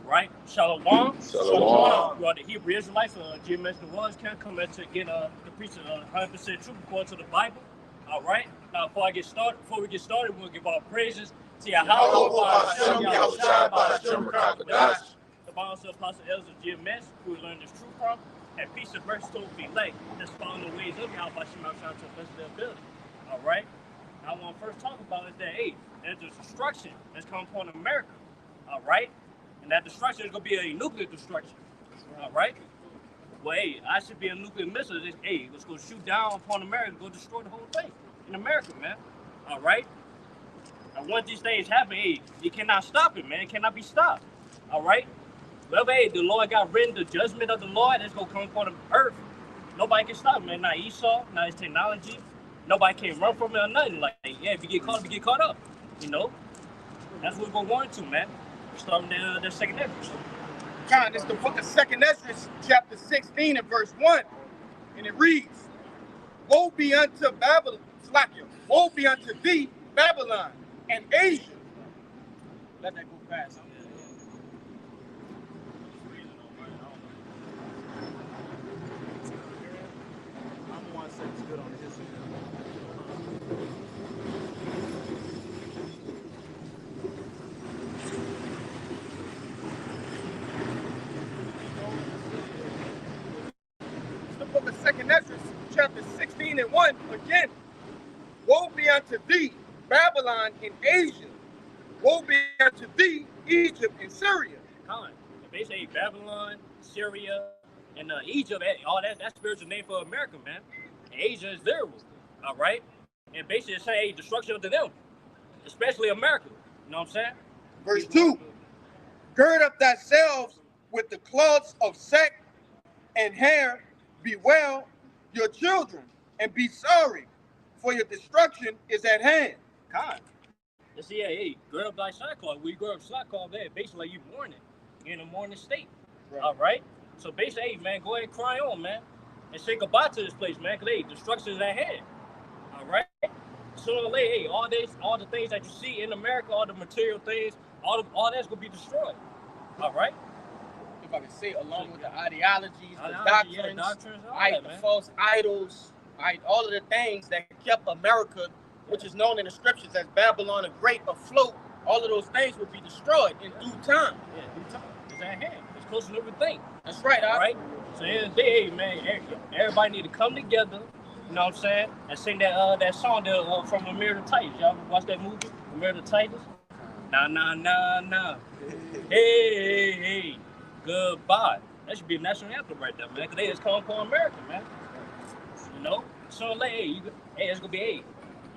right? Shalawam. Shalawam. You are the Hebrew Israelites, GMS the ones can't come in to get the preach 100% truth according to the Bible. All right. Now, before we get started, we'll give our praises to YAHAWAH, bahasham, bahasham, the Bible says Apostle Elders of GMS, who we learned this truth from, and peace and mercy to the elect that's following the ways of YAHAWASHI to the best of their ability. All right. I want to first talk about is that, hey, there's a destruction that's coming upon America. All right. And that destruction is going to be a nuclear destruction. All right. Well, hey, I should be a nuclear missile. Hey, let's go shoot down upon America, go destroy the whole thing in America, man. All right. And once these things happen, hey, you cannot stop it, man. It cannot be stopped. All right. Well, hey, the Lord got written, the judgment of the Lord that's going to come upon the earth. Nobody can stop it, man. Not Esau, not his technology. Nobody can run from it or nothing. Like, yeah, if you get caught up, you get caught up. You know? That's what we're going to, man. We're starting the second Ezra. John, it's the book of 2nd Ezra, chapter 16 and verse 1. And it reads, Woe be unto Babylon, woe be unto thee, Babylon, and Asia. Let that go fast. I'm one second good on this. Book of 2nd Ezra, chapter 16 and 1, again. Woe be unto thee, Babylon and Asia. Woe be unto thee, Egypt and Syria. They say Babylon, Syria, and Egypt, all that's spiritual name for America, man. And Asia is literal, all right? And basically it's saying, hey, destruction unto them, especially America. You know what I'm saying? Verse 2. Gird up thyself with the cloths of sack and hair. Bewail your children and be sorry, for your destruction is at hand. God. Let's see, hey, gird up thy sackcloth. We gird up sackcloth there. Basically, like you mourning. You're in a mourning state. Right. All right? So basically, hey, man, go ahead and cry on, man. And say goodbye to this place, man, because, hey, destruction is at hand. All right? Sooner or later, hey, all the things that you see in America, all the material things, all that's going to be destroyed. All right? If I can say, along with the ideologies, the doctrines, the false idols, all of the things that kept America, which is known in the scriptures as Babylon the Great, afloat, all of those things will be destroyed in due time. Yeah, due time. It's at hand. It's closer than we think. That's right, all right? So at the end of the day, hey, man, everybody need to come together, you know what I'm saying, and sing that song there, from Amir the Titans. Y'all watch that movie, Amir the Titans? Nah, nah, nah, nah. Hey, hey, hey. Goodbye. That should be a national anthem right there, man. Because they just come upon America, man. You know? Sooner or later, hey, it's going to be, hey,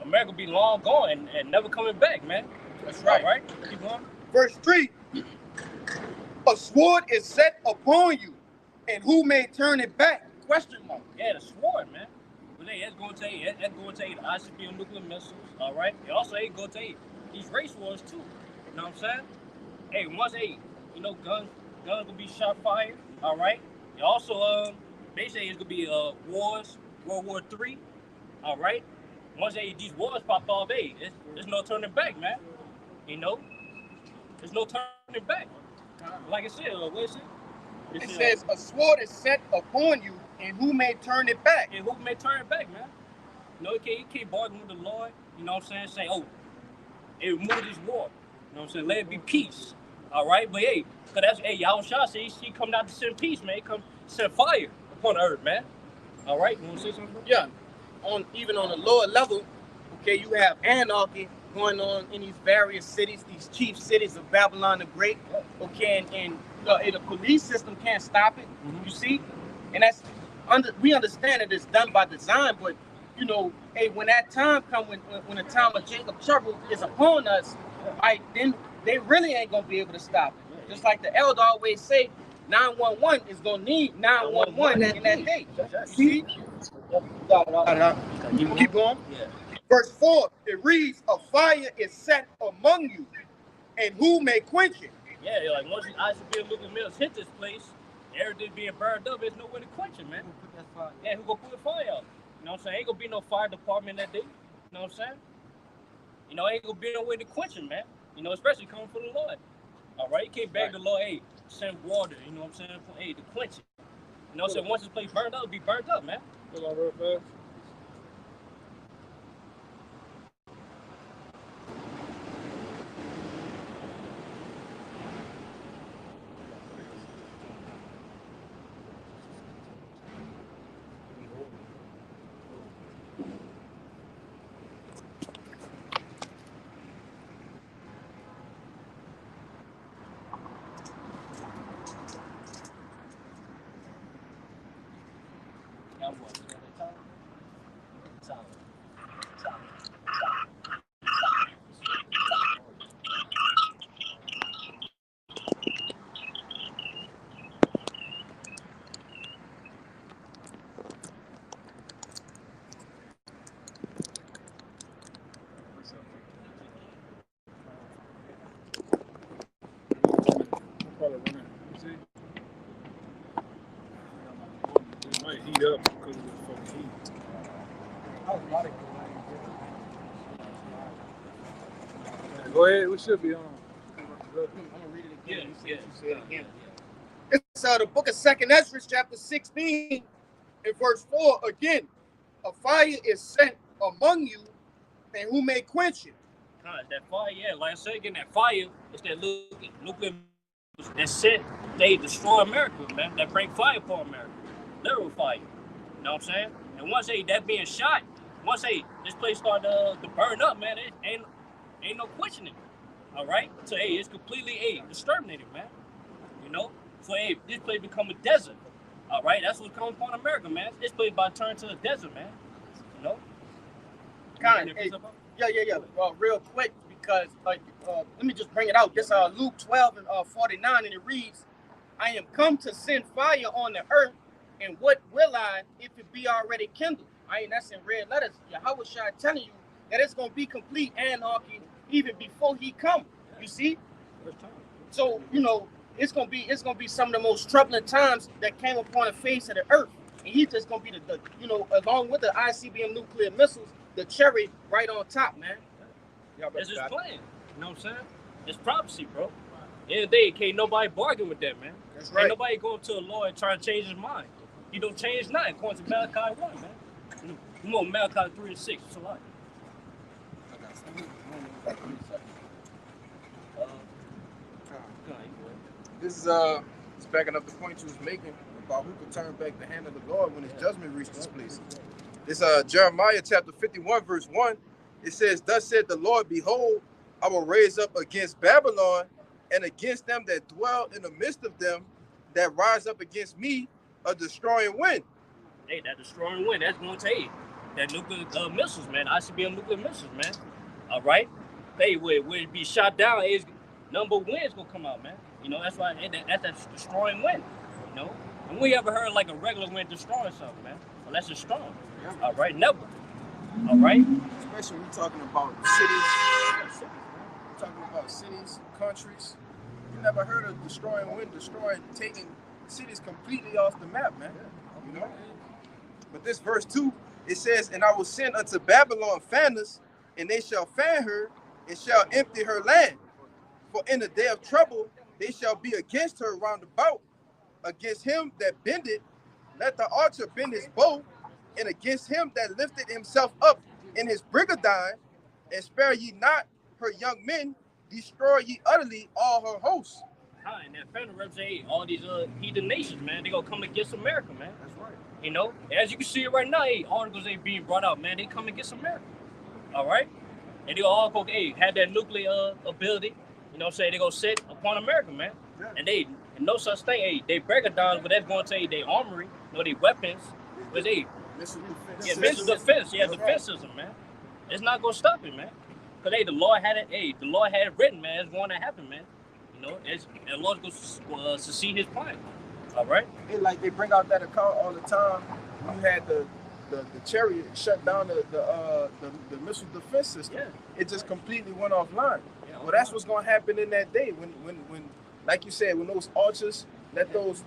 America will be long gone and never coming back, man. That's right. All right? Keep going. Verse 3. A sword is set upon you, and who may turn it back? Question mark. Yeah, the sword, man. But hey, that's going to take the ICBM nuclear missiles, all right? It also ain't going to take these race wars, too. You know what I'm saying? Hey, once, hey, you know, guns gonna be shot fired, all right? It also, basically, it's gonna be wars, World War III, all right? Once these wars pop off, hey, there's no turning back, man. You know, there's no turning back. Like I said, what is it? It says a sword is set upon you, and who may turn it back? And who may turn it back, man? You know, you can't bargain with the Lord. You know what I'm saying? Say, oh, hey, remove this war. You know what I'm saying? Let it be peace. All right, but hey, because that's, hey, YAHAWASHI says he come down to send peace, man. He come send fire upon the earth, man. All right, you want to say something? Yeah, even on a lower level, okay, you have anarchy going on in these various cities, these chief cities of Babylon the Great, okay, and the police system can't stop it, you see? And that's, we understand that it's done by design, but, you know, hey, when that time comes, when the time of Jacob trouble is upon us, right, then they really ain't gonna be able to stop it. Just like the elder always say, 911 is gonna need 911 in that day. See? Keep going. Yeah. Verse 4, it reads, a fire is set among you, and who may quench it? Yeah, like once the ICBM nuclear missiles hit this place, everything being burned up, there's nowhere to quench it, man. Who put that fire? Yeah, who gonna put the fire out? You know what I'm saying? Ain't gonna be no fire department that day. You know what I'm saying? You know, ain't gonna be no way to quench it, man. You know, especially coming from the Lord. All right, you can't beg the Lord, hey, send water, you know what I'm saying? Hey, to quench it. You know what I'm saying? Once this place burned up, it'll be burnt up, man. Hold on real fast. It might heat up because of the fucking heat. Go ahead, we should be on. I'm gonna read it again. Yeah. It's the book of 2nd Ezra, chapter 16, and verse 4. Again, a fire is sent among you, and who may quench it? That fire, yeah, like I said again, that fire is that nuclear that set, they destroy America, man. That bring fire upon America. Literal fire. You know what I'm saying? And once that being shot, once this place start to burn up, man, it ain't no questioning. All right? So it's completely exterminated, man. You know? So this place become a desert. All right? That's what's coming upon America, man. This place about to turn to a desert, man. You know? Yeah. Real quick, because let me just bring it out. This Luke 12 and 49, and it reads, "I am come to send fire on the earth, and what will I if it be already kindled?" That's in red letters. YAHAWASHI telling you that it's gonna be complete anarchy even before he come. You see? So it's gonna be some of the most troubling times that came upon the face of the earth, and he's just gonna be the along with the ICBM nuclear missiles, the cherry right on top, man. It's his plan. You know what I'm saying? It's prophecy, bro. In the day, can't nobody bargain with that, man. That's right. Ain't nobody going to a lawyer trying to change his mind. He don't change nothing according to Malachi 1, man. Come on, Malachi 3 and 6. It's a lot. This is backing up the point you was making about who could turn back the hand of the Lord when his judgment reached this place. It's Jeremiah chapter 51, verse 1. It says, "Thus said the Lord, behold, I will raise up against Babylon and against them that dwell in the midst of them that rise up against me a destroying wind." Hey, that destroying wind, that's going to take that nuclear missiles, man. ICBM nuclear missiles, man. All right? Hey, where it be shot down, number of winds going to come out, man. You know, that's why that's that destroying wind, you know? And we ever heard like a regular wind destroying something, man? Unless it's strong. All right? Never. All right? Especially when we're talking about cities. We're talking about cities, countries. You never heard of destroying wind, taking cities completely off the map, man. You know? But this verse 2, it says, "And I will send unto Babylon fanners, and they shall fan her, and shall empty her land. For in the day of trouble they shall be against her round about. Against him that bended, let the archer bend his bow, and against him that lifted himself up in his brigandine, and spare ye not her young men, destroy ye utterly all her hosts." And that federal represent all these heathen nations, man. They gonna come against America, man. That's right. You know, as you can see right now, articles ain't being brought out, man. They come against America. All right, and they all go, have that nuclear ability. You know what I'm saying? They gonna sit upon America, man. Yeah. And no such thing. They break it down, but that's going to their armory, their weapons, but missile defense. Yeah, defense system, man. It's not gonna stop it, man. Cause the Lord had it. The Lord had it written, man. It's going to happen, man. You know, the Lord's gonna succeed His plan. All right. Like they bring out that account all the time. You had the chariot shut down the missile defense system. Yeah. It just completely went offline. Yeah, well, that's what's gonna happen in that day when like you said, when those archers let those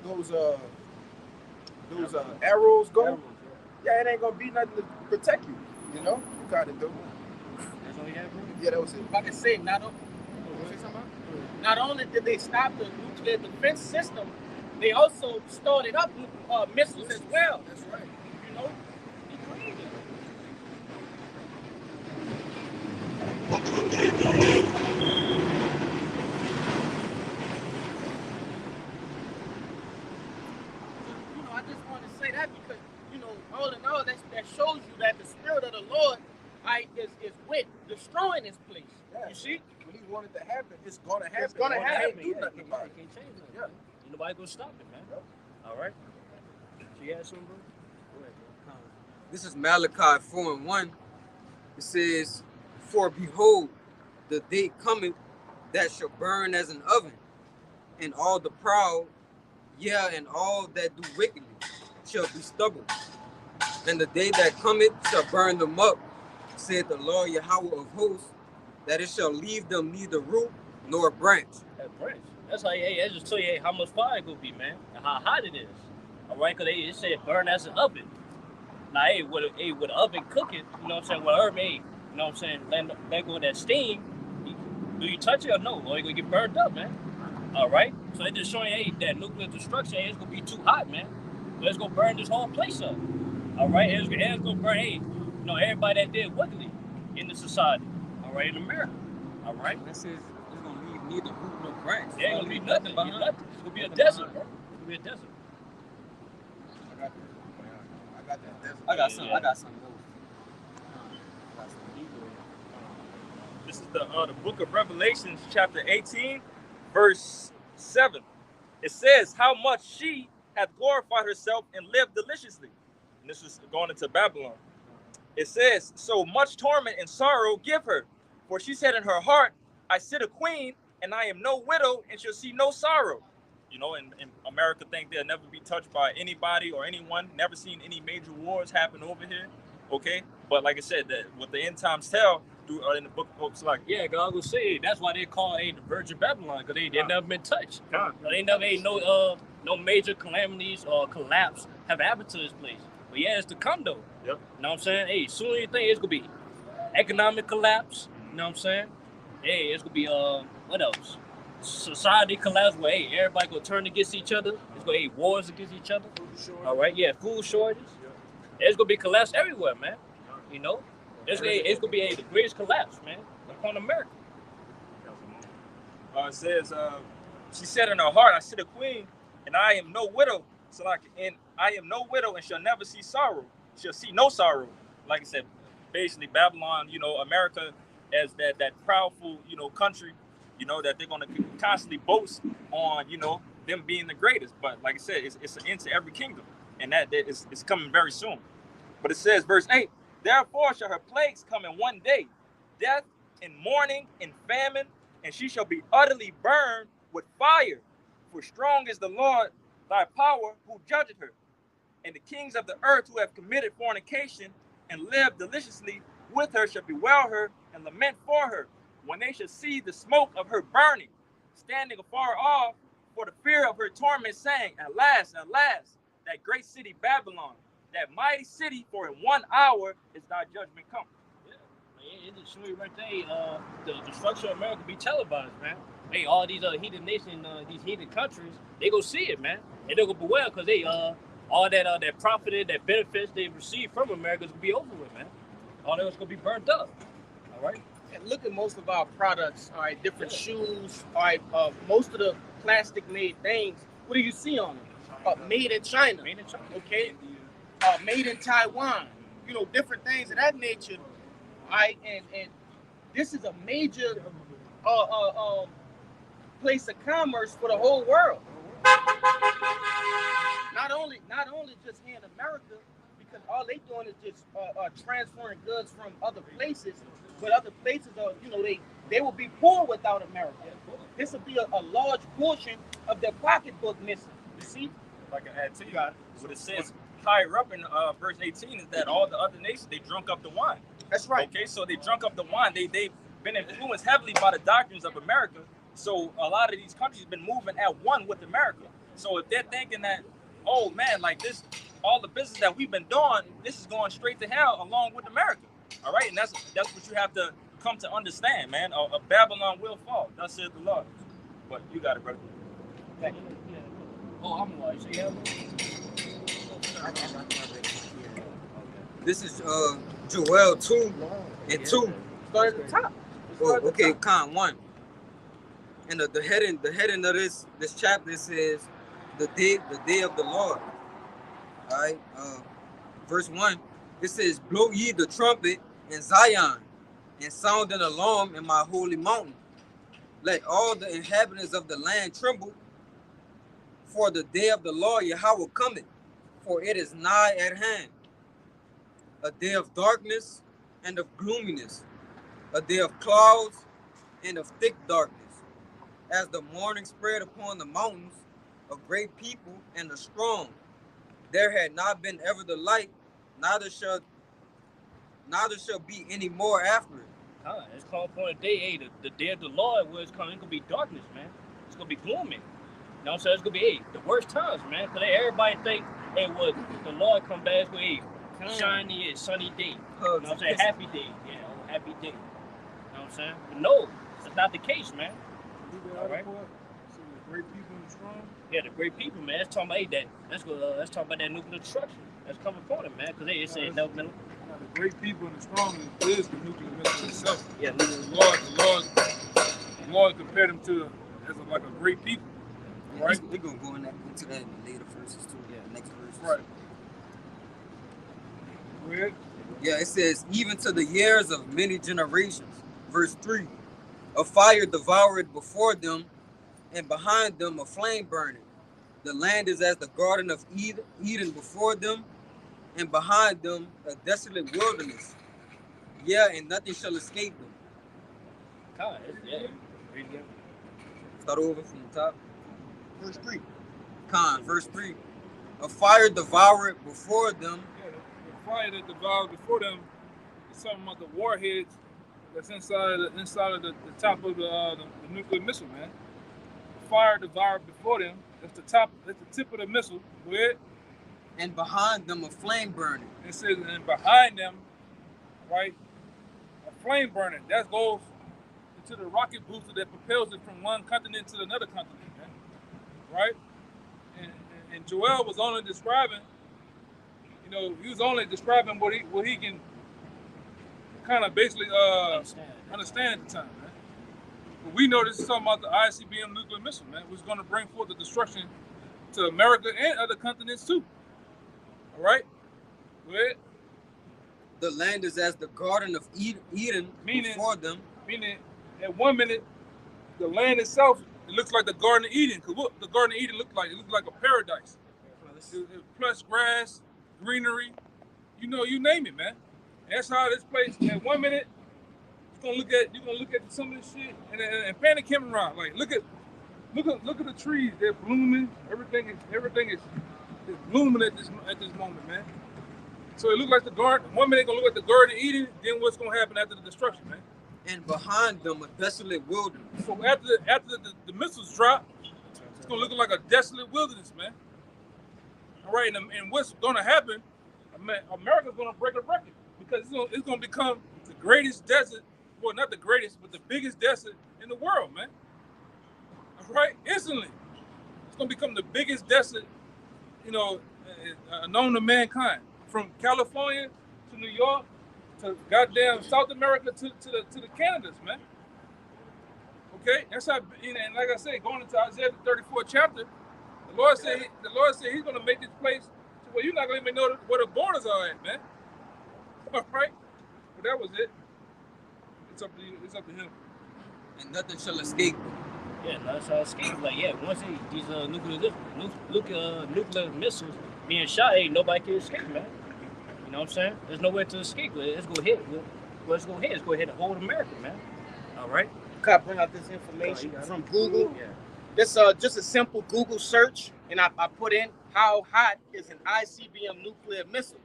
arrows go. Yeah, it ain't gonna be nothing to protect you. You know, you gotta do. That's all you have, bro? Yeah, that was it. If I can say, not up. Say something about? Not only did they stop the nuclear defense system, they also started up missiles as well. That's right. You know, it's crazy. You know, I just want to say that because, you know, all in all, that shows you that the Spirit of the Lord is with destroying this place. Yeah. You see? When he wanted to happen, it's gonna happen. It's gonna happen. Can't do nothing about it. Can't change nothing. Yeah. Ain't nobody gonna stop it, man. All right. So you had something, bro? Go ahead, bro. This is Malachi 4:1. It says, "For behold, the day cometh that shall burn as an oven, and all the proud, and all that do wickedly, shall be stubble. And the day that cometh shall burn them up, saith the Lord YAHAWAH of hosts, that it shall leave them neither root nor branch." That branch. That's how. Hey, I just tell you how much fire it gonna be, man, and how hot it is. All right, cause it said burn as an oven. Now, hey, with an oven cooking, you know what I'm saying? With herb, hey, you know what I'm saying? Let go of that steam. Do you touch it or no? Or you gonna get burned up, man. All right. So it just showing, hey, that nuclear destruction, hey, it's gonna be too hot, man. So it's gonna burn this whole place up. All right. It's gonna burn, hey, you know, everybody that did wickedly in the society. All right, in America. All right. That says it's gonna leave neither root nor branch. There ain't gonna be nothing. It's gonna be a desert, bro. It's gonna be a desert. I got that desert. I got some. Yeah. I got some. This is the book of Revelations, chapter 18, verse 7. It says, "How much she hath glorified herself and lived deliciously." And this is going into Babylon. It says, "So much torment and sorrow give her. For she said in her heart, I sit a queen, and I am no widow, and shall see no sorrow." You know, in America think they'll never be touched by anybody or anyone. Never seen any major wars happen over here. Okay? But like I said, that what the end times tell in the book of books, like, Yeah, God will say that's why they call the Virgin Babylon, because they never been touched. God. They never ain't no major calamities or collapse have happened to this place. But yeah, it's to come though. Yep. You know what I'm saying? Hey, soon you think it's gonna be economic collapse. You know what I'm saying? Hey, it's gonna be what else? Society collapse where hey, everybody gonna turn against each other. It's gonna be wars against each other. All right, yeah, food shortages. There's gonna be collapse everywhere, man. You know, it's gonna be the greatest collapse, man, upon America. It says, she said in her heart, I sit a queen, and I am no widow. So like, and I am no widow, and shall never see sorrow. Shall see no sorrow. Like I said, basically Babylon, you know, America as that proudful, you know, country, you know, that they're gonna constantly boast on, you know, them being the greatest. But like I said, it's an end to every kingdom, and that is coming very soon. But it says, verse 8, "Therefore shall her plagues come in one day, death and mourning and famine, and she shall be utterly burned with fire. For strong is the Lord thy power who judgeth her. And the kings of the earth who have committed fornication and lived deliciously with her shall bewail her and lament for her, when they shall see the smoke of her burning, standing afar off for the fear of her torment, saying, Alas, alas, that great city Babylon, that mighty city, for in 1 hour is thy judgment come." Yeah, it just show you right there. The destruction of America be televised, man. Hey, all these heathen nations, these heathen countries, they go see it, man, and they go beware because they all that profited, that benefits they receive from America is gonna be over with, man. All that was gonna be burnt up. All right. And look at most of our products, all right, different shoes, all right, most of the plastic-made things, what do you see on them? Made in China. Made in China. Okay? Made in Taiwan. You know, different things of that nature. All right, and this is a major place of commerce for the whole world. Not only just here in America, because all they doing is just transferring goods from other places, but other places are, you know, they will be poor without America. This will be a large portion of their pocketbook missing. You see? Like I add to you, what it says higher up in verse 18 is that all the other nations, they drunk up the wine. That's right. Okay, so they drunk up the wine. They've been influenced heavily by the doctrines of America. So a lot of these countries have been moving at one with America. So if they're thinking that, oh man, like this, all the business that we've been doing, this is going straight to hell along with America. All right, and that's what you have to come to understand, man. Babylon will fall. Thus says the Lord. But you got it, brother. Oh, I'm like, so you have one? This is Joel 2 and 2. Start at the top. Oh, okay, Con 1. And the heading of this chapter says the day of the Lord. All right. Verse 1. It says, blow ye the trumpet in Zion, and sound an alarm in my holy mountain. Let all the inhabitants of the land tremble, for the day of the Lord Yahawah cometh, for it is nigh at hand. A day of darkness and of gloominess, a day of clouds and of thick darkness. As the morning spread upon the mountains, a great people and a strong. There had not been ever the light, neither shall be any more after it. It's called upon a day, hey, the day of the Lord where it's coming, it's gonna be darkness, man. It's gonna be gloomy. You know what I'm saying? It's gonna be, hey, the worst times, man. Cause everybody think, hey, what the Lord come back with, hey, shiny and sunny day. You know what I'm saying? Happy day. Yeah, happy day. You know what I'm saying? But no, that's not the case, man. All right. So the great people and the strong. Yeah, the great people, man. Let's talk about let's talk about that nuclear destruction. That's coming for them, man. Cause they said no. The great people and the strong is the nuclear missile itself. Yeah, The Lord compared them to as like a great people. Right? They're gonna go into that in the later verses too. Yeah, next verses. Right. Go ahead. Yeah, it says, even to the years of many generations. Verse 3. A fire devoured before them, and behind them a flame burning. The land is as the garden of Eden before them, and behind them a desolate wilderness. Yeah, and nothing shall escape them. God, yeah. Start over from the top. Verse 3. Verse 3. A fire devoured before them. Yeah, the fire that devoured before them is something about the warheads that's inside of the top of the nuclear missile, man. The fire devoured before them. That's the tip of the missile. Go ahead. And behind them a flame burning. It says, and behind them, right, a flame burning. That goes into the rocket booster that propels it from one continent to another continent, man. Right? And Joel was only describing, he was only describing what he can kind of basically understand at the time, man. But we know this is talking about the ICBM nuclear missile, man, which is going to bring forth the destruction to America and other continents too. All right? Go ahead. The land is as the garden of Eden before them. Meaning, at 1 minute, the land itself, it looks like the Garden of Eden. Because what the Garden of Eden looked like? It looked like a paradise. Plus grass, greenery, you name it, man. And that's how this place, at 1 minute, you're gonna look at some of this shit and pan the camera around. Like, look at the trees, they're blooming. Everything is blooming at this moment, man. So it looks like the garden. 1 minute gonna look at the Garden of Eden, then what's gonna happen after the destruction, man? And behind them a desolate wilderness. So after the missiles drop, it's gonna look like a desolate wilderness, man. All right, and what's gonna happen? America's gonna break a record because it's gonna become the greatest desert. Well, not the greatest, but the biggest desert in the world, man. All right, instantly, it's gonna become the biggest desert, known to mankind. From California to New York to goddamn South America to the Canadas, man. Okay, that's how. And like I said, going into Isaiah the 34th chapter, the Lord said He's gonna make this place to where you're not gonna even know where the borders are at, man. All right, but that was it. It's up to you. It's up to Him. And nothing shall escape them. Yeah, that's how escape. Like, yeah, once these nuclear missiles being shot, ain't nobody can escape, man. You know what I'm saying? There's nowhere to escape. It's gonna hit. It's gonna hit the whole America, man. All right. Can I bring out this information from Google? Yeah. This just a simple Google search, and I put in how hot is an ICBM nuclear missile,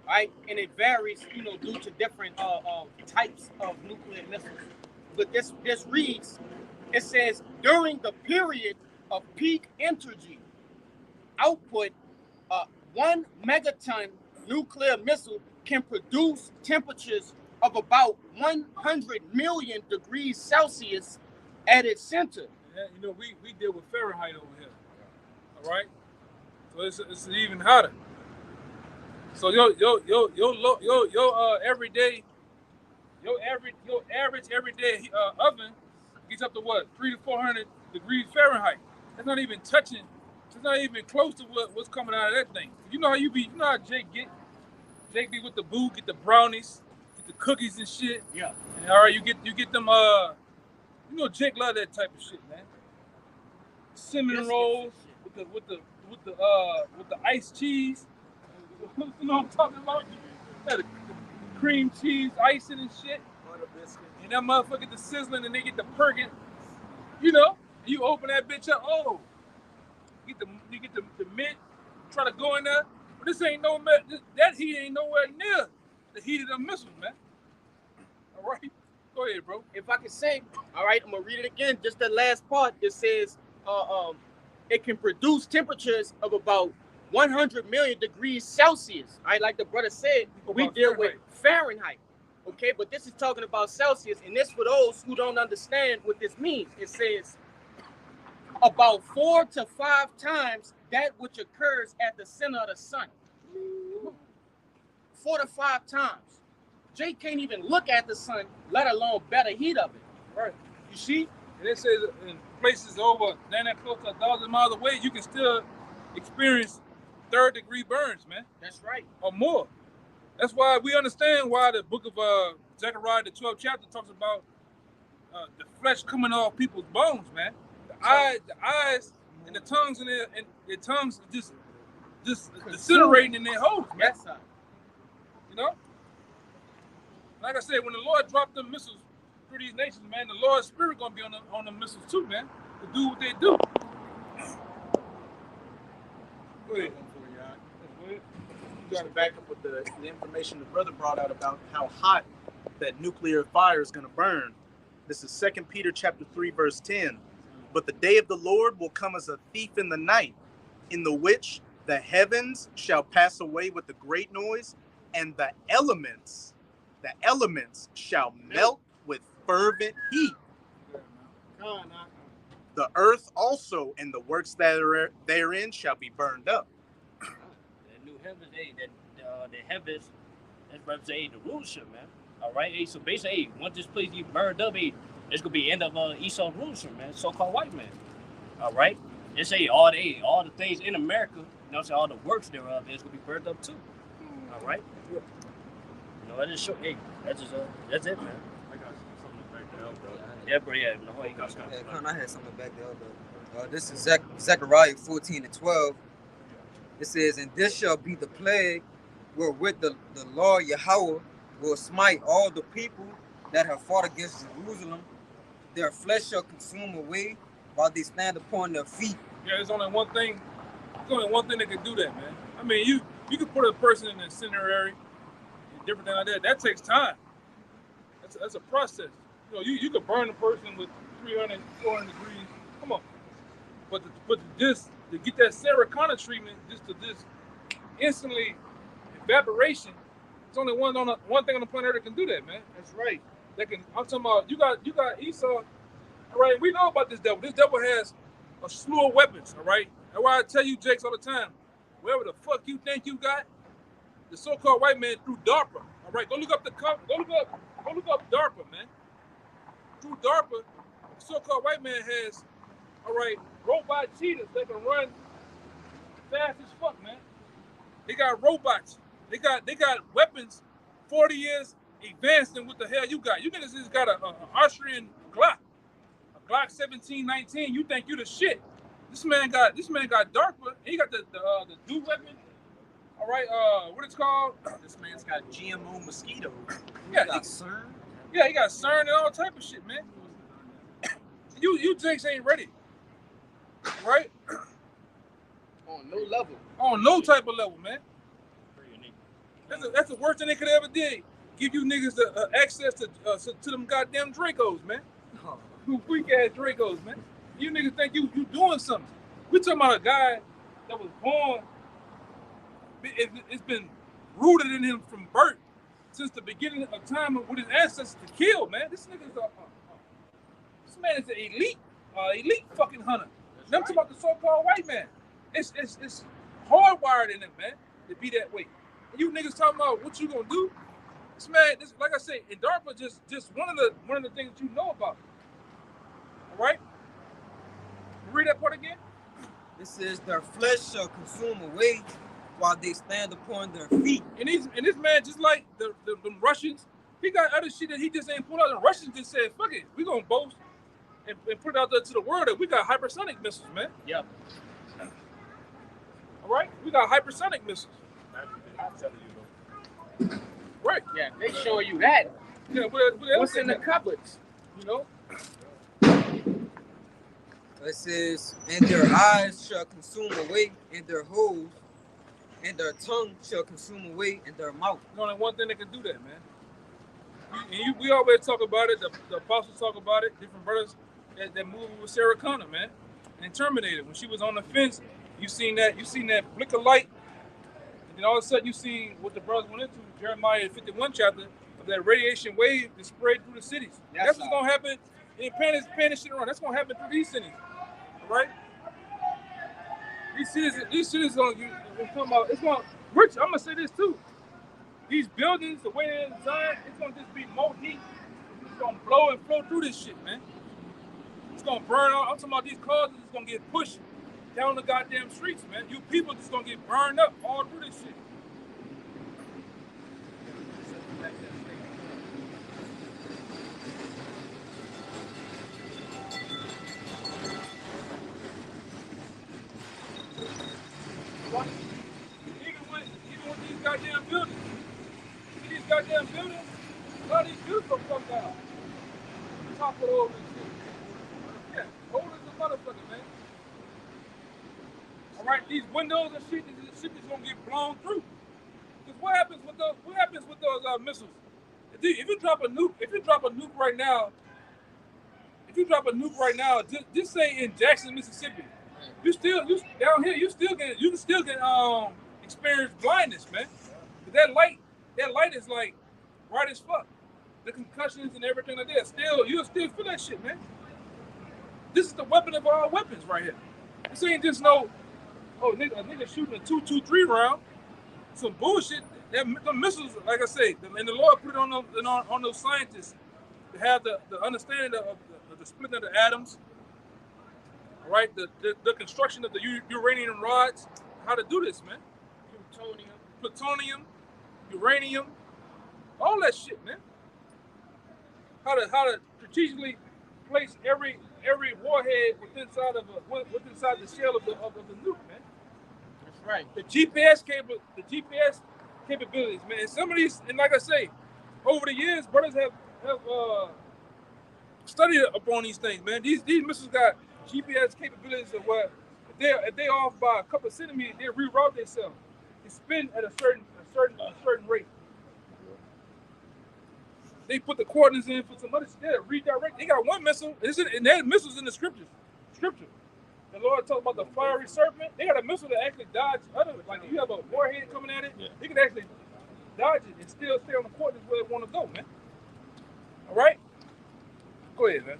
right? And it varies, due to different types of nuclear missiles. But this reads, it says during the period of peak energy output, 1 megaton nuclear missile can produce temperatures of about 100 million degrees Celsius at its center. Yeah, you know, we deal with Fahrenheit over here. All right, so it's even hotter. So your everyday your average everyday oven gets up to what 300 to 400 degrees Fahrenheit. That's not even touching. It's not even close to what's coming out of that thing. You know how you be. You know how Jake get. Jake be with the boo, get the brownies, get the cookies and shit. Yeah. And all right, you get them. You know Jake love that type of shit, man. Cinnamon rolls with the iced cheese. You know what I'm talking about? Yeah, the cream cheese, icing and shit. Butter biscuit. And that motherfucker the sizzling and they get the perking. You know, you open that bitch up. Oh, you get the mint. Try to go in there, but this ain't that heat ain't nowhere near the heat of the missiles, man. All right, go ahead, bro. If I could say, all right, I'm gonna read it again. Just the last part. It says, it can produce temperatures of about 100 million degrees Celsius. All right, like the brother said, we deal with Fahrenheit. Okay, but this is talking about Celsius, and this for those who don't understand what this means. It says about 4 to 5 times that which occurs at the center of the sun. 4 to 5 times. Jake can't even look at the sun, let alone better heat of it. Right. You see? And it says in places over that close to 1,000 miles away, you can still experience third-degree burns, man. That's right. Or more. That's why we understand why the book of Zechariah, the 12th chapter, talks about the flesh coming off people's bones, man. The eyes and the tongues and their tongues just disintegrating in their holes, man. Yes, sir. You know? Like I said, when the Lord dropped them missiles through these nations, man, the Lord's spirit gonna be on the missiles too, man, to do what they do. Go ahead. Just to back up with the information the brother brought out about how hot that nuclear fire is going to burn. This is 2 Peter chapter 3, verse 10. But the day of the Lord will come as a thief in the night, in the which the heavens shall pass away with a great noise, and the elements shall melt with fervent heat. The earth also and the works that are therein shall be burned up. New heavens, the heavens, that's representing the rulership, man. All right, so basically, once this place get burned up, it's gonna be the end of Esau's rulership, man. So-called white man. All right, they say all the things in America, you know, all the works thereof is gonna be burned up too. All right, you know, that's it, man. I got something back there, bro. Yeah, bro. Yeah, no, you got something. Yeah, I had something back there, but this is Zechariah 14 and 12. It says, and this shall be the plague wherewith the Lord Yahawah will smite all the people that have fought against Jerusalem. Their flesh shall consume away while they stand upon their feet. Yeah, there's only one thing that can do that, man. I mean, you can put a person in an incendiary, different thing like that. That takes time. That's a process. You know, you could burn a person with 300, 400 degrees. Come on. But to get that Sarah treatment, just instantly evaporation, it's only one thing on the planet Earth that can do that, man. That's right. I'm talking about you got Esau. All right, we know about this devil. This devil has a slew of weapons. All right, that's why I tell you, Jakes, all the time. Wherever the fuck you think you got, the so-called white man through DARPA. All right, go look up DARPA, man. Through DARPA, the so-called white man has, all right, robot cheetahs that can run fast as fuck, man. They got robots. They got weapons 40 years advanced than what the hell you got. You niggas just got a Austrian Glock, a Glock 1719. You think you the shit? This man got DARPA. He got the dude weapon. All right, what it's called? This man's got GMO mosquitoes. Yeah, he got CERN. Yeah, he got CERN and all type of shit, man. You Jakes ain't ready, right? On no level. On no type of level, man. That's the worst thing they could ever did. Give you niggas access to them goddamn Dracos, man. Weak ass Dracos, man. You niggas think you doing something. We talking about a guy that was born. It's been rooted in him from birth since the beginning of time with his ancestors to kill, man. This man is an elite elite fucking hunter. Them talking about the so-called white man. It's hardwired in them, man, to be that way. And you niggas talking about what you gonna do? This man, this, like I say, in DARPA, just one of the things that you know about. All right. Read that part again. It says their flesh shall consume away while they stand upon their feet. And this man, just like the Russians, he got other shit that he just ain't pulled out. The Russians just said, fuck it, we gonna boast and put it out there to the world that we got hypersonic missiles, man. Yep. All right? We got hypersonic missiles. I'm telling you, though. Right. Yeah, they show you that. Yeah, What's in the cupboards? You know? It says, and their eyes shall consume away in their holes, and their tongue shall consume away in their mouth. There's only one thing that can do that, man. We always talk about it. The apostles talk about it. Different brothers that movie with Sarah Connor, man, and Terminator. When she was on the fence, you seen that flicker light, and then all of a sudden you see what the brothers went into. Jeremiah 51 chapter of that radiation wave that spread through the cities. That's what's gonna happen. And pan this shit around. That's gonna happen through these cities, all right? These cities gonna come about. It's gonna. Rich, I'm gonna say this too. These buildings, the way they're designed, it's gonna just be molten. It's gonna blow and flow through this shit, man. It's gonna burn out. I'm talking about these cars is gonna get pushed down the goddamn streets, man. You people just gonna get burned up all through this shit. Even with these goddamn buildings. These goddamn buildings, a lot of these buildings gonna come down. Top of all this shit. Yeah, old as a motherfucker, man. Alright, these windows and shit, this shit is gonna get blown through. Because what happens with those missiles? If you drop a nuke right now, just say in Jackson, Mississippi, you down here, you can still get experience blindness, man. But that light is like bright as fuck. The concussions and everything like that, you'll still feel that shit, man. This is the weapon of all weapons right here. This ain't just a nigga shooting a 223 round. Some bullshit. The missiles, like I say, and the Lord put it on those scientists to have the understanding of the splitting of the atoms, all right? The construction of the uranium rods, how to do this, man. Plutonium, uranium, all that shit, man. How to strategically place every warhead within inside the shell of the nuke, man. That's right. The GPS capabilities, man. Some of these, and like I say, over the years, brothers have studied upon these things, man. These missiles got GPS capabilities of what if they off by a couple of centimeters, they reroute themselves. They spin at a certain rate. They put the coordinates in for some other shit. Redirect. They got one missile, and they had missiles in the scripture. The Lord talked about the fiery serpent. They got a missile that actually dodge other. Like if you have a warhead coming at it, they can actually dodge it and still stay on the coordinates where they want to go, man. All right? Go ahead, man.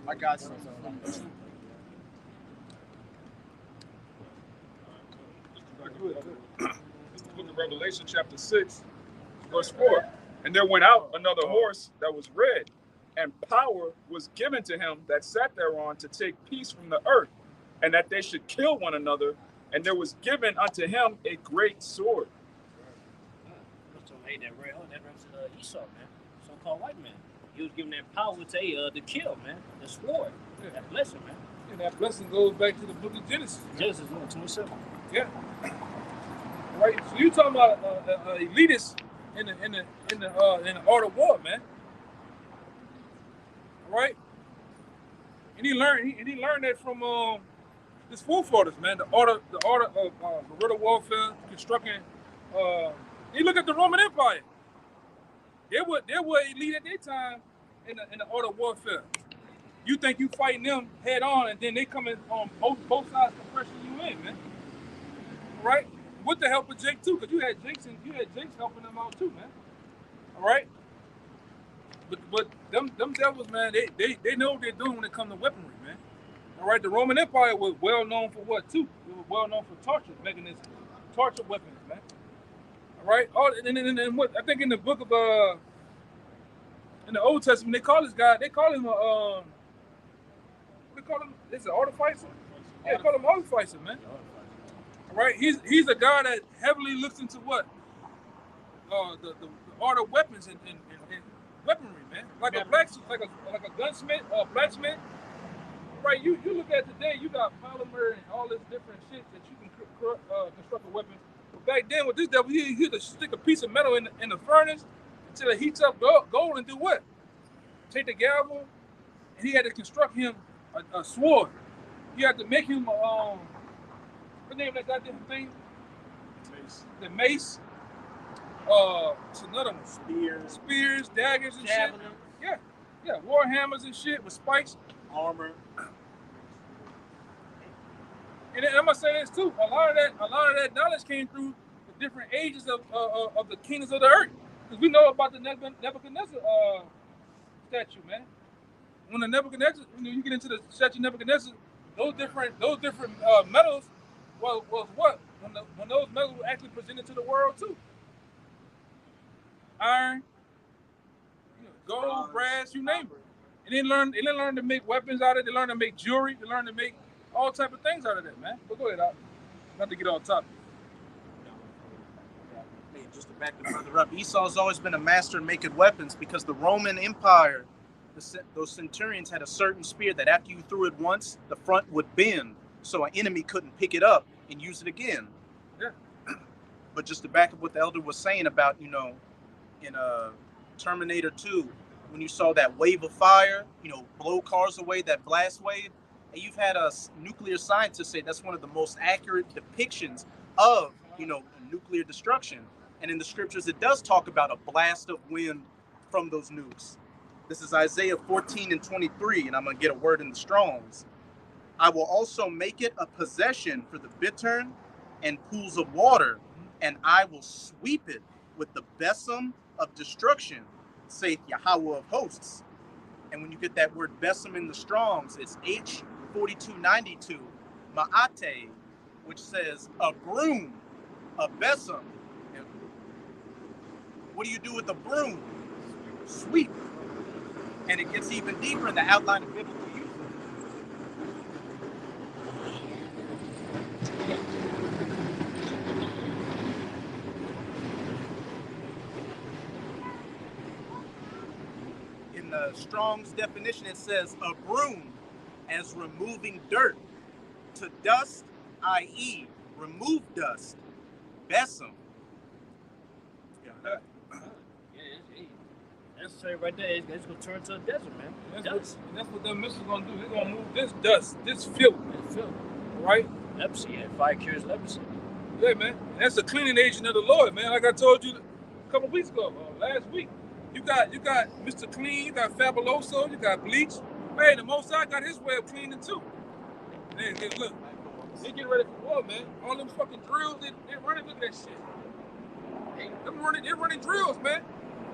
I got some. This is the book of Revelation, chapter 6, verse 4. And there went out another horse that was red, and power was given to him that sat thereon to take peace from the earth, and that they should kill one another. And there was given unto him a great sword. Hey, that represents Esau, man. So-called white man. He was given that power to kill, man. The sword. Yeah. That blessing, man. And that blessing goes back to the book of Genesis. Genesis 1:27. Yeah. Right. So you talking about elitists in the art of war, man. Right. And he learned that from his forefathers, man. The art of guerrilla warfare, constructing. You look at the Roman Empire. They were elite at their time in the art of warfare. You think you fighting them head on, and then they come in on both sides to pressure you in, man. Right? With the help of Jake too, because you had Jake's helping them out too, man. All right. but them devils, man, they know what they're doing when it comes to weaponry, man. All right, the Roman Empire was well known for what too? It was well known for torture mechanisms, torture weapons, man. All right, and what I think in the book of in the Old Testament they call this guy, they call him what they call him? Is it artificer? Yeah, they call him artificer, man. All right, he's a guy that heavily looks into what the art of weapons and weaponry, man. Like a blacksmith, like a gunsmith or a blacksmith. Right, you look at today, you got polymer and all this different shit that you can construct a weapon. But back then with this devil, he had to stick a piece of metal in the furnace until it heats up gold and do what? Take the gavel, and he had to construct him a sword. He had to make him what name of that goddamn thing? Mace. The mace. It's another one. Spears, daggers and shit. Yeah, war hammers and shit with spikes. Armor. And then I'm gonna say this too. A lot of that knowledge came through the different ages of the kingdoms of the earth. Because we know about the Nebuchadnezzar statue, man. When the Nebuchadnezzar, you get into the statue of Nebuchadnezzar, those different metals was what? When those metals were actually presented to the world too. Iron, gold, brass, you name it. And they learn to make weapons out of it. They learn to make jewelry. They learn to make all type of things out of that, man. But go ahead, Al. Not to get on top. Hey, just to back the brother up, Esau's always been a master in making weapons because the Roman Empire, those centurions had a certain spear that after you threw it once, the front would bend, so an enemy couldn't pick it up and use it again. Yeah. But just to back up what the elder was saying about, in Terminator 2, when you saw that wave of fire, blow cars away, that blast wave, and you've had a nuclear scientist say that's one of the most accurate depictions of, nuclear destruction. And in the scriptures, it does talk about a blast of wind from those nukes. This is Isaiah 14:23, and I'm going to get a word in the Strongs. I will also make it a possession for the bittern and pools of water, and I will sweep it with the besom of destruction, saith Yahawah of hosts. And when you get that word besom in the Strongs, it's H4292, ma'ate, which says a broom, a besom. And what do you do with a broom? Sweep. And it gets even deeper in the outline of biblical use. In the Strong's definition, it says a broom as removing dirt, to dust, i.e., remove dust. Besom. That's right there. It's gonna turn to a desert, man. That's what them missiles gonna do. They're gonna move this dust, this filth, right? Leprosy, and fire cures leprosy. Yeah, man. That's the cleaning agent of the Lord, man. Like I told you a couple weeks ago, last week. You got Mr. Clean, you got Fabuloso, you got Bleach. Hey, the Most High got his way of cleaning too. Man, look, they get ready for war, man. All them fucking drills, they running. Look at that shit. They're running drills, man.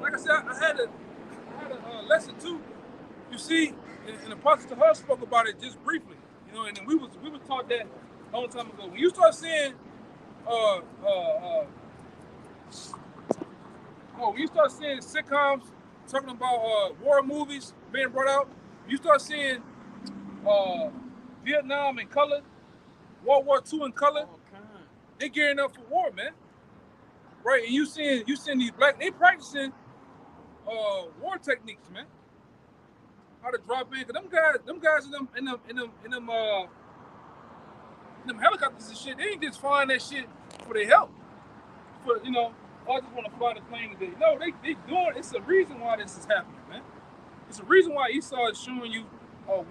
Like I said, I had a lesson too. You see, and Apostle Tahar spoke about it just briefly, and then we was taught that a long time ago. When you start seeing when you start seeing sitcoms talking about war movies being brought out, you start seeing Vietnam in color, World War II in color. They're gearing up for war, man. Right, and you seeing these black, they practicing war techniques, man. How to drop in, cause them guys in them helicopters and shit, they ain't just flying that shit for their help. For I just want to fly the plane today. No, they doing. It's a reason why this is happening, man. It's a reason why Esau is showing you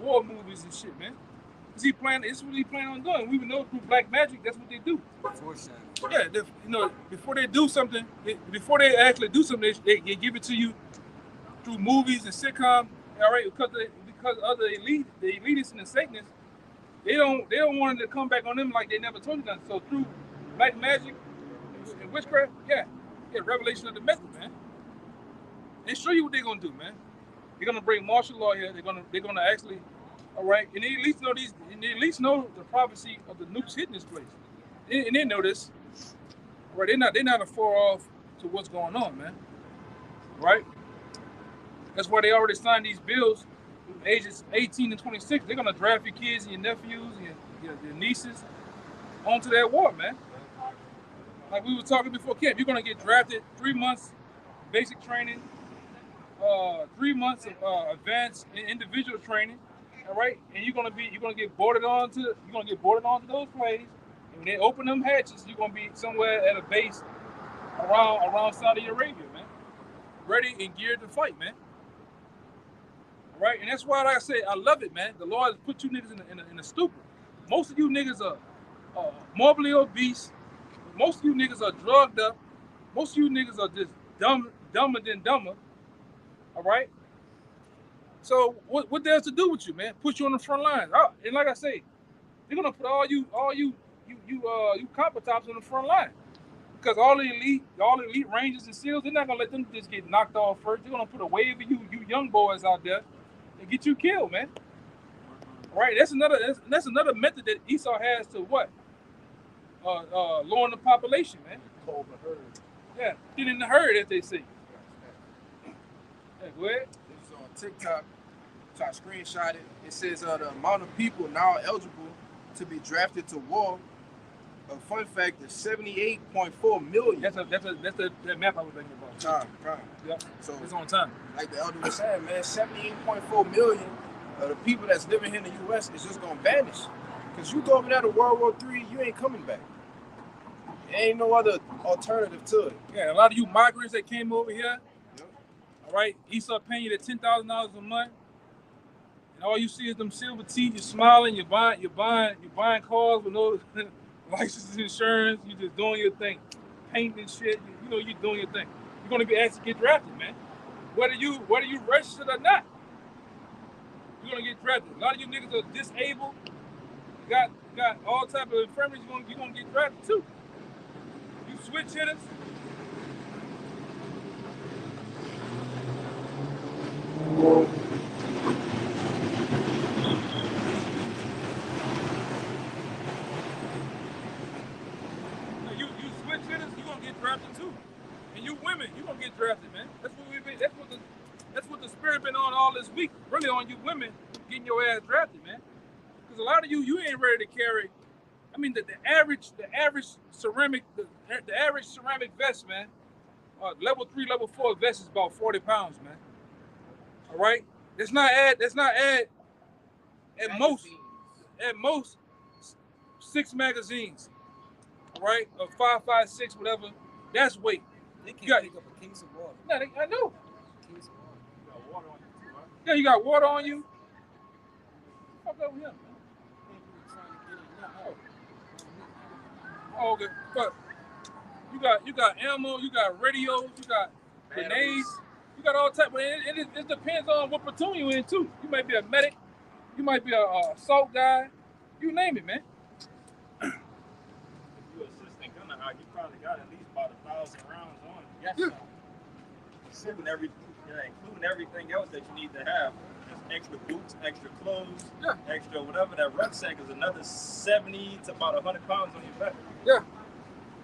war movies and shit, man. Is he planning? It's what he planning on doing. We would know through black magic. That's what they do. Yeah, before they do something, before they actually do something, they give it to you through movies and sitcom. All right, because other the elitists and the Satanists, they don't want it to come back on them like they never told you that. So through black magic witchcraft, yeah, revelation of the method, man. They show you what they're gonna do, man. They're gonna bring martial law here. They're gonna actually, all right, and they at least know these. And they at least know the prophecy of the nukes hitting this place. And they know this, right? They're not far off to what's going on, man. Right? That's why they already signed these bills. Ages 18 and 26, they're gonna draft your kids and your nephews and your nieces onto that war, man. Like we were talking before camp, you're gonna get drafted 3 months basic training, 3 months of advanced individual training, all right? And you're gonna get boarded onto those planes. And when they open them hatches, you're gonna be somewhere at a base around Saudi Arabia, man, ready and geared to fight, man. All right, and that's why, like I say, I love it, man. The Lord has put you niggas in a stupor. Most of you niggas are morbidly obese. Most of you niggas are drugged up. Most of you niggas are just dumber than dumber. All right. So what there's to do with you, man? Put you on the front lines. And like I say, they're gonna put all you copper tops on the front line, because all the elite rangers and SEALs, they're not gonna let them just get knocked off first. They're gonna put a wave of you young boys out there and get you killed, man. All right. That's another method that Esau has to what? Lowering the population, man. Hold the herd. Yeah, get in the herd, as they say. Yeah, go ahead. This is on TikTok. So I screenshot it. It says the amount of people now eligible to be drafted to war. A fun fact is 78.4 million. That's that map I was thinking about. Time. Yep. So It's on time. like the elder was saying, man, 78.4 million of the people that's living here in the U.S. is just gonna vanish. Cause you throw me out of World War III, you ain't coming back. There ain't no other alternative to it. Yeah, a lot of you migrants that came over here, Yep. all right, Esau paying you the $10,000 a month, and all you see is them silver teeth. You're smiling. You're buying cars with no license, insurance. You're just doing your thing, painting and shit. You know, you're doing your thing. You're gonna be asked to get drafted, man. Whether you registered or not, you're gonna get drafted. A lot of you niggas are disabled. You got all type of infirmities. You're gonna get drafted too. You switch hitters. You switch hitters, you're gonna get drafted too. And you women, you're gonna get drafted, man. That's what the spirit been on all this week. Really on you women getting your ass drafted, man. Because a lot of you ain't ready to carry. I mean, the average ceramic vest, man. Level 3, level 4 vest is about 40 pounds, man. All right, that's not at most 6 magazines. All right, or 5, 5, 6, whatever. That's weight. They can't pick up a case of water. No, I know. Case of water. You got water on you too, right? Yeah, you got water on you. Fuck over here. Oh, okay, but you got ammo, you got radios, you got grenades, you got all type. But it depends on what platoon you in too. You might be a medic, you might be a assault guy, you name it, man. If you're assistant gunner out, you probably got at least about 1,000 rounds on. Yes. Yeah. Including everything else that you need to have. Just extra boots, extra clothes, extra whatever. That rucksack is another 70 to about 100 pounds on your back. Yeah.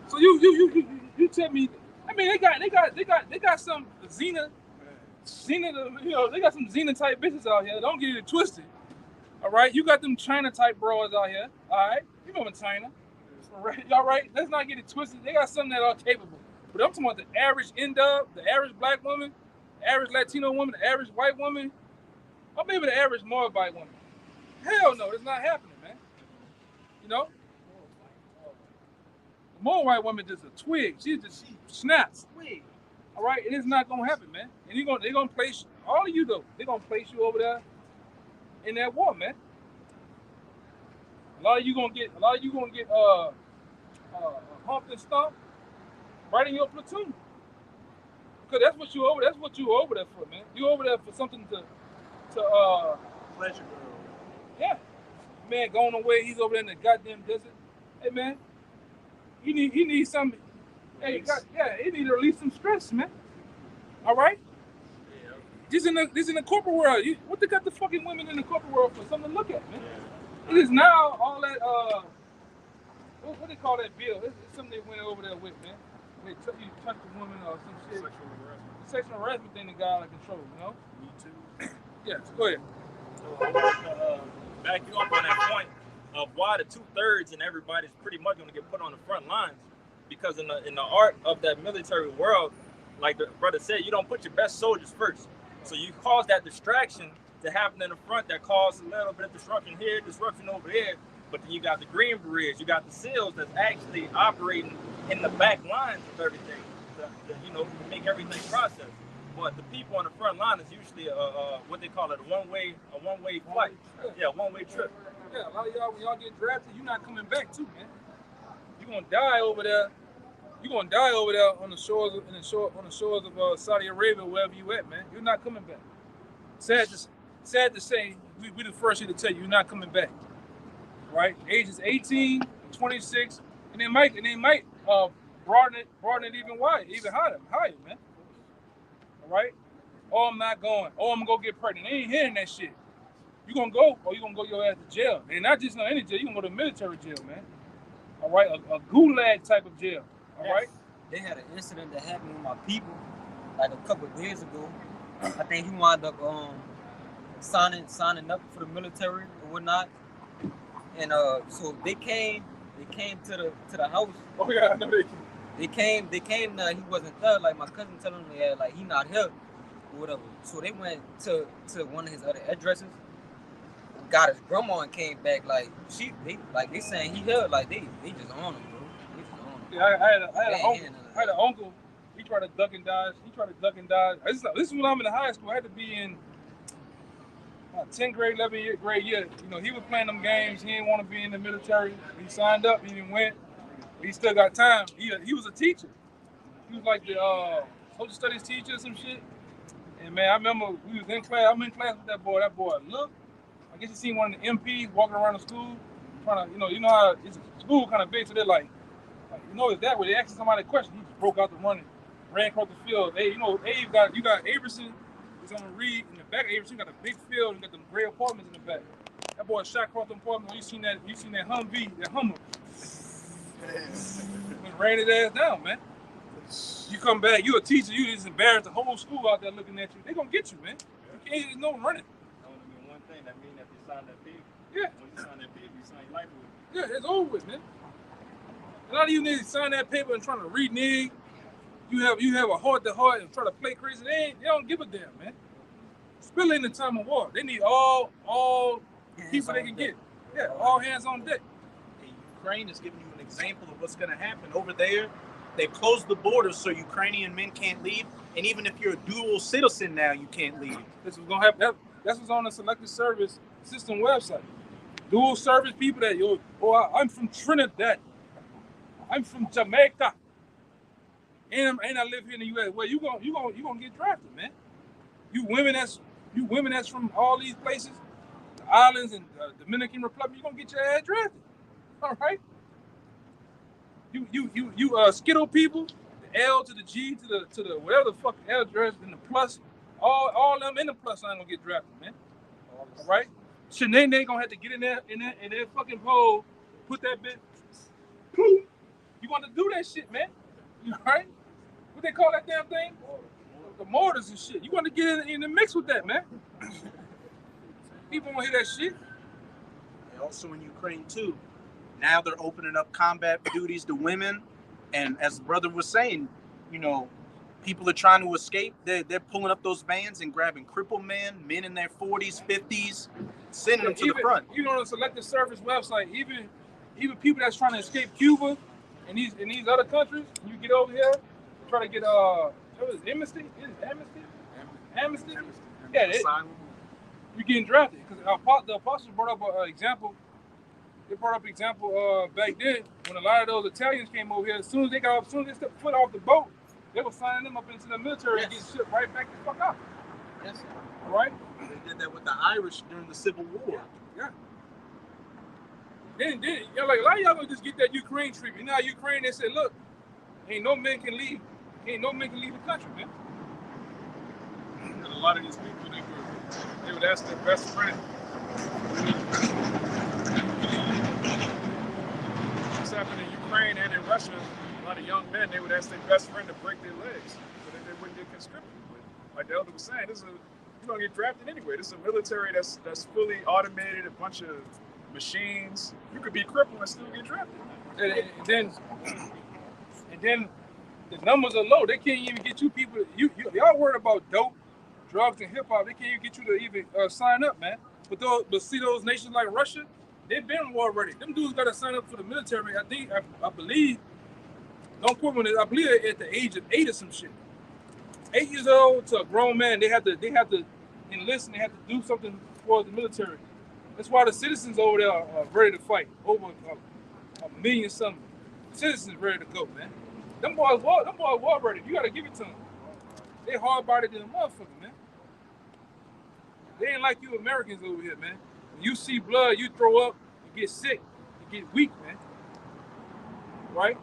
So you tell me. I mean, they got some Xena, you know, they got some Xena type bitches out here. Don't get it twisted. All right, you got them China type bras out here. All right, you remember China? All right. Let's not get it twisted. They got some that are capable. But I'm talking about the average N-dub, the average black woman, the average Latino woman, the average white woman, or maybe the average Moabite woman. Hell no, it's not happening, man. You know? The Moabite woman just a twig. She snaps. All right, and it's not gonna happen, man. And they're gonna place all of you though. They're gonna place you over there in that war, man. A lot of you gonna get humped and stomped right in your platoon. Because that's what you over there for, man. You over there for something to Pleasure. yeah. Man going away, he's over there in the goddamn desert. Hey man, he needs some. Hey, he need to release some stress, man. All right. Yeah. This in the corporate world. What they got the fucking women in the corporate world for? Something to look at, man. It is now all that what they call that bill? It's something they went over there with, man. You touch a woman or some shit. Sexual harassment. The sexual harassment thing that got out of control, you know? Me too. Yeah, go ahead. So I want to back you up on that point of why the 2/3 and everybody's pretty much going to get put on the front lines, because in the art of that military world, like the brother said, you don't put your best soldiers first. So you cause that distraction to happen in the front that causes a little bit of disruption here, disruption over there. But then you got the Green Berets, you got the SEALs that's actually operating in the back lines of everything, to make everything process. But the people on the front line is usually what they call it a one-way flight. Yeah, one-way trip. Yeah, a lot of y'all, when y'all get drafted, you're not coming back too, man. You're gonna die over there. You're gonna die over there on the shores of Saudi Arabia, wherever you at, man. You're not coming back. Sad to say, we the first year to tell you you're not coming back. Right? Ages 18, 26, and they might broaden it even higher, man. All right? Oh, I'm not going. Oh, I'm gonna go get pregnant. They ain't hearing that shit. You gonna go, or you gonna go your ass to jail. And not just any jail, you gonna go to military jail, man. All right? A gulag type of jail. All right? They had an incident that happened with my people like a couple of days ago. I think he wound up signing up for the military or whatnot. And so they came to the house. Oh yeah, I know they came. He wasn't there. Like my cousin telling me, like he not here or whatever. So they went to one of his other addresses, got his grandma, and came back like they saying he here. Like they just on him, bro. They just on him. Yeah, I had an uncle. He tried to duck and dodge. This is when I'm in high school. I had to be in 10th grade, 11th grade year. He was playing them games. He didn't want to be in the military. He signed up. He didn't win. But he still got time. He was a teacher. He was like the social studies teacher or some shit. And man, I remember we was in class. I'm in class with that boy. That boy, look. I guess you seen one of the MPs walking around the school, trying to, you know how it's a school kind of big, so they're like is that where they asking somebody a question? He just broke out the running, ran across the field. Hey, you got Aberson. He's on the read in the back of Aberson. Got a big field and got them gray apartments in the back. That boy shot across the apartment. You seen that Humvee, that Hummer. Ran his ass down, man. You come back, you a teacher, you just embarrassed the whole school out there looking at you. They gonna get you, man. You can't, there's no running. That only mean one thing. That mean that they signed that paper. Yeah. When you sign that paper, you sign your life with it. Yeah, it's over with, man. A lot of you niggas sign that paper and trying to renege. You have a heart to heart and try to play crazy. They don't give a damn, man. Especially in the time of war, they need all people they can get. Yeah, all hands on deck. And Ukraine is giving you an example of what's going to happen over there. They've closed the borders so Ukrainian men can't leave, and even if you're a dual citizen now, you can't leave. This was gonna happen. That's what's on the selected service system website. Dual service people that I'm from Trinidad. I'm from Jamaica. And I live here in the U.S. Well, you gonna get drafted, man. You women that's from all these places, the islands and Dominican Republic, you gonna get your ass drafted. All right. You Skittle people, the L to the G to the whatever the fuck L dress and the plus, all them in the plus sign gonna get drafted, man. All right. Shanae gonna have to get in there fucking pole, put that bit. You want to do that shit, man. You right? What they call that damn thing? The mortars and shit. You want to get in the mix with that, man. People want to hear that shit. And also in Ukraine too. Now they're opening up combat duties to women, and as the brother was saying, people are trying to escape. They're pulling up those vans and grabbing crippled men in their 40s, 50s, sending them to the front. You know, on the selected service website, even people that's trying to escape Cuba and these other countries, you get over here, try to get amnesty. Amnesty. Yeah, you're getting drafted because the apostles brought up an example. They brought up example back then when a lot of those Italians came over here. As soon as they stepped foot off the boat, they were signing them up into the military and getting shipped right back the fuck out. Yes. All right. They did that with the Irish during the Civil War. Yeah. Then like a lot of y'all gonna just get that Ukraine treatment. Now Ukraine, they said, look, ain't no man can leave the country, man. A lot of these people, they would ask their best friend. What's happening in Ukraine and in Russia? A lot of young men, they would ask their best friend to break their legs so that they wouldn't get conscripted. But like the elder was saying, you don't get drafted anyway. This is a military that's fully automated, a bunch of machines. You could be crippled and still get drafted. And then the numbers are low. They can't even get you people. Y'all worried about dope, drugs, and hip hop. They can't even get you to even sign up, man. But see those nations like Russia, they've been war ready. Them dudes got to sign up for the military. I believe. Don't quote me on this. I believe at the age of 8 or some shit. 8 years old to a grown man, they have to enlist and they have to do something for the military. That's why the citizens over there are ready to fight. Over a million something citizens ready to go, man. Them boys war ready. You gotta give it to them. They hard-bodied than a motherfucker, man. They ain't like you Americans over here, man. When you see blood, you throw up, you get sick, you get weak, man. Right?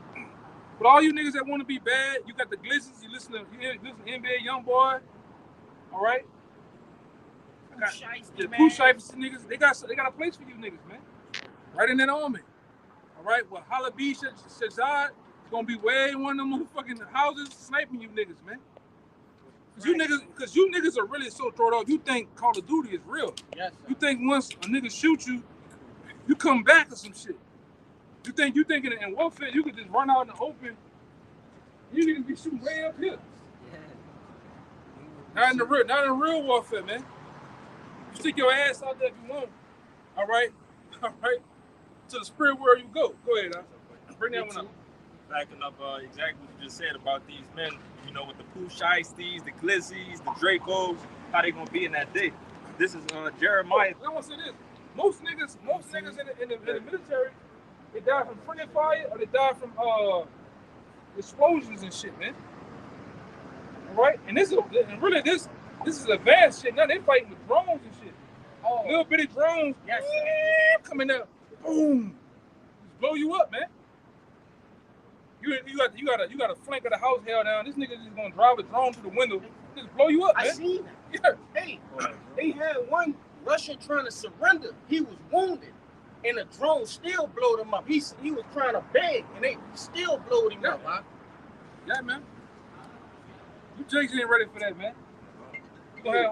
But all you niggas that want to be bad, you got the glizzes, you listen to NBA Youngboy, all right? The Pooh Shiesty niggas, they got a place for you niggas, man. Right in that army. All right? Well, Halalyam Shazad is gonna be way in one of them motherfucking houses sniping you niggas, man. Cause you niggas are really so thrown off. You think Call of Duty is real. Yes, sir. You think once a nigga shoot you, you come back or some shit. You think in warfare you could just run out in the open. You niggas be shooting way up here. Yeah. Not in the real warfare, man. You stick your ass out there if you want. All right. To the spirit world you go. Go ahead, bring that one up. Backing up exactly what you just said about these men, you know, with the Pooh Shiesties, the Glizzies, the Dracos, how they gonna be in that day. This is Jeremiah. I want to say this. Most niggas in the military, they die from friendly fire or they die from explosions and shit, man. All right? And this is advanced shit. Now they fighting with drones and shit. Oh. Little bitty drones, yes, coming up, boom, just blow you up, man. You got a flank of the house held down. This nigga just gonna drive a drone through the window, just blow you up, man. I seen that. Yeah. Hey, they had one Russian trying to surrender. He was wounded, and the drone still blowed him up. He was trying to beg, and they still blowed him up, huh? Yeah, man. You Jakes ain't ready for that, man. Go ahead.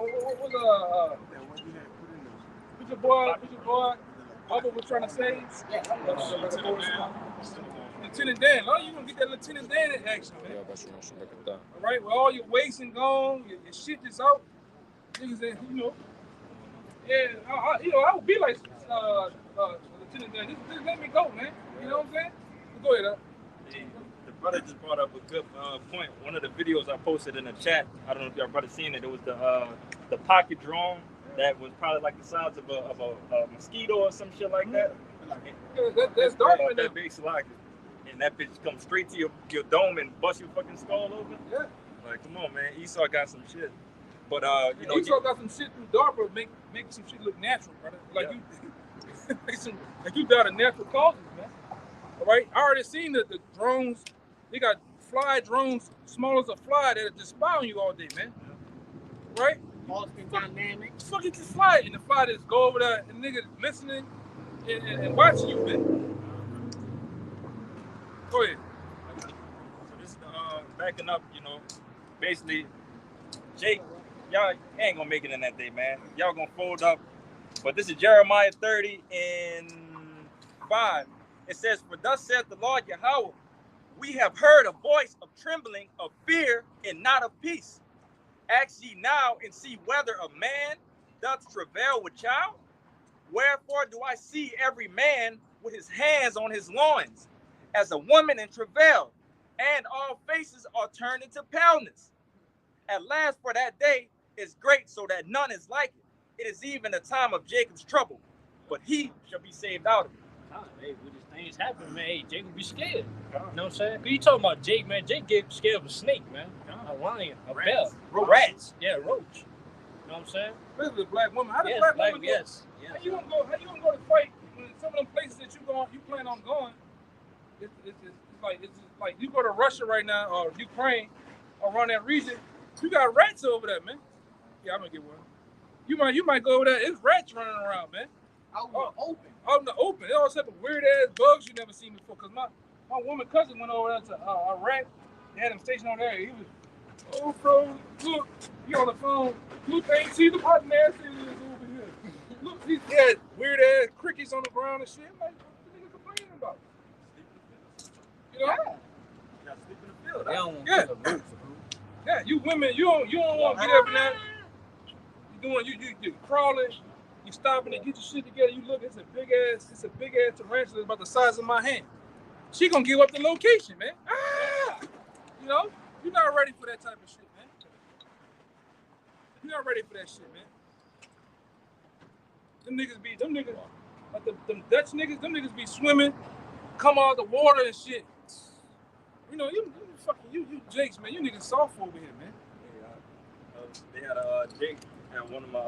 What's your boy? Bubba was trying to say? Lieutenant Dan. Oh, you gonna get that Lieutenant Dan in action, man. All right, well, all your wasting gone, your shit is out. Niggas that, you know. Yeah, I would be like Lieutenant Dan. Just let me go, man. You know what I'm saying? Go ahead, Hey, the brother just brought up a good point. One of the videos I posted in the chat, I don't know if y'all brother seen it. It was the pocket drone that was probably like the size of a mosquito or some shit like that. Yeah, that's dark in that big slide. And that bitch comes straight to your dome and bust your fucking skull open. Yeah. Like, come on, man. Esau got some shit. But you know, Esau got some shit through DARPA, make some shit look natural, brother. Like you died of natural causes, man. All right. I already seen the drones. They got fly drones, small as a fly, that just spy on you all day, man. Right? All dynamic. Fucking just fly, and the fly just go over there, and niggas listening and watching you, man. Go ahead. So this is backing up, you know, basically, Jake, y'all ain't gonna make it in that day, man. Y'all gonna fold up. But this is Jeremiah 30 and 5. It says, "For thus saith the Lord Yahawah, we have heard a voice of trembling, of fear, and not of peace. Ask ye now and see whether a man doth travail with child. Wherefore do I see every man with his hands on his loins, as a woman in travail, and all faces are turned into paleness. At last, for that day is great, so that none is like it. It is even the time of Jacob's trouble, but he shall be saved out of it." Hey, when these things happen, man, hey, Jake will be scared. You know what I'm saying? Cause you talking about Jake, man. Jake get scared of a snake, man. A lion, a bear, rats. Yeah, roach. You know what I'm saying? This is a black woman. How does black woman go? Yes. How you gonna go to fight when some of them places that you plan on going? It's like you go to Russia right now or Ukraine or around that region, you got rats over there, man. Yeah, I'm gonna get one. You might go over there. It's rats running around, man. Out in the open. Out in the open. It all type of weird ass bugs you never seen before. Cause my woman cousin went over there to Iraq. They had him stationed over there. He was, oh, bro, look, he on the phone. Look, ain't see the hot nasty is over here. Look, he had weird ass crickets on the ground and shit. I'm like, what the nigga complaining about? You know? You gotta sleep in the field. They don't want Yeah. to the roof. Yeah, you women, you don't want to get up in there. You crawling, you stopping to get your shit together. You look, it's a big ass tarantula about the size of my hand. She gonna give up the location, man. Ah! You know, you're not ready for that type of shit, man. You're not ready for that shit, man. Them niggas, like them Dutch niggas, them niggas be swimming, come out of the water and shit. You know, you Jakes, man, you niggas soft over here, man. They had a Jake at one of my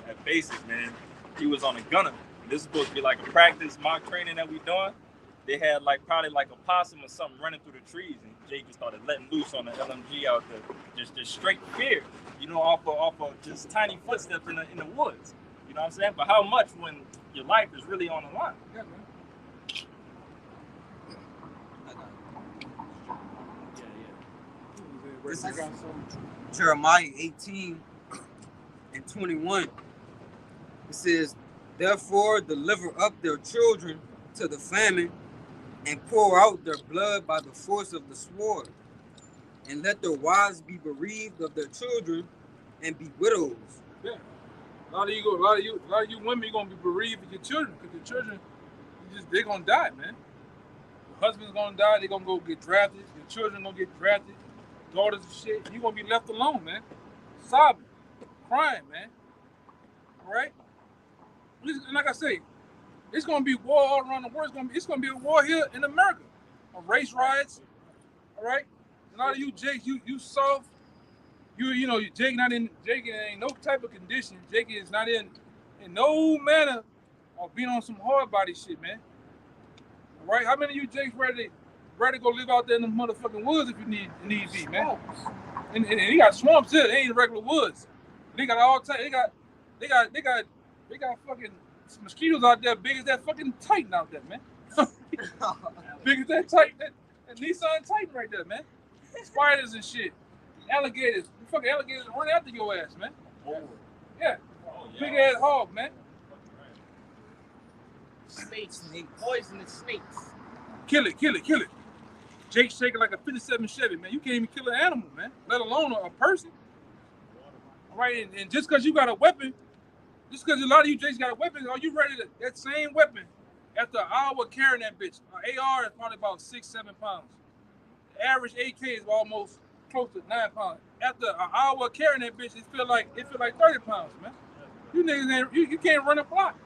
at basic, man. He was on a gunner. This is supposed to be like a practice mock training that we doing. They had probably like a possum or something running through the trees, and Jake just started letting loose on the LMG out there, just straight fear, you know, off of just tiny footsteps in the woods. You know what I'm saying? But how much when your life is really on the line? Yeah, man. This is Jeremiah 18 and 21. It says, therefore deliver up their children to the famine and pour out their blood by the force of the sword, and let their wives be bereaved of their children and be widows. Yeah. A lot of you women, you're gonna be bereaved of your children, because your children, they're gonna die, man. Your husband's gonna die, they're gonna go get drafted, your children gonna get drafted, daughters and shit. You're gonna be left alone, man. Sobbing, crying, man. All right? And like I say, it's gonna be war all around the world. It's gonna be a war here in America. Race riots. All right? A lot of you Jakes, you soft. You know, Jake ain't no type of condition. Jake is not in no manner of being on some hard body shit, man. All right? How many of you Jakes ready to go live out there in the motherfucking woods if you need be, man? And he got swamps here. They ain't regular woods. They got all type. They got fucking mosquitoes out there big as that fucking Titan out there, man. Big as that Titan, that Nissan Titan right there, man. Spiders and shit. Alligators. The fucking alligators run after your ass, man. Yeah. Big ass hog, man. Snakes, poisonous snakes. Kill it. Jake shaking like a 57 Chevy, man. You can't even kill an animal, man, let alone a person. All right, and just because you got a weapon, just because a lot of you Jakes got a weapon, are you ready to that same weapon after an hour carrying that bitch? An AR is probably about 6-7 pounds. The average AK is almost close to 9 pounds. After an hour carrying that bitch, it feel like 30 pounds, man. You niggas you can't run a block,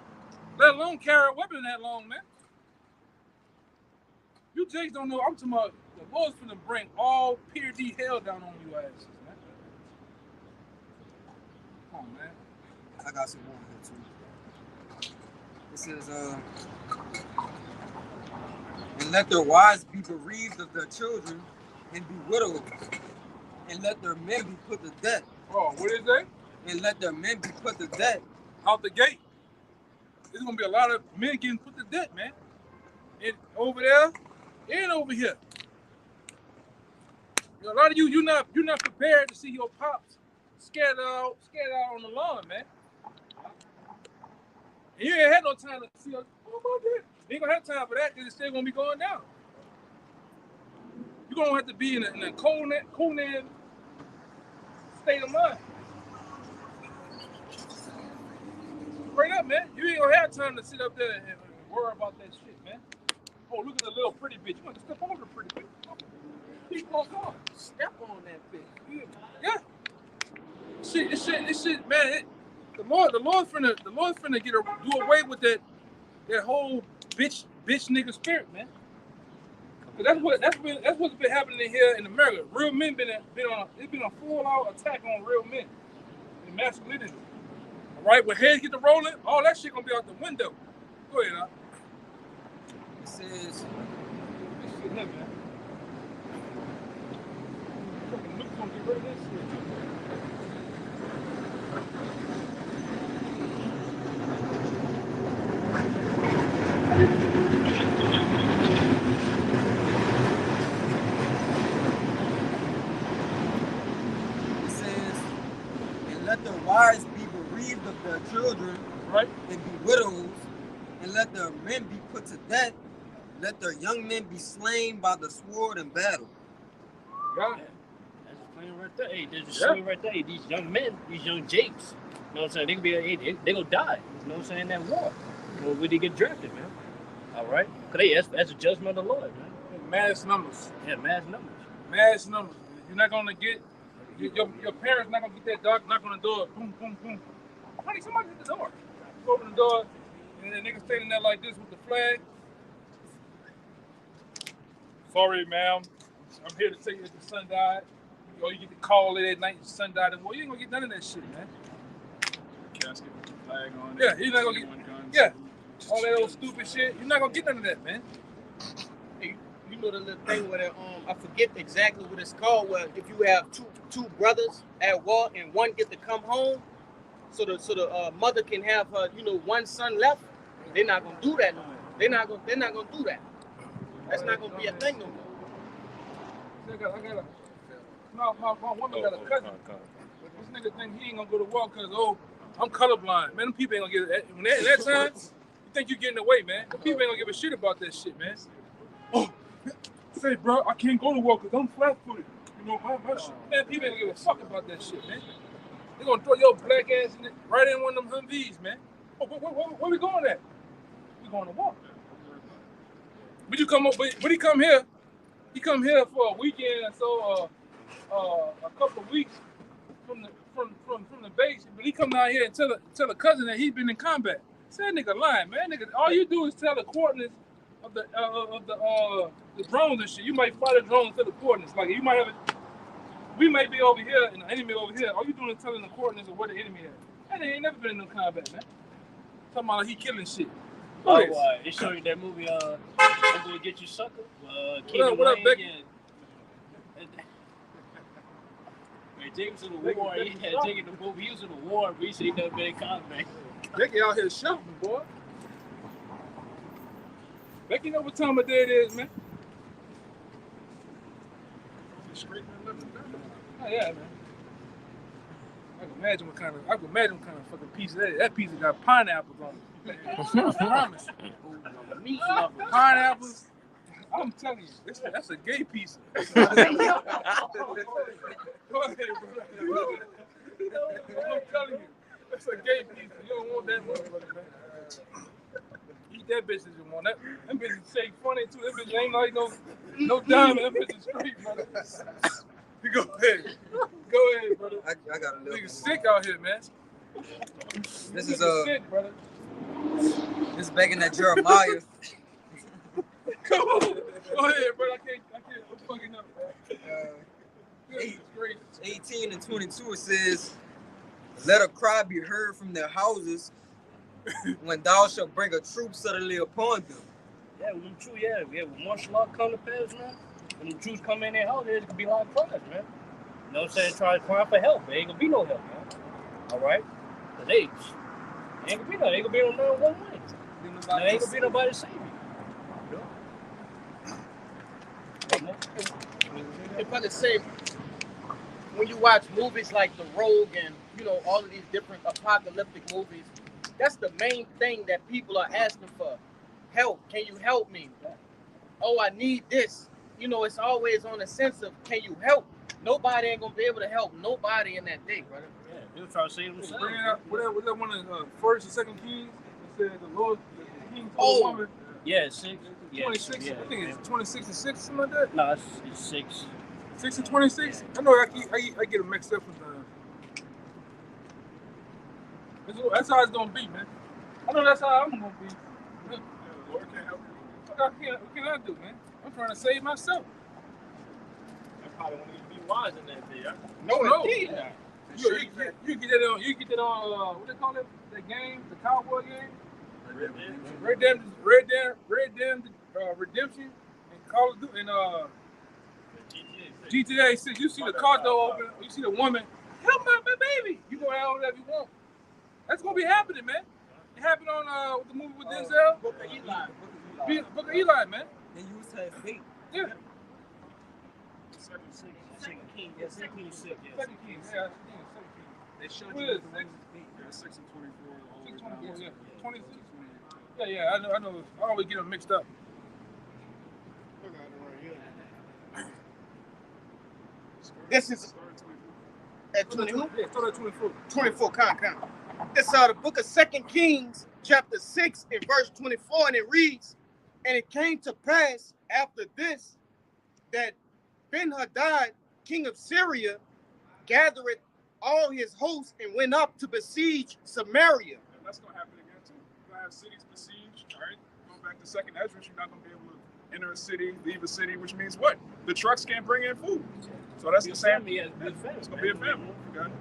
let alone carry a weapon that long, man. You Jakes don't know. I'm talking about the Lord's finna bring all pure D hell down on you asses, man. Come on, man. I got some more here too. It says, and let their wives be bereaved of their children and be widows, and let their men be put to death. Oh, what is that? And let their men be put to death. Out the gate. There's gonna be a lot of men getting put to death, man. And over there and over here. You know, a lot of you're not prepared to see your pops scared out on the lawn, man. And you ain't had no time to see us. Oh my God. You ain't gonna have time for that because it's still gonna be going down. You're gonna have to be in a cold state of mind. Straight up, man. You ain't gonna have time to sit up there and worry about that shit, man. Oh, look at the little pretty bitch. You want to step on the pretty bitch? Keep on going. Step on that bitch. Yeah. This shit, man. The Lord finna do away with that whole bitch nigga spirit, man. That's what's been happening here in America. Real men been on a full out attack on real men and masculinity. All right, when heads get to rolling, all that shit gonna be out the window. Go ahead, Al. It says, This shit here, man. Fucking Luke's gonna get rid of this shit. It says, and let the wives be bereaved of their children, Right? and be widows, and let their men be put to death, let their young men be slain by the sword in battle. Yeah. That's just plain right there. Hey, there's just showing right there. Hey, these young men, these young Jakes, you know what I'm saying? They could be, they gonna die. You know what I'm saying? That war. You know, when they get drafted, man. All right? Because that's a judgment of the Lord, man. Mass numbers. Yeah, mass numbers. Mass numbers. You're not gonna get your parents not gonna get that dog knock on the door. Boom, boom, boom. Honey, somebody hit the door. You open the door, and the nigga standing there like this with the flag. Sorry, ma'am. I'm here to tell you that the son died. Or you get the call late at night, the son died. Well, you ain't gonna get none of that shit, man. Casket with the flag on it. Yeah, you're not gonna get. Yeah, all that old stupid shit. You're not gonna get none of that, man. Hey, you know the little thing where I forget exactly what it's called. Where if you have two brothers at war and one get to come home, so the mother can have her, one son left. They're not gonna do that no more. They're not gonna do that. That's not gonna be a thing no more. My woman got a cousin. This nigga think he ain't gonna go to war because I'm colorblind. Man, them people ain't gonna get it. When that time, you think you're getting away, man. The people ain't gonna give a shit about that shit, man. Oh, say, bro, I can't go to war because I'm flat-footed. You know, my shit. Man, people ain't gonna give a fuck about that shit, man. They're gonna throw your black ass right in one of them Humvees, man. Oh, where we going at? We going to war. But you come up, but he come here. He come here for a weekend or so, a couple of weeks from the base. But he come down here and tell a cousin that he's been in combat. Say that nigga lying, man. Nigga, all you do is tell the coordinates of the drones and shit. You might fly the drones to the coordinates. Like you might have we might be over here and the enemy over here. All you doing is telling the coordinates of where the enemy is. And they ain't never been in no combat, man. Talking about he killing shit. They show you that movie, I'm Gonna Get You Sucker. What up, Becky? James in the war. He had taken the movie. He was in the war, but he said he never been in combat. Becky out here shouting, boy. Becky know what time of day it is, man. Oh yeah, man. I can imagine what kind of fucking piece that is. That pizza got pineapples on it. I promise. Pineapples. I'm telling you, that's a gay pizza. Go ahead, bro. I'm telling you, that's a gay pizza. You don't want that motherfucker, man. Eat that bitch if you want that. That bitch is shake funny too. That bitch ain't like no diamond. That bitch is straight, brother. Go ahead. Go ahead, brother. I got a little. Niggas sick out here, man. This is sick, brother. This is back in that Jeremiah. Come on. Go ahead, brother. I can't. I'm fucking up, man. 18 and 22, it says, let a cry be heard from their houses when thou shalt bring a troop suddenly upon them. Yeah, when them troops, when martial law come to pass, man, when them troops come in their house, there's gonna be a lot of cries, man. You know what I'm saying? Try to cry for help. There ain't gonna be no help, man. All right? Because ain't gonna be no, ain't gonna be no 911. There ain't gonna be nobody to save you. If I could say, when you watch movies like The Rogue and all of these different apocalyptic movies, that's the main thing that people are asking for. Help. Can you help me? Oh, I need this. It's always on the sense of, can you help? Nobody ain't gonna be able to help nobody in that day, brother. Yeah, they'll try to save themselves. Was that one of the first and second Kings? It said the Lord, the King told the woman. Yeah, 6. 26. Yeah, I think it's 26 and 6, something like that. No, it's 6. 6 and 26. I know I get them mixed up with that's how it's gonna be, man. I know that's how I'm gonna be. Lord can't help you. What can I do, man? I'm trying to save myself. I probably want to be wise in that day. No. You get that on what they call it? That game, the cowboy game. Red Dead Redemption and Call of Duty and GTA 6. You see the car door open, you see the woman, help my baby. You go out whatever you want. That's gonna be happening, man. It happened on with the movie with Denzel. Book of Eli. Book of Eli, man. They used to have bait. Yeah. Second King, yeah, 6. Second King, yeah. They showed What you is the it? 6 and 24. the whole way 624, down. yeah. 26. Yeah, I know. I always get them mixed up. Look at it right here. This is Start at at 24. 20 Yeah, start at 24. 24, count. This is the book of 2 Kings, chapter 6, and verse 24, and it reads, and it came to pass after this, that Ben-Hadad, king of Syria, gathered all his hosts and went up to besiege Samaria. And that's going to happen again, too. You're going to have cities besieged, all right? Going back to 2nd Ezra, you're not going to be able to enter a city, leave a city, which means what? The trucks can't bring in food. So that's the same. It's going to be a famine. You got it.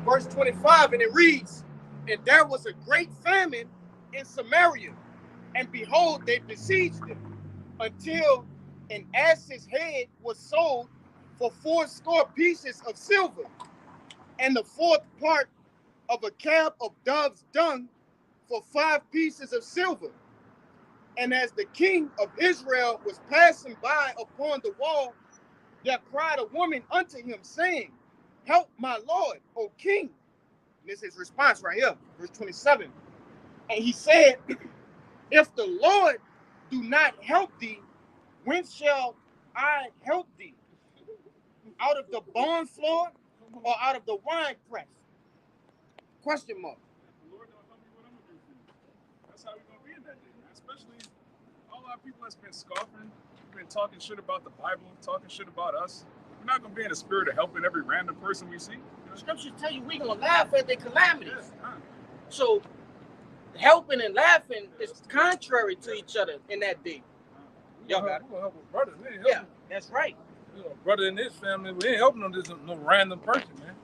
Verse 25, and it reads, and there was a great famine in Samaria, and behold, they besieged it, until an ass's head was sold for 80 pieces of silver, and the 4th part of a cab of dove's dung for 5 pieces of silver. And as the king of Israel was passing by upon the wall, there cried a woman unto him, saying, help my lord, O king. And this is his response right here, verse 27. And he said, if the Lord do not help thee, when shall I help thee? Out of the barn floor or out of the wine press? Question mark. The Lord don't help me, what I'm going to do for you. That's how we're going to be in that day, man. Especially all our people that's been scoffing, been talking shit about the Bible, talking shit about us. We're not going to be in the spirit of helping every random person we see. The scriptures tell you we're going to laugh at their calamities. Yeah, So helping and laughing is contrary to each other in that day. Y'all got it. We're going to help a brother. We ain't Yeah, helping. that's right. You know, brother in this family, we ain't helping them. This no random person, man.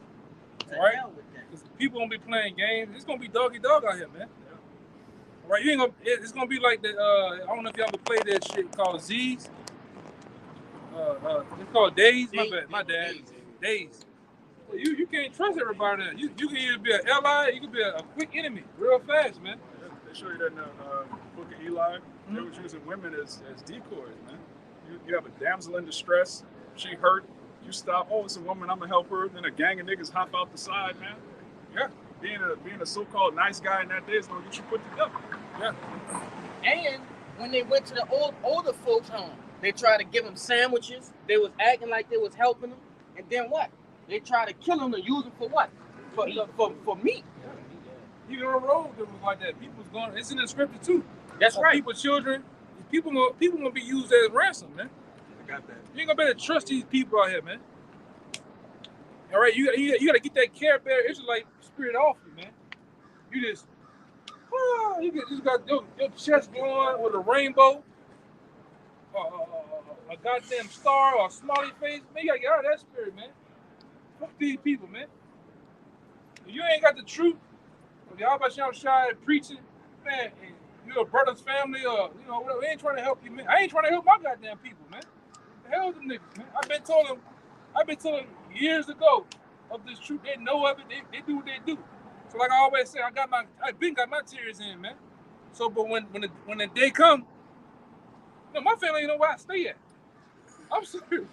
The Right? hell with that. 'Cause people gonna be playing games. It's gonna be doggy dog out here, man. All right, you ain't gonna. It's gonna be like the. I don't know if y'all ever played that shit called Z's. It's called Days. My bad. My dad. Days. Well, you can't trust everybody. There. You can either be an ally, you can be a quick enemy, real fast, man. They show you that in the book of Eli. They was using women as decoys, man. You have a damsel in distress. She hurt. You stop. Oh, it's a woman. I'm gonna help her. Then a gang of niggas hop out the side, man. Yeah. Being a so-called nice guy in that day is gonna get you put together. Yeah. And when they went to the older folks' home, they tried to give them sandwiches. They was acting like they was helping them. And then what? They tried to kill them and use them for what? For meat. Even on the road, it was like that. People was going. It's in the scripture too. That's right. People, children. People gonna be used as ransom, man. I got that. You ain't gonna better trust these people out here, man. All right, you gotta get that Care Bear Israelite spirit off you, man. You just got your chest glowing with a rainbow, a goddamn star or a smiley face. Man, you gotta get out of that spirit, man. Fuck these people, man. If you ain't got the truth, if YAHAWASHI preaching, man, and you're a brother's family or whatever, we ain't trying to help you, man. I ain't trying to help my goddamn people, man. The hell with them niggas, man. I've been telling them years ago of this truth. They know of it. They do what they do. So like I always say, I've been got my tears in, man. So, but when the day come, my family ain't know where I stay at. I'm serious. They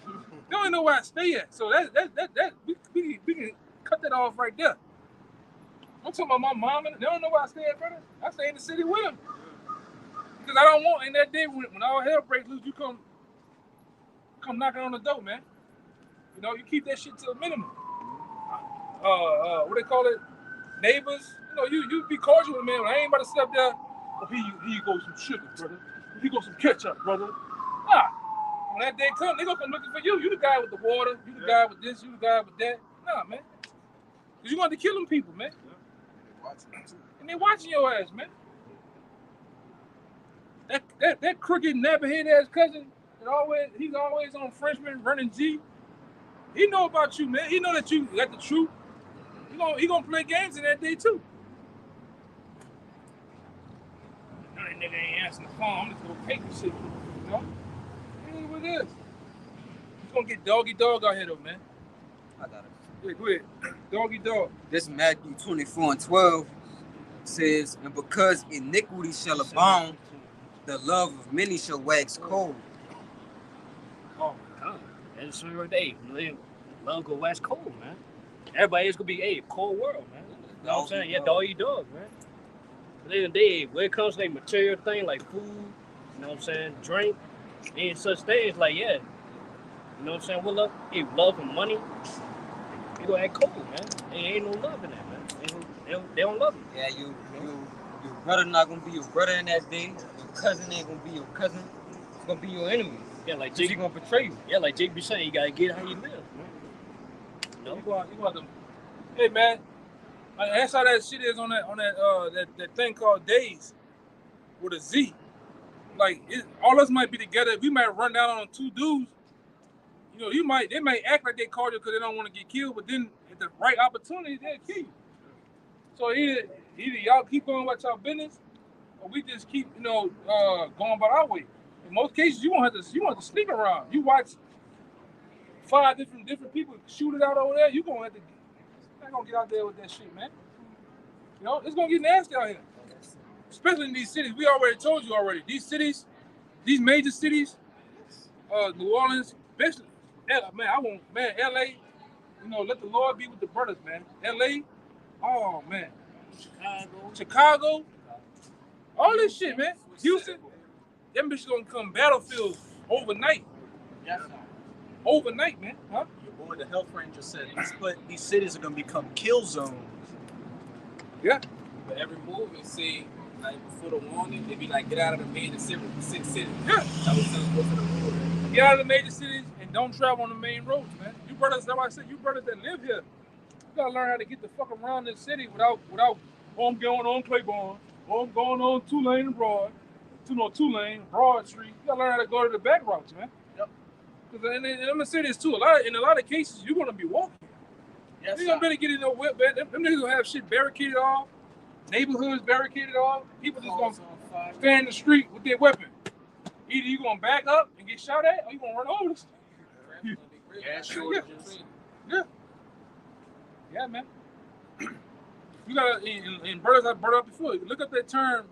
don't even know where I stay at. So that we can cut that off right there. I'm talking about my mom, and they don't know where I stay at, brother. I stay in the city with them. Because I don't want in that day when all hell breaks loose, you come knocking on the door, man. You keep that shit to a minimum. What they call it? Neighbors. You be cordial with man. I ain't about to sit up there. Oh, here you go some sugar, brother. Here you go some ketchup, brother. Nah. When that day come, they gonna come looking for you. You the guy with the water. You the guy with this. You the guy with that. Nah, man. Cause you want to kill them people, man. And they watching your ass, man. That crooked nappy-head ass cousin he's always on Frenchman running G. He know about you, man. He know that you got the truth. He gonna play games in that day too. Now that nigga ain't answering the phone. I'm just gonna take the shit. It is what it is. He's gonna get doggy dog out here though, man. I got it. Yeah, go ahead. Doggy dog. This Matthew 24:12 says, and because iniquity shall abound, the love of many shall wax cold. Oh my God. That's the right day. Love go wax cold, man. Everybody is gonna be a cold world, man. You know what I'm saying? Yeah, dog eat dog, man. But then they, when it comes to like material thing like food, you know what I'm saying, drink, and such things like yeah. You know what I'm saying? What love? Hey, love and money. You gonna act cold, man. There ain't no love in that, man. They don't love you. Yeah, your brother not gonna be your brother in that day. Your cousin ain't gonna be your cousin. It's gonna be your enemy. Yeah, like Jake Jake gonna betray you. Yeah, like Jake be saying, you gotta get how you live, man. You want them. Hey man, that's how that shit is on that thing called Days with a Z. Like all us might be together. We might run down on two dudes. You know, they might act like they called you because they don't want to get killed, but then at the right opportunity, they'll kill you. So either y'all keep going about y'all business, or we just keep going about our way. In most cases, you won't have to sneak around. You watch 5 different people shoot it out over there. You gonna have to. You're not gonna get out there with that shit, man. You know, it's gonna get nasty out here, especially in these cities. We already told you already. These cities, these major cities, New Orleans, especially. Man, LA. You know, let the Lord be with the brothers, man. LA. Oh man. Chicago. All this shit, man. Houston. Them bitches gonna come battlefields overnight. Yes, Overnight, man. Huh? Your boy, the health ranger, said these cities are gonna become kill zones. Yeah. But every move you see, like before the warning, they be like, get out of the major cities. Yeah. That was just go to the road. Get out of the major cities and don't travel on the main roads, man. You brothers, that's why I said you brothers that live here, you gotta learn how to get the fuck around this city without I'm going on Claiborne, I'm going on 2-lane and Broad, 2-lane, Broad Street. You gotta learn how to go to the back routes, man. Yep. Because in the cities too, in a lot of cases, you're gonna be walking. Yes, you gonna better get in no whip, man. Them niggas gonna have shit barricaded off, neighborhoods barricaded off. People just gonna stand in the street with their weapon. Either you gonna back up and get shot at, or you gonna run over this. Yeah, sure. Yeah, man. You gotta, and brothers I brought up before, look up that term.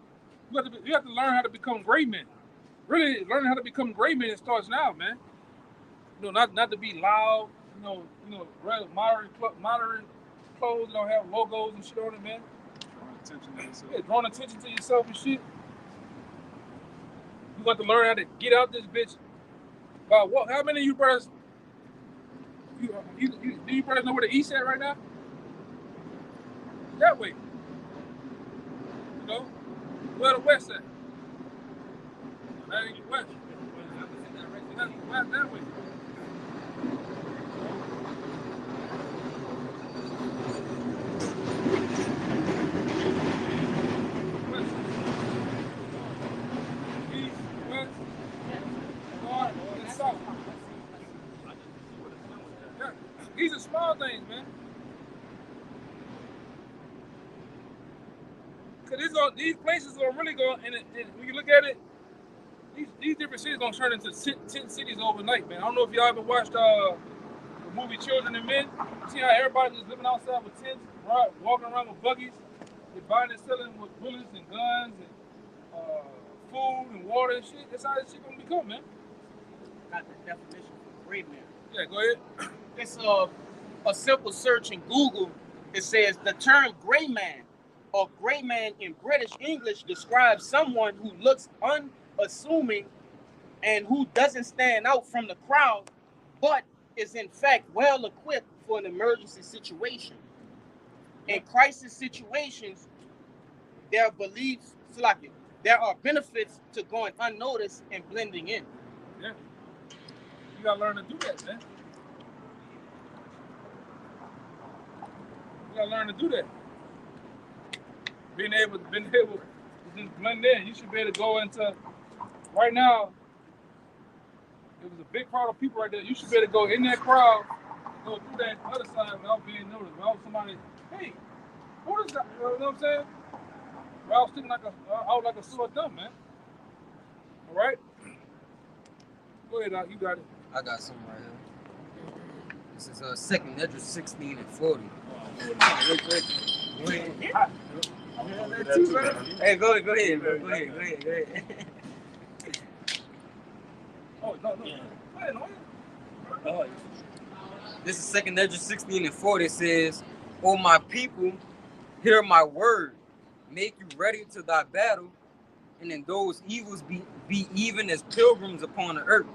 You have to learn how to become great men. Really, learning how to become great men, it starts now, man. You know, not to be loud. You know, moderate clothes. Don't have logos and shit on it, man. Drawing attention to yourself and shit. You got to learn how to get out this bitch. How many of you brothers? Do you brothers know where the east at right now? That way. You know, where the west at? That ain't the west. That way. West. East, west, north, and south. Yeah. These are small things, man. Because these places are really going, and when you look at it, these different cities going to turn into 10 cities overnight, man. I don't know if y'all ever watched the movie Children and Men. See how everybody was living outside with tents, walking around with buggies, they're buying and selling with bullets and guns and food and water and shit. That's how this shit going to become, man. Got the definition for great man. Yeah, go ahead. It's a simple search in Google. It says the term gray man or gray man in British English describes someone who looks unassuming and who doesn't stand out from the crowd, but is in fact well equipped for an emergency situation. In crisis situations, there are benefits to going unnoticed and blending in. Yeah. You gotta learn to do that, man. You gotta learn to do that. Being able to just blend in. You should be able to go into, right now, there was a big crowd of people right there. You should be able to go in that crowd, go through that other side without being noticed. Without somebody, hey, who is that? You know what I'm saying? Without sticking out like a sore thumb, man. All right? Go ahead, Doc. You got it. I got something right here. This is 2nd Edges 16 and 40. Hey, go ahead, bro. Go ahead. Yeah. Go ahead, Oh, This is 2 Esdras 16 and 4. It says, "O my people, hear my word. Make you ready to thy battle, and in those evils be even as pilgrims upon the earth."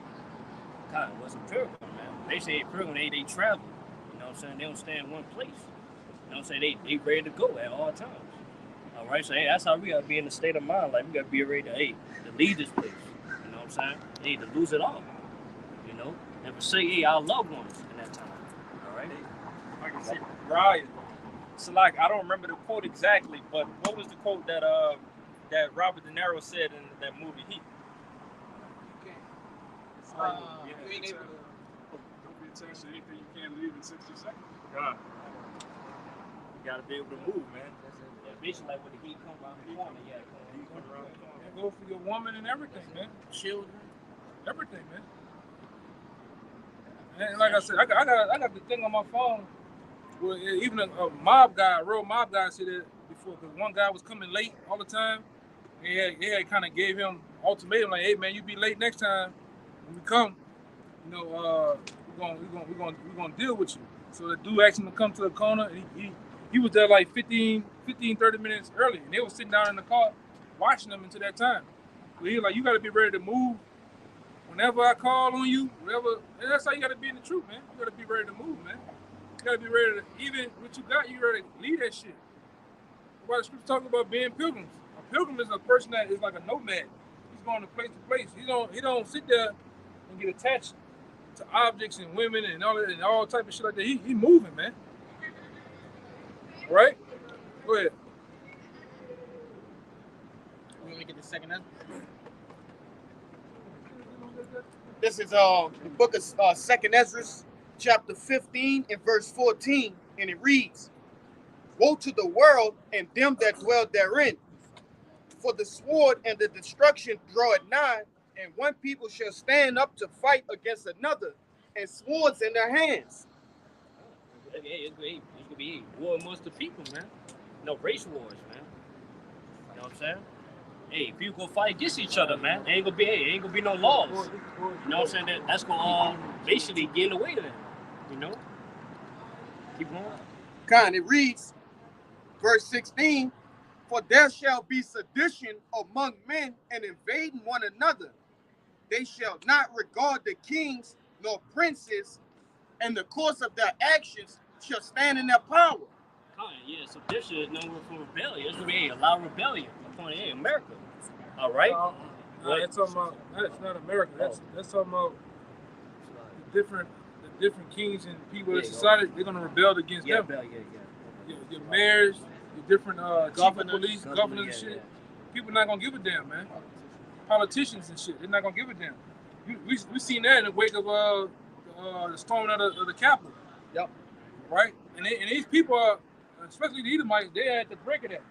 God, it wasn't pilgrim, man. They say pilgrim, they travel. You know what I'm saying? They don't stay in one place. You know what I'm saying? They ready to go at all times. All right, so hey, that's how we gotta be in the state of mind. Like we gotta be ready to lead this place. You know what I'm saying? Hey, to lose it all. You know, and forsake our loved ones in that time. All right. Like I said, right. So like I don't remember the quote exactly, but what was the quote that Robert De Niro said in that movie Heat? You ain't able to. Don't be attached to anything you can't leave in 60 seconds. God. You gotta be able to move, man. Yeah, basically like when the heat come around the corner, yeah, come around the corner. Go for your woman and everything, man. Children, everything, man. And like I said, I got the thing on my phone. Well, even a real mob guy said it before, because one guy was coming late all the time. They kind of gave him ultimatum, like, "Hey man, you be late next time. When we come, you know, we're gonna deal with you." So the dude asked him to come to the corner, and he was there like 30 minutes early, and they were sitting down in the car watching him until that time. So he was like, "You got to be ready to move whenever I call on you, whatever." And that's how you got to be in the truth, man. You got to be ready to move, man. You got to be ready to, even what you got, you ready to lead that shit. Why the scripture talking about being pilgrims? A pilgrim is a person that is like a nomad. He's going to place. He don't sit there and get attached to objects and women and all type of shit like that. He moving, man. All right? Go ahead. You want me to get the second answer? This is the book of 2 Esdras, chapter 15 and verse 14, and it reads, "Woe to the world and them that dwell therein, for the sword and the destruction draweth nigh, and one people shall stand up to fight against another, and swords in their hands." Hey, it's gonna be war amongst the people, man. No race wars, man. You know what I'm saying? Hey, people go fight against each other, man. Ain't gonna be no laws. You know what I'm saying? That's gonna basically get in the way of that. You know? Keep going. It reads, verse 16, "For there shall be sedition among men and invading one another. They shall not regard the kings nor princes, and the course of their actions shall stand in their power." Yeah, so this is no word for rebellion. It's gonna be a lot of rebellion upon America. All right? That's talking about, that's not America. That's talking about the different kings and people in society. They're gonna rebel against them. Your mayors, your different chief of police, governors and shit. People not gonna give a damn, man. Politicians and shit, they're not gonna give a damn. We seen that in the wake of the storming of the Capitol. Yep. Right? And these people are, especially the Edomites, they at the break of that.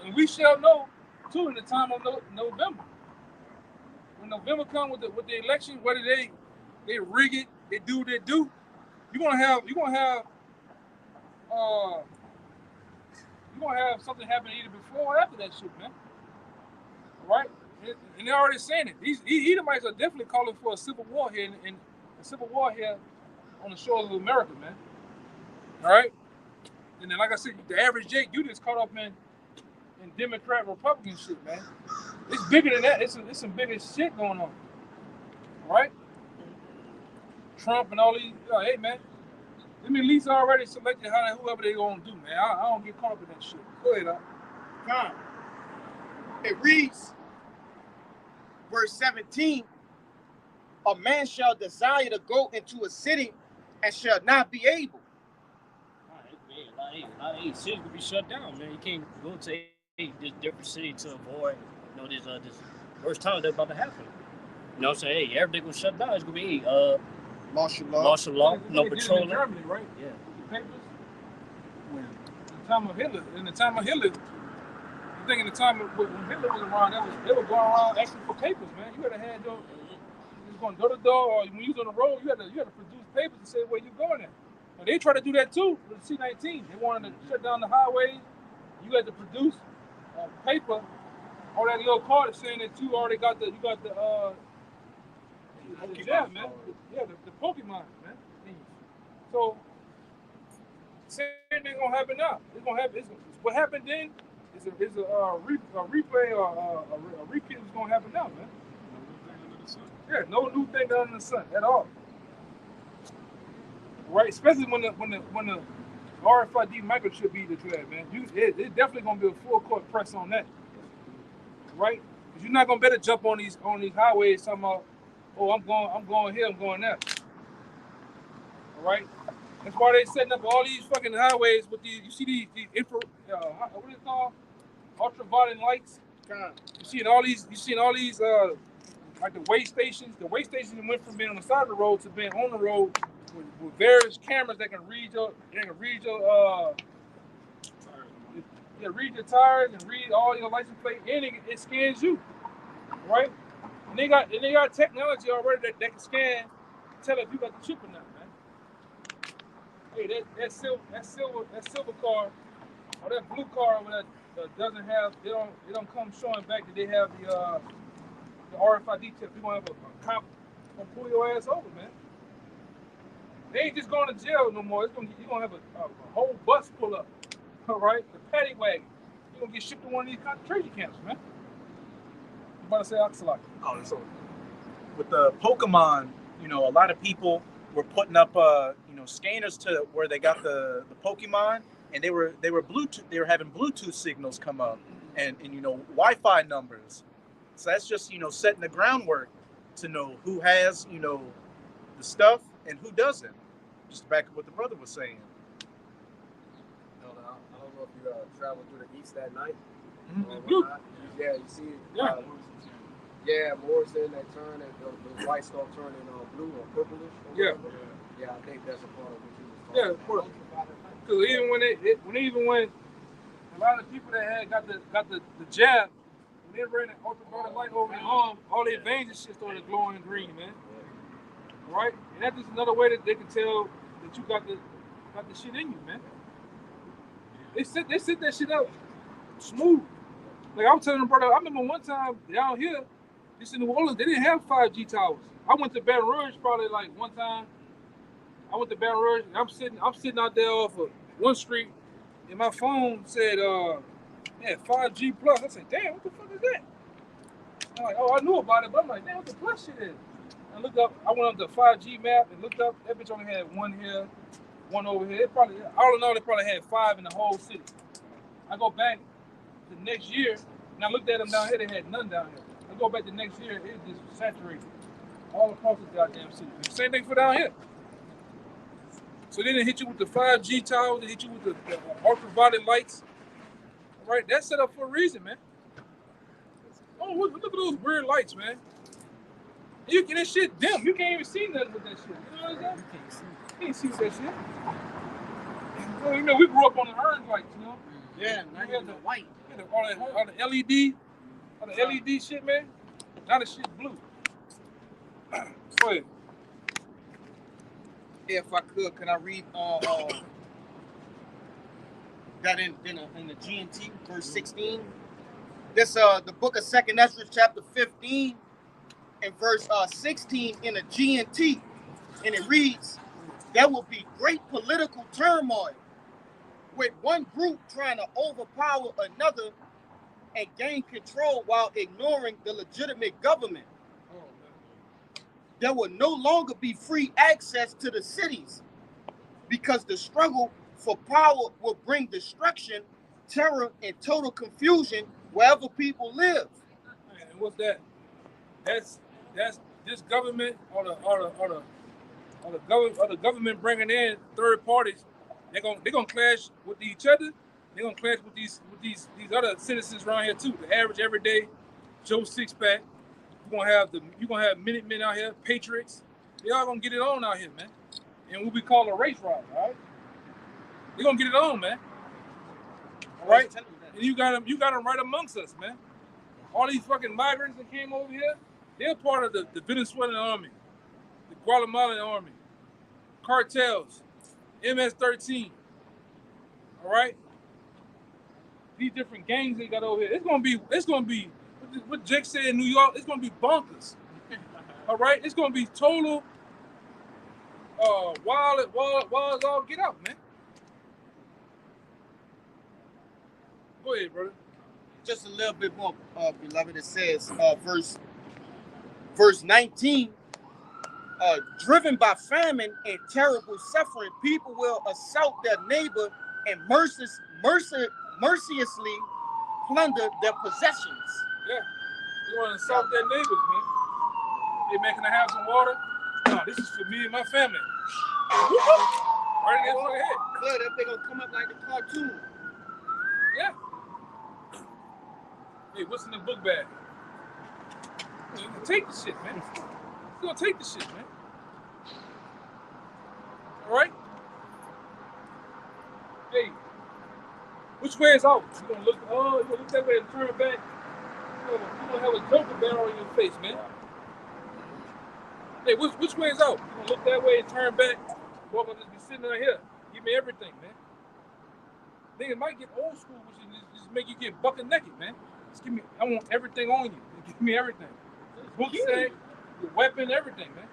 And we shall know too in the time of November. When November comes with the election, whether they rig it, they do what they do, you're gonna have something happen either before or after that shit, man. All right? And they're already saying it. These Edomites are definitely calling for a civil war here on the shores of America, man. All right? And then, like I said, the average Jake, you just caught up in Democrat, Republican shit, man. It's bigger than that. It's some bigger shit going on. All right? Trump and all these, hey, man. Them elites already selected whoever they gonna do, man. I don't get caught up in that shit. Go ahead, Come. It reads, verse 17, "A man shall desire to go into a city and shall not be able." A lot of cities will be shut down, man. You can't go to this different city to avoid, this worst time that's about to happen. You know what I'm saying? Hey, everything was shut down. It's gonna be martial law, no patrolling. Germany, right? Yeah. The papers. When in the time of Hitler, I think in the time when Hitler was around, they were going around asking for papers, man. You had to have you was going door to door, or when you was on the road, you had to produce papers to say where you going at. But they tried to do that too with the C-19. They wanted to shut down the highways. You had to produce paper or that little card saying that you already got the Yeah, man. Yeah, the Pokemon, man. So same thing gonna happen now. It's gonna happen. What happened then is a replay or a repeat is gonna happen now, man. Yeah, no new thing under the sun at all. Right, especially when the RFID microchip be that you have, man. It's definitely gonna be a full court press on that, right? Because you're not gonna better jump on these highways talking about, oh, I'm going here, I'm going there. All right, that's why they setting up all these fucking highways with these. You see these infra, what is it called? Ultraviolet lights. You seeing all these like the way stations. The way stations went from being on the side of the road to being on the road with various cameras that can read your read your tires and read all your license plate, and it scans you, right? And they got technology already that can scan, tell if you got the chip or not, man. Hey, that silver car or that blue car that doesn't have, they don't come showing back that they have the RFID chip. You're gonna have a cop gonna pull your ass over, man. They ain't just going to jail no more. You're gonna have a whole bus pull up, all right? The paddy wagon. You're gonna get shipped to one of these concentration camps, man. You about to say Oxalate? Oh, so with the Pokemon, a lot of people were putting up, scanners to where they got the Pokemon, and they were Bluetooth. They were having Bluetooth signals come up, and Wi-Fi numbers. So that's just setting the groundwork to know who has the stuff and who doesn't. Just to back up what the brother was saying. I don't know if you traveled through the east that night. Yeah, you see it. Yeah, Morrison, that turn, the white stuff turning blue or purplish. Yeah. Yeah, I think that's a part of what you was talking about. Because even when a lot of people that had got the jab, when they ran an ultraviolet light over their arm, all their veins and shit started glowing green, man. Right? And that's just another way that they can tell that you got the shit in you, man. They set that shit up smooth. Like I was telling them, brother, I remember one time down here, just in New Orleans, they didn't have 5G towers. I went to Baton Rouge probably like one time. I went to Baton Rouge, and I'm sitting out there off of one street, and my phone said, 5G plus. I said, damn, what the fuck is that? I'm like, oh, I knew about it, but I'm like, damn, what the plus shit is? I looked up, I went on the 5G map and looked up, that bitch only had one here, one over here. All in all, they probably had 5 in the whole city. I go back the next year, and I looked at them down here, they had none down here. I go back the next year, it just saturated all across this goddamn city. Same thing for down here. So they didn't hit you with the 5G towers, they hit you with the ultraviolet lights. All right, that's set up for a reason, man. Oh, look at those weird lights, man. You get that shit dim. You can't even see nothing with that shit. You know what I'm saying? You can't see with that shit. Well, we grew up on the orange lights, you know? Yeah, not even the white. All the LED shit, man. Now the shit's blue. Go ahead. If I could I read that in the GNT, verse 16? This the book of 2nd Ezra, chapter 15, and verse 16 in the GNT, and it reads, there will be great political turmoil with one group trying to overpower another and gain control while ignoring the legitimate government. There will no longer be free access to the cities because the struggle for power will bring destruction, terror, and total confusion wherever people live. And what's that? That's this government or the government bringing in third parties. They're gonna clash with each other. They're gonna clash with these other citizens around here too. The average everyday Joe Sixpack. You're gonna have Minutemen out here, Patriots. They all gonna get it on out here, man. And what we call a race ride, all right? They're gonna get it on, man. All right? And you got them right amongst us, man. All these fucking migrants that came over here, they're part of the Venezuelan army, the Guatemalan army, cartels, MS-13. All right? These different gangs they got over here. It's gonna be what Jake said in New York, it's gonna be bonkers. All right, it's gonna be total wild as all get out, man. Go ahead, brother. Just a little bit more, beloved. It says, verse 19. Driven by famine and terrible suffering, people will assault their neighbor and mercilessly plunder their possessions. Yeah, you want to assault their neighbors, man. Hey, man, can I have some water? No, this is for me and my family. Right against my head. Good, that they gonna come up like the cartoon. Yeah. Hey, what's in the book bag? You can take the shit, man. You gonna take the shit, man. All right. Hey, which way is out? You gonna look? Oh, you gonna look that way and turn back? You gonna have a joker barrel in your face, man. Hey, which way is out? You gonna look that way and turn back? Or I'm gonna just be sitting right here? Give me everything, man. Nigga might get old school, which is just make you get bucket naked, man. Just give me. I want everything on you. Give me everything. Book sack, your weapon, everything, man.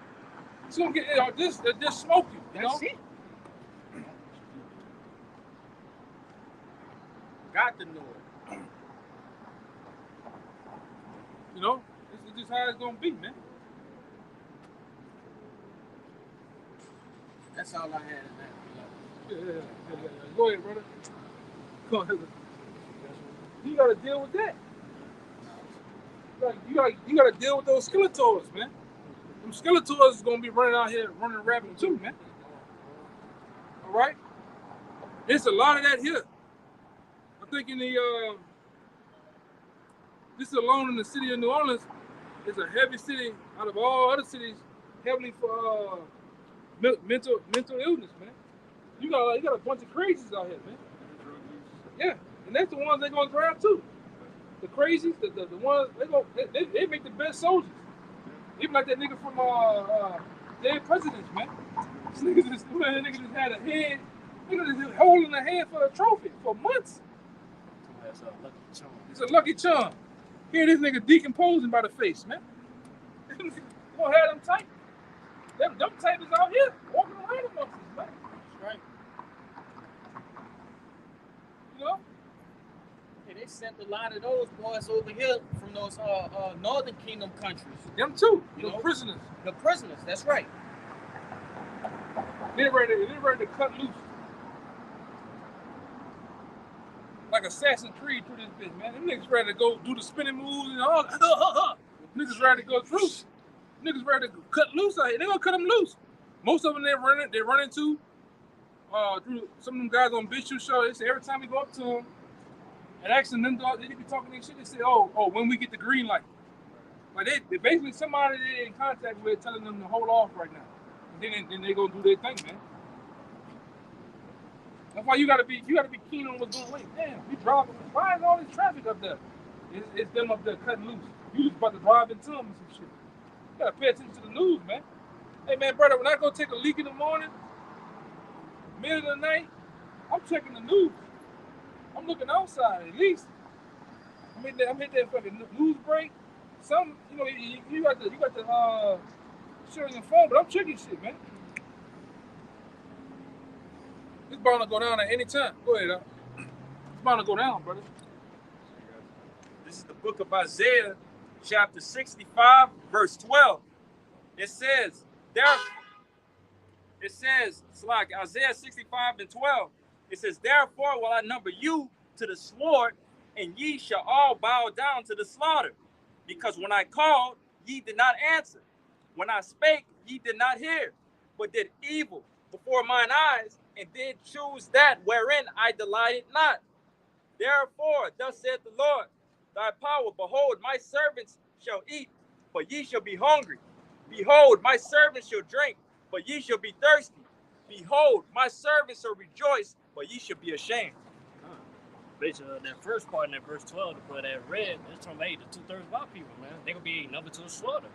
It's gonna get just smoke you, you know? That's it. Got to know it. You know, this is just how it's gonna be, man. That's all I had in that. Yeah. Go ahead, brother. Go ahead. You gotta deal with that. You gotta deal with those skeletors, man. Them skeletors is gonna be running out here, running rampant too, man. All right. There's a lot of that here. I think in the this alone in the city of New Orleans is a heavy city out of all other cities, heavily for mental illness, man. You got a bunch of crazies out here, man. Yeah, and that's the ones they're gonna grab too. The crazies, the ones they make the best soldiers. Even like that nigga from Dead Presidents, man. This nigga just had a head, nigga just holding a head for a trophy for months. It's a lucky charm. Here this nigga decomposing by the face, man. You gonna have them type. Them type is out here walking around amongst us, man. That's right. You know? Hey, they sent a lot of those boys over here from those Northern Kingdom countries. Them too. You The know? prisoners. The prisoners, that's right. They're ready to cut loose. Like Assassin's Creed through this bitch, man. Them niggas ready to go do the spinning moves and all. Niggas ready to go through. Niggas ready to cut loose out here. They gonna cut them loose. Most of them they run into through some of them guys on Bishop Show. They say every time we go up to them and asking them, they be talking their shit. They say, oh, when we get the green light. Like they basically somebody they're in contact with telling them to hold off right now. And then they gonna do their thing, man. That's why you gotta be keen on what's going on. Wait, damn, we driving. Why is all this traffic up there? It's them up there cutting loose. You just about to drive into them and some shit. You gotta pay attention to the news, man. Hey man, brother, when I go take a leak in the morning, middle of the night, I'm checking the news. I'm looking outside at least. I'm hitting that fucking news break. Some, you know, you got the shit on your phone, but I'm checking shit, man. It's bound to go down at any time. Go ahead, it's bound to go down, brother. This is the book of Isaiah, chapter 65, verse 12. It says, it's like Isaiah 65 and 12. It says, therefore will I number you to the sword, and ye shall all bow down to the slaughter. Because when I called, ye did not answer. When I spake, ye did not hear, but did evil before mine eyes, and did choose that wherein I delighted not. Therefore, thus saith the Lord, thy power, behold, my servants shall eat, but ye shall be hungry. Behold, my servants shall drink, but ye shall be thirsty. Behold, my servants shall rejoice, but ye shall be ashamed. Basically, that first part in that verse 12, but that red, that's from the 2/3 of our people, man. They gonna be numbered to a slaughter.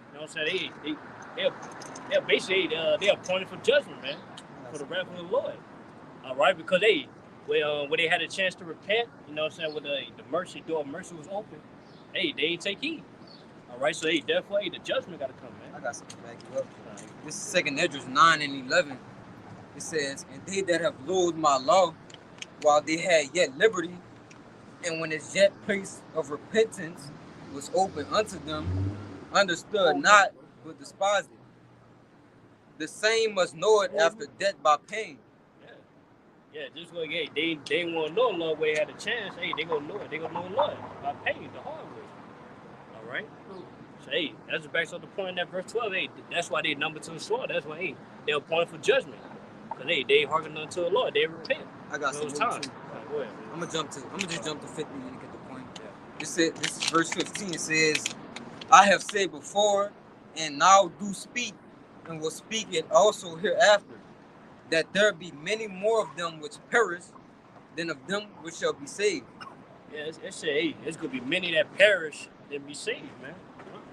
You know what I'm saying? They're basically they're appointed for judgment, man, for the wrath of the Lord. All right, because when they had a chance to repent, you know what I'm saying, when the mercy door of mercy was open, they ain't take heed. All right, so hey, therefore, hey, the judgment got to come, man. I got something to back you up. This is 2 Esdras 9 and 11. It says, and they that have loathed my law while they had yet liberty, and when its yet place of repentance was open unto them, understood not, but despised it. The same must know it after death by pain. Yeah, just like, hey, they want to know the Lord where they had a chance. Hey, they gonna know it. They gonna know the Lord by pain, the hard way. All right. So hey, that's backs up the point in that verse 12. Hey, that's why they numbered to the sword. That's why hey, they appointed for judgment. Cause hey, they hearken unto the Lord. They repent. I got some time. Right, go ahead. I'm gonna just jump to 50 and get the point. Yeah. This is verse 15. It says, I have said before, and now do speak, and will speak it also hereafter, that there be many more of them which perish than of them which shall be saved. Yeah, it said, hey, there's gonna be many that perish than be saved, man.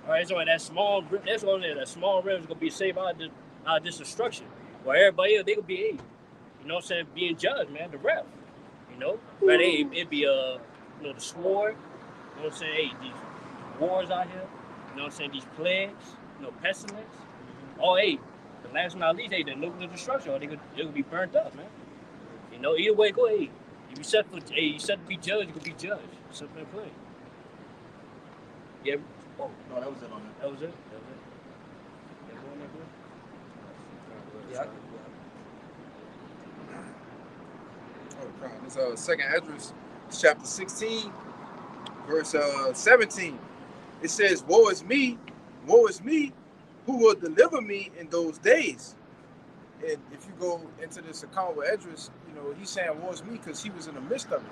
All right, so that small river is gonna be saved out of this destruction. While everybody else, they gonna be, hey, you know what I'm saying, being judged, man, the wrath. You know, but hey, it be you know, the sword. You know what I'm saying? Hey, these wars out here. You know what I'm saying? These plagues. You know, pestilence. Oh, hey, the last but not least, hey, the nuclear destruction. Or they'll be burnt up, man. You know, either way, go. Hey, if you set to be judged, you can be judged. Simple and plain. Yeah. Oh No, that was it on that. that was it. Yeah. This 2nd Esdras, chapter 16, verse 17. It says, woe is me, who will deliver me in those days? And if you go into this account with Esdras, you know, he's saying, woe is me, because he was in the midst of it.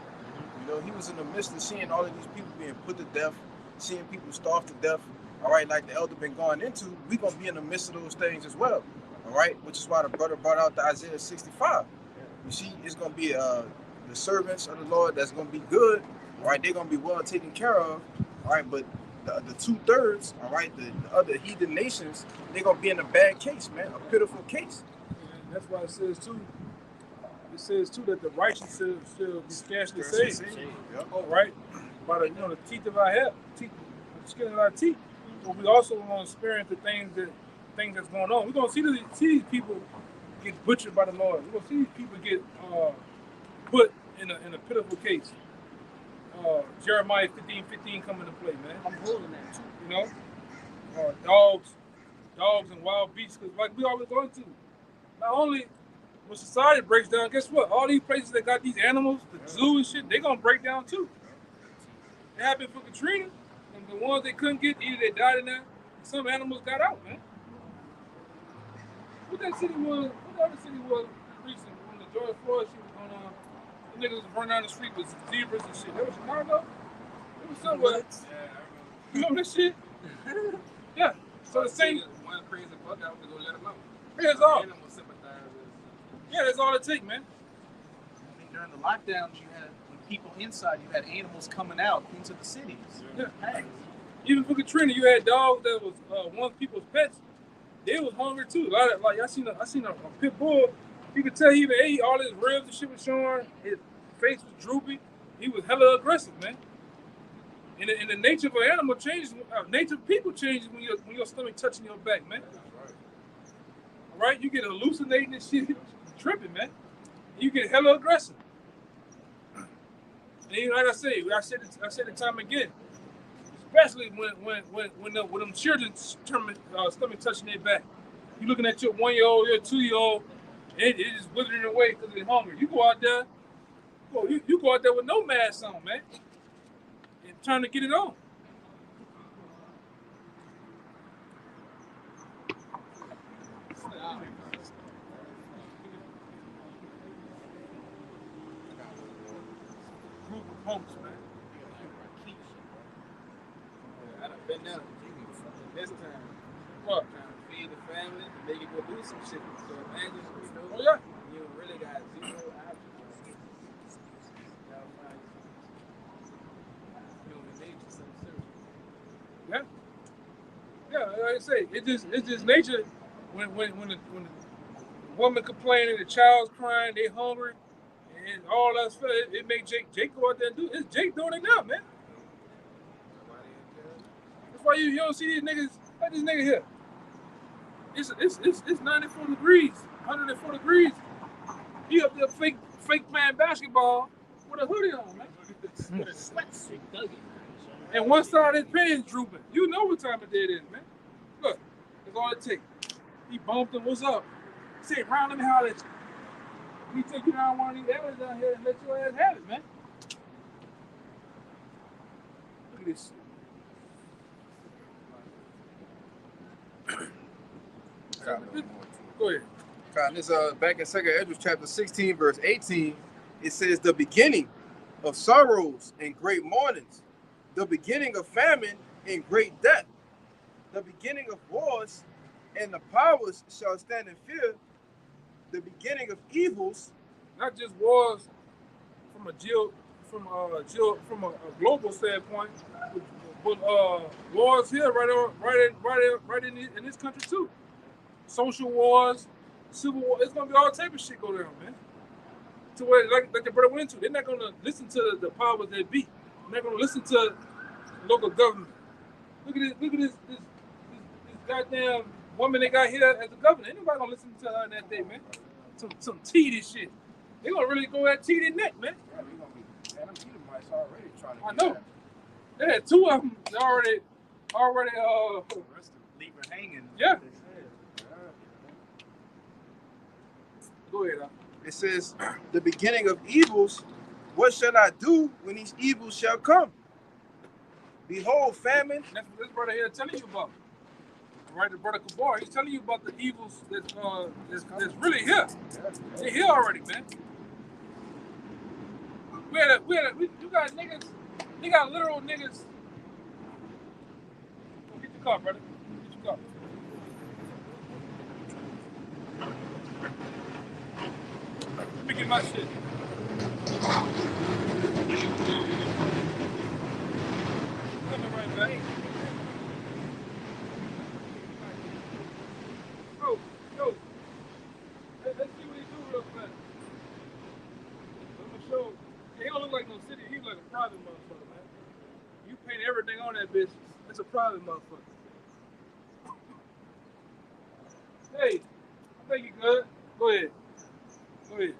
You know, he was in the midst of seeing all of these people being put to death, seeing people starve to death. All right, like the elder been going into, we're going to be in the midst of those things as well. All right, which is why the brother brought out the Isaiah 65. You see, it's going to be the servants of the Lord that's going to be good. All right, they're going to be well taken care of. All right, but the 2/3, all right, the other heathen nations, they're going to be in a bad case, man, a pitiful case. And that's why it says too that the righteous shall be scarcely saved. Yep. Oh, right? By the the teeth of our head, the skin of our teeth. But we also want to experience the things that's going on. We're gonna see these people get butchered by the Lord. We're gonna see these people get put in a pitiful case. Jeremiah 15:15 come into play, man. I'm holding that too. You know, dogs and wild beasts, because like we always going to. Not only when society breaks down, guess what? All these places that got these animals, the zoo and shit, they gonna break down too. It happened for Katrina, and the ones they couldn't get, either they died in there, some animals got out, man. What other city was recent when the George Floyd shit was going on? The niggas was running down the street with zebras and shit. That was Chicago? It was somewhere. You remember that shit? Yeah. So the same. One crazy fuck out to go let them out. Yeah, that's all. Animal sympathizers. Yeah, that's all it takes, man. I mean, during the lockdowns, you had when people inside, you had animals coming out into the cities. Yeah. Hey. Even for Katrina, you had dogs that was once people's pets. They was hungry too. Like I seen a pit bull. You could tell he even ate all his ribs and shit was showing. His face was droopy. He was hella aggressive, man. And the nature of an animal changes. Nature of people changes when your stomach touching your back, man. All right, you get hallucinating and shit, tripping, man. You get hella aggressive. And like I said it time again. Especially when them children stomach touching their back. You looking at your 1-year-old, your 2-year-old, it is withering away because they're hungry. You go out there, you go out there with no mask on, man, and trying to get it on. Group of punks, man. I done been down this time. What? Trying to feed the family and they can go do some shit. So imagine, Oh yeah. you really got zero options. Human nature, something serious. Yeah. Yeah, like I say, it's just nature. When the woman complaining, the child's crying, they hungry, and all that stuff, it make Jake go out there and do. It's Jake doing it now, man. That's why you don't see these niggas. Like this nigga here. It's 94 degrees, 104 degrees. He up there fake playing basketball with a hoodie on, man. With a sweatsuit, And one side of his pants drooping. You know what time of day it is, man. Look, that's all it takes. He bumped him, what's up? Say, Brown, let me holler at you. He take you down one of these areas down here and let your ass have it, man. Look at this shit. Go ahead. This back in 2 Ezra chapter 16, verse 18, it says the beginning of sorrows and great mournings, the beginning of famine and great death, the beginning of wars, and the powers shall stand in fear, the beginning of evils. Not just wars from a global standpoint, but wars here right in this country too. Social wars, civil war. It's gonna be all type of shit go down, man. To where like the brother went into, they're not gonna listen to the powers that be. They're not gonna listen to local government. Look at this goddamn woman they got here as a governor. Ain't nobody gonna listen to her in that day, man. Some teedy shit. They gonna really go at teedy neck, man. Yeah, we gonna be, man, them Edomites already trying to. I know. They had two of them already Leave her hanging. Yeah. Go ahead. It says the beginning of evils. What shall I do when these evils shall come? Behold, famine. That's what this brother here telling you about. Right, the brother Kabar, he's telling you about the evils that's really here. They're here already, man. You got niggas, you got literal niggas. Go get your car, brother. Get your car. Let me get my shit. Coming right back. Yo, let's see what he do real fast. I'm gonna show. He don't look like no city. He's like a private motherfucker, man. You paint everything on that bitch. It's a private motherfucker. Hey, I think you good. Go ahead. Go ahead.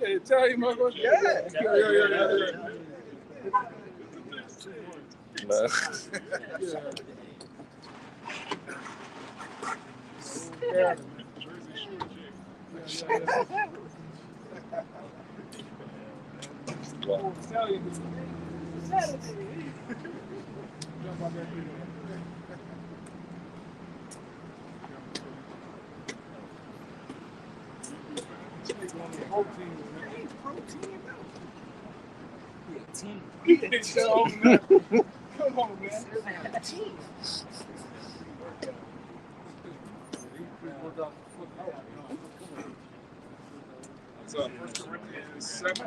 Yeah, tell you, motherfucker. Yeah. Come on, man. So 1 Corinthians 7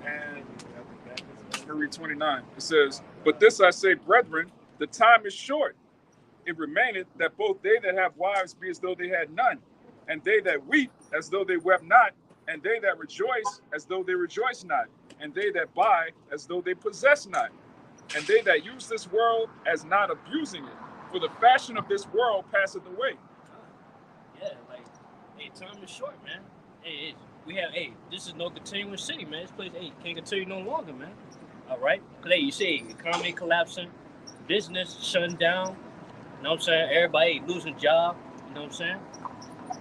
and read 29. It says, "But this I say, brethren, the time is short. It remaineth that both they that have wives be as though they had none, and they that weep as though they wept not, and they that rejoice as though they rejoice not, and they that buy as though they possess not, and they that use this world as not abusing it. For the fashion of this world passeth away." Yeah, like, hey, time is short, man. Hey, this is no continuing city, man. This place, can't continue no longer, man. All right? Hey, you see, economy collapsing, business shutting down, you know what I'm saying? Everybody losing job, you know what I'm saying?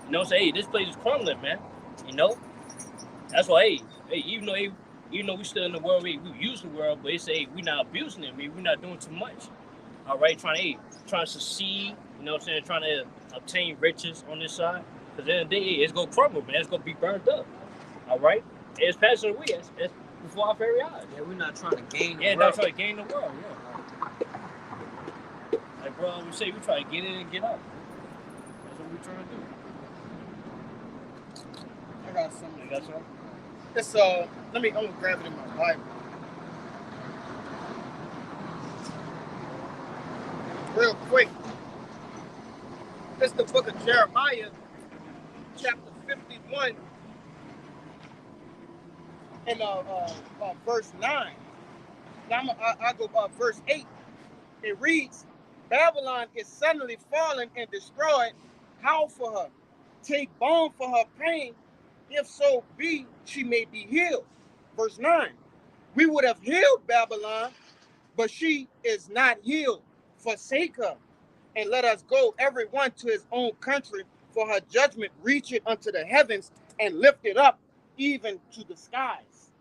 You know what I'm saying? Hey, this place is crumbling, man. You know? That's why, even though we still in the world, we use the world, but it's we not abusing it, we're not doing too much. All right, trying to succeed, you know what I'm saying, trying to obtain riches on this side. Because at the end of the day, it's going to crumble, man. It's going to be burned up. All right? It's passing away. It's before our very eyes. Yeah, we're not trying to gain the world. not trying to gain the world, yeah. Like, bro, we say we try to get in and get out. That's what we're trying to do. I got something. You got something? It's I'm gonna grab it in my Bible. This is the book of Jeremiah, chapter 51, and verse 9. Now I go verse 8. It reads, Babylon is suddenly fallen and destroyed. How for her? Take balm for her pain, if so be she may be healed. Verse 9. We would have healed Babylon, but she is not healed. Forsake her, and let us go every one to his own country, for her judgment reach it unto the heavens and lift it up even to the skies.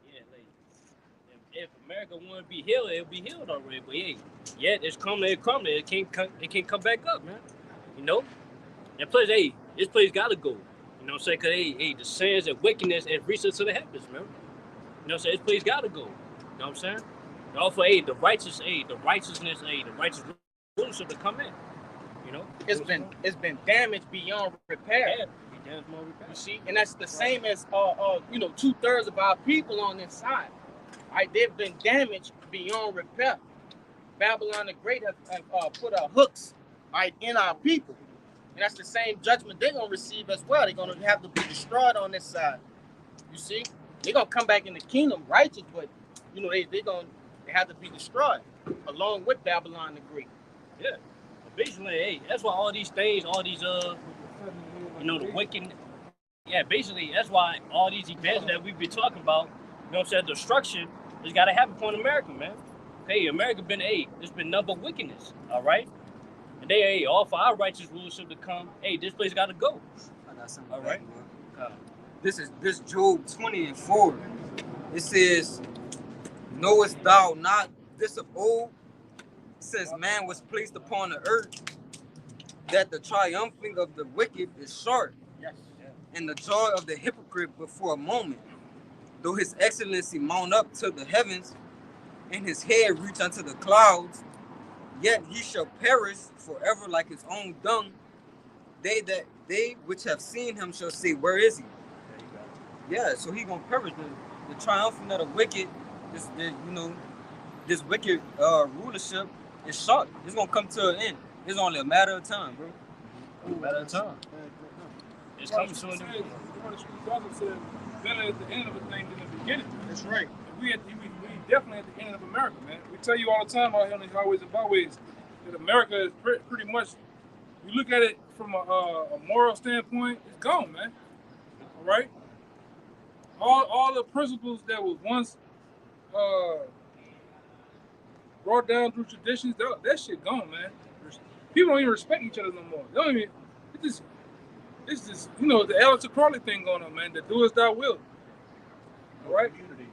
Yeah, like if America want to be healed, it'll be healed already. But hey, yeah, it's coming, it coming. It can't come back up, man. You know, that place, hey, this place gotta go. You know what I'm saying? Cause hey, the sins and wickedness it reaches to the heavens, man. You know what I'm saying? This place gotta go. You know what I'm saying? And also, the righteousness, the righteous rulership to come in. You know, it's been damaged beyond repair. You see, and that's the same as 2/3 of our people on this side. Right, they've been damaged beyond repair. Babylon the Great have put hooks in our people, and that's the same judgment they're gonna receive as well. They're gonna have to be destroyed on this side. You see, they're gonna come back in the kingdom righteous, but they have to be destroyed along with Babylon the Great. Yeah. Basically, hey, that's why all these things, all these the wicked, yeah, basically that's why all these events that we've been talking about, you know what I'm saying, destruction has got to happen upon America, man. Hey, America it's been nothing but wickedness, all right? And they, all for our righteous rulership to come, hey, this place got to go. I got something all right. This Job 20:4. It says, knowest thou not this of old, since man was placed upon the earth, that the triumphing of the wicked is short, yes, and the joy of the hypocrite but for a moment. Though his excellency mount up to the heavens, and his head reach unto the clouds, yet he shall perish forever like his own dung. They which have seen him shall say, where is he? Yeah, so he gonna perish. The triumphing of the wicked, this wicked rulership is short. It's gonna come to an end. It's only a matter of time, bro. A matter of time. It's coming soon. Also said, better at the end of a thing than the beginning. That's right. We definitely at the end of America, man. We tell you all the time out here on these highways and byways that America is pretty much. You look at it from a moral standpoint, it's gone, man. All right. All the principles that was once brought down through traditions, that shit gone, man. People don't even respect each other no more. They don't even. It's just the Alistair Crowley thing going on, man. The do as thou will. All right. Community.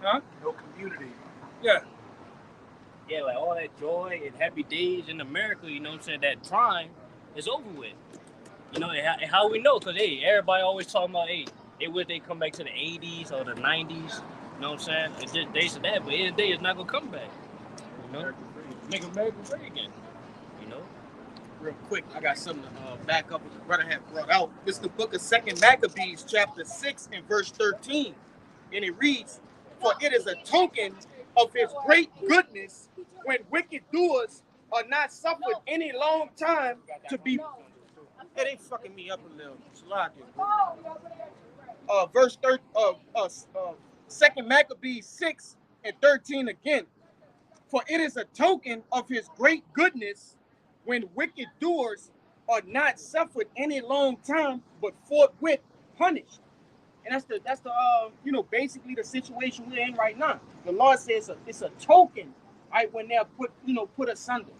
Huh? No community. Yeah. Yeah, like all that joy and happy days in America, you know what I'm saying, that time is over with. You know, and how we know? Because, hey, everybody always talking about, hey, they wish they come back to the 80s or the 90s. You know what I'm saying? It's just days of that, but in the day, it's not going to come back. You know? Make America great again. You know? Real quick, I got something to back up what the brother had brought out. This is the book of 2 Maccabees, chapter 6 and verse 13. And it reads, for it is a token of his great goodness when wicked doers are not suffered any long time to be. It ain't fucking me up a little. Verse 2 Maccabees 6 and 13 again. For it is a token of his great goodness when wicked doers are not suffered any long time, but forthwith punished. And that's the basically the situation we're in right now. The Lord says it's a token, right, when they're put asunder.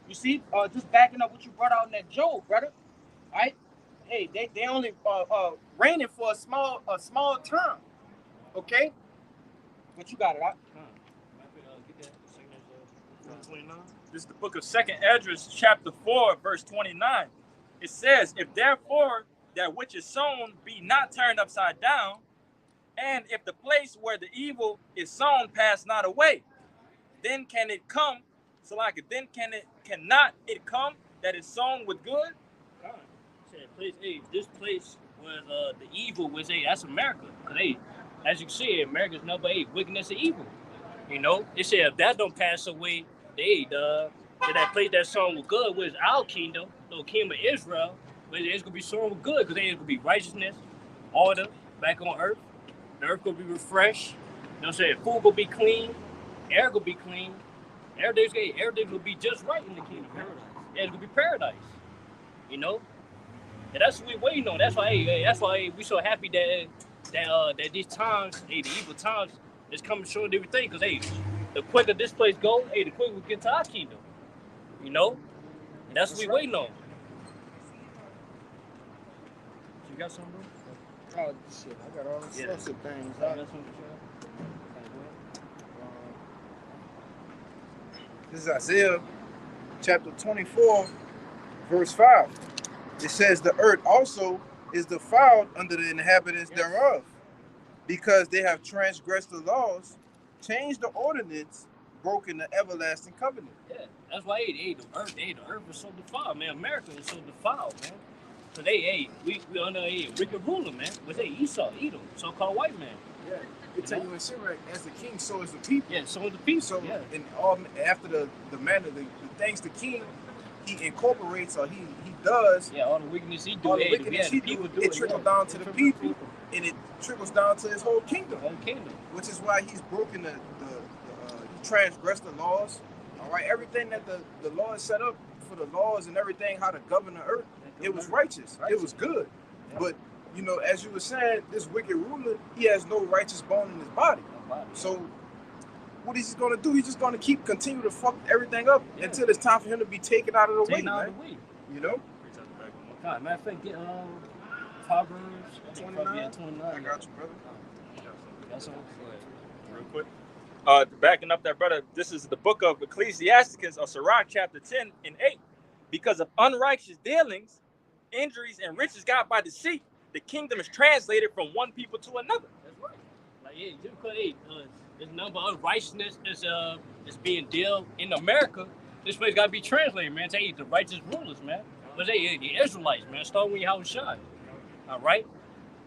You see, just backing up what you brought out in that Job, brother, right? Hey, they only reigning for a small time, okay? But you got it, right? This is the book of 2nd Esdras, chapter 4, verse 29. It says, if therefore that which is sown be not turned upside down, and if the place where the evil is sown pass not away, then can it come, cannot it come that is sown with good? This place where the evil was, that's America. Because, as you can see, America's number 8, wickedness and evil. You know, it said if that don't pass away, So that place that song was good was our kingdom, the kingdom of Israel. But it's gonna be song with good because there's gonna be righteousness, order back on earth. The earth gonna be refreshed. You know what I'm saying? Food gonna be clean, air gonna be clean. Everything's gonna be just right in the kingdom. Yeah, it's gonna be paradise. You know? And that's what we're waiting on. That's why we so happy that these times, the evil times, is coming short of everything. Because the quicker this place goes, the quicker we get to our kingdom. You know? And that's what we're waiting on. You got something, bro? Oh shit, I got all sorts of things. This is Isaiah chapter 24, verse 5. It says, the earth also is defiled under the inhabitants thereof, because they have transgressed the laws, changed the ordinance, broken the everlasting covenant. Yeah, that's why the earth is so defiled, man. America is so defiled, man. So we under a wicked ruler, man. What's Esau, Edom, so-called white man. Yeah, they tell you in Sirach, as the king, so is the people. Yeah, so is the people. So yeah. and all after the things the king he incorporates or he does. Yeah, all the wickedness he do. All the wickedness he do, it trickles down to the people, and it trickles down to his whole kingdom. Which is why he's broken he transgressed the laws. All right, everything that the law is set up for the laws and everything, how to govern the earth, it was righteous. It was good. Yeah. But you know, as you were saying, this wicked ruler, he has no righteous bone in his body. So what is he going to do? He's just going to continue to fuck everything up until it's time for him to be taken out of the way, man. You know? Matter of fact, get Proverbs 29. I got you, brother. That's all. Real quick. Backing up that, brother, this is the book of Ecclesiasticus, or Sirach, chapter 10 and 8. Because of unrighteous dealings, injuries, and riches got by deceit, the kingdom is translated from one people to another. That's right. Like, just because this number of righteousness is being dealt in America, this place got to be translated, man. Say the righteous rulers, man. But the Israelites, man. Start with YAHAWASHI. All right.